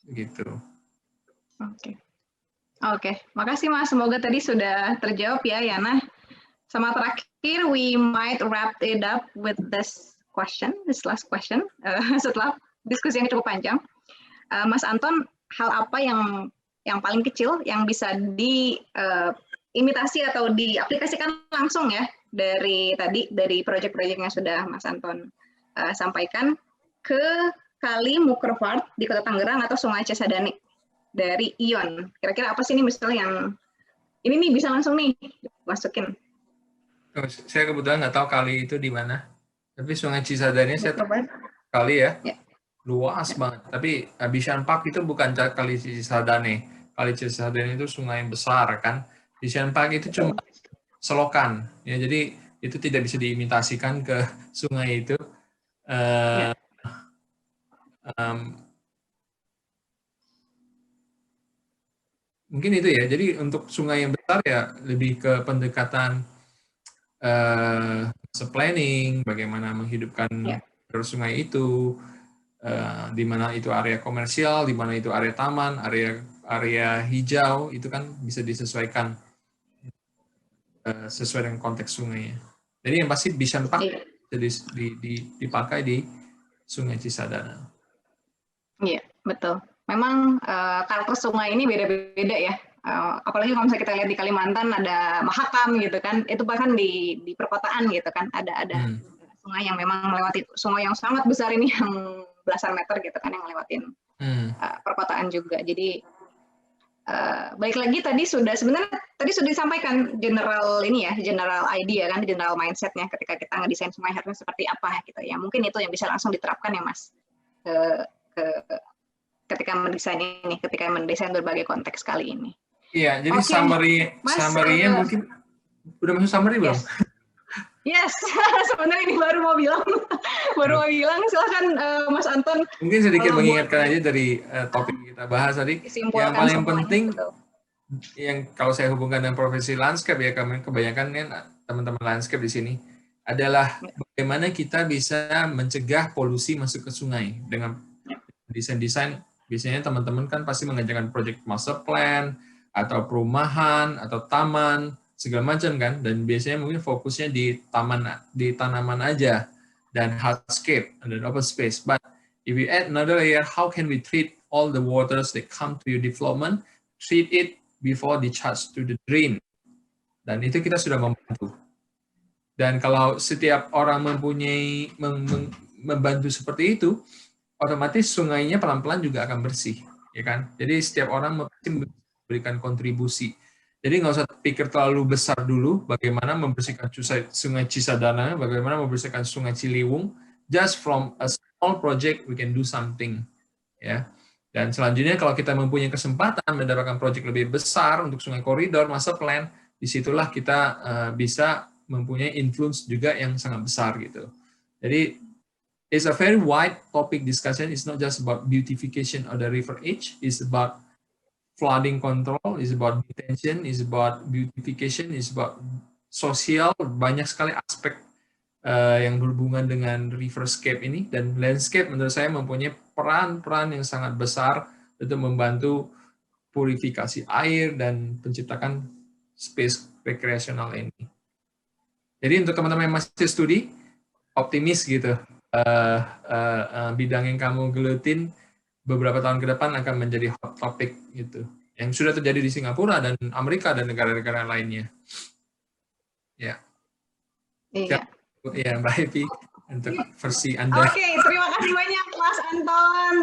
Gitu. Oke, makasih Mas. Semoga tadi sudah terjawab ya, Yana. Sama terakhir, we might wrap it up with this last question, setelah diskusi yang cukup panjang. Mas Anton, hal apa yang paling kecil yang bisa diimitasi atau diaplikasikan langsung ya dari proyek-proyek yang sudah Mas Anton sampaikan ke Kali Mukrovart di Kota Tangerang atau Sungai Cisadane dari Ion. Kira-kira apa sih ini misalnya yang ini nih bisa langsung nih masukin? Saya kebetulan nggak tahu kali itu di mana, tapi Sungai Cisadane saya tahu kali ya, luas banget. Tapi Bishan Park itu bukan kali Cisadane. Kali Cisadane itu sungai yang besar kan. Bishan Park itu cuma selokan, ya. Jadi itu tidak bisa diimitasikan ke sungai itu. Mungkin itu ya. Jadi untuk sungai yang besar ya lebih ke pendekatan planning, bagaimana menghidupkan sungai itu, di mana itu area komersial, di mana itu area taman, area hijau, itu kan bisa disesuaikan sesuai dengan konteks sungainya. Jadi yang pasti Bishan Park dipakai di Sungai Cisadane. Iya, betul. Memang karakter sungai ini beda-beda ya. Apalagi kalau misalnya kita lihat di Kalimantan ada Mahakam gitu kan, itu bahkan di perkotaan gitu kan ada sungai yang memang melewati, sungai yang sangat besar ini yang belasan meter gitu kan yang ngelewatin perkotaan juga. Jadi balik lagi tadi sudah disampaikan general idea kan, general mindsetnya ketika kita ngedesain sungai harusnya seperti apa gitu ya. Mungkin itu yang bisa langsung diterapkan ya Mas ketika mendesain berbagai konteks kali ini. Iya, jadi summary-nya mungkin udah masuk summary belum? Yes, sebenarnya ini baru mau bilang. Silakan Mas Anton. Mungkin sedikit mengingatkan aja dari topik kita bahas tadi. Yang paling penting, yang kalau saya hubungkan dengan profesi landscape ya, kebanyakan kan teman-teman landscape di sini adalah bagaimana kita bisa mencegah polusi masuk ke sungai dengan desain-desain. Biasanya teman-teman kan pasti mengerjakan project master plan atau perumahan atau taman segala macam kan, dan biasanya mungkin fokusnya di tanaman aja dan hardscape dan open space. But if we add another layer, how can we treat all the waters that come to your development, treat it before discharge to the drain? Dan itu kita sudah membantu. Dan kalau setiap orang membantu seperti itu, otomatis sungainya pelan-pelan juga akan bersih, ya kan? Jadi setiap orang memberikan kontribusi. Jadi nggak usah pikir terlalu besar dulu bagaimana membersihkan Sungai Cisadane, bagaimana membersihkan Sungai Ciliwung. Just from a small project we can do something, ya. Dan selanjutnya kalau kita mempunyai kesempatan mendapatkan proyek lebih besar untuk sungai koridor, master plan, disitulah kita bisa mempunyai influence juga yang sangat besar gitu. Jadi it's a very wide topic discussion. It's not just about beautification of the river edge. It's about flooding control, is about detention, is about beautification, is about sosial. Banyak sekali aspek yang berhubungan dengan riverscape ini, dan landscape menurut saya mempunyai peran-peran yang sangat besar untuk membantu purifikasi air dan penciptakan space rekreasional ini. Jadi untuk teman-teman yang masih studi, optimis gitu, bidang yang kamu gelutin beberapa tahun ke depan akan menjadi hot topic gitu, yang sudah terjadi di Singapura dan Amerika dan negara-negara lainnya. Ya. Iya. Ya, Mbak Happy untuk versi Anda. Oke, terima kasih banyak Mas Anton.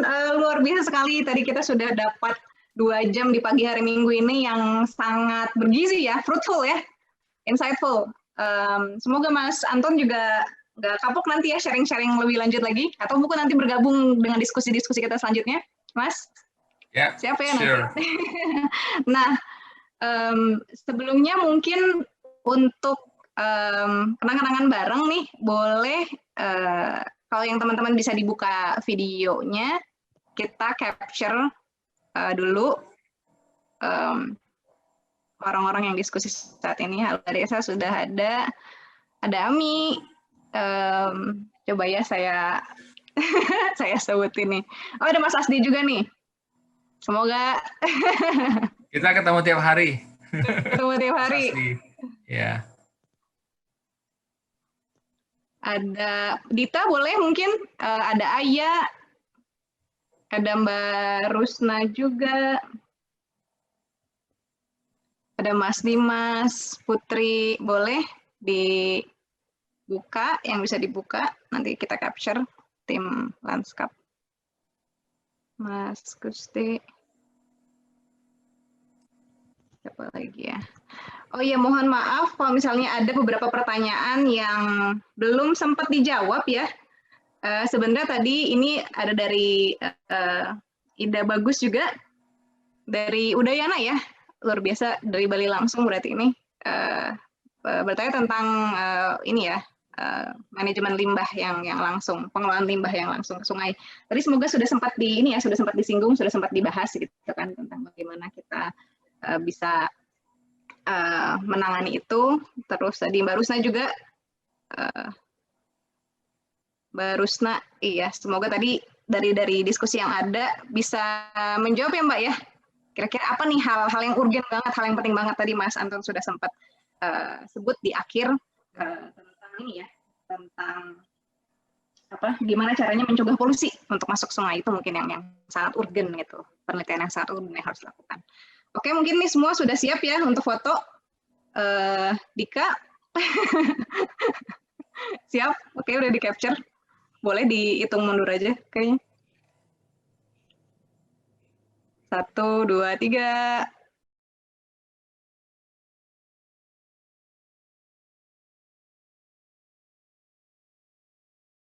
Luar biasa sekali. Tadi kita sudah dapat 2 jam di pagi hari Minggu ini yang sangat bergizi ya, fruitful ya, insightful. Semoga Mas Anton juga nggak kapok nanti ya sharing-sharing lebih lanjut lagi, atau buku nanti bergabung dengan diskusi-diskusi kita selanjutnya, Mas? Ya, siapa ya sure. Nanti? Nah, sebelumnya mungkin untuk kenang-kenangan bareng nih, boleh kalau yang teman-teman bisa dibuka videonya, kita capture dulu orang-orang yang diskusi saat ini. Halo Desa sudah ada Ami. Coba ya saya saya sebutin nih. Oh, ada Mas Asdi juga nih. Semoga kita ketemu tiap hari. Ketemu tiap hari. Ya. Ada Dita boleh mungkin, ada Aya, ada Mbak Rusna juga, ada Mas Dimas, Putri, boleh dibuka, yang bisa dibuka, nanti kita capture tim lanskap. Mas Gusti. Siapa lagi ya? Oh iya, mohon maaf kalau misalnya ada beberapa pertanyaan yang belum sempat dijawab ya. Sebenarnya tadi ini ada dari Ida Bagus juga, dari Udayana ya, luar biasa, dari Bali langsung berarti ini. Bertanya tentang ini ya, manajemen limbah yang langsung, pengelolaan limbah yang langsung ke sungai. Tadi semoga sudah sempat sudah sempat disinggung, sudah sempat dibahas gitu kan, tentang bagaimana kita bisa menangani itu. Terus tadi Mbak Rusna juga, Mbak Rusna, iya, semoga tadi dari diskusi yang ada bisa menjawab ya Mbak ya. Kira-kira apa nih hal-hal yang urgen banget, hal yang penting banget tadi Mas Anton sudah sempat sebut di akhir tentang ini ya, tentang apa, gimana caranya mencegah polusi untuk masuk sungai, itu mungkin yang sangat urgen gitu, penelitian yang sangat urgen yang harus dilakukan. Oke, mungkin nih semua sudah siap ya untuk foto. Dika, siap? Oke, udah di capture. Boleh dihitung mundur aja kayaknya. 1, 2, 3.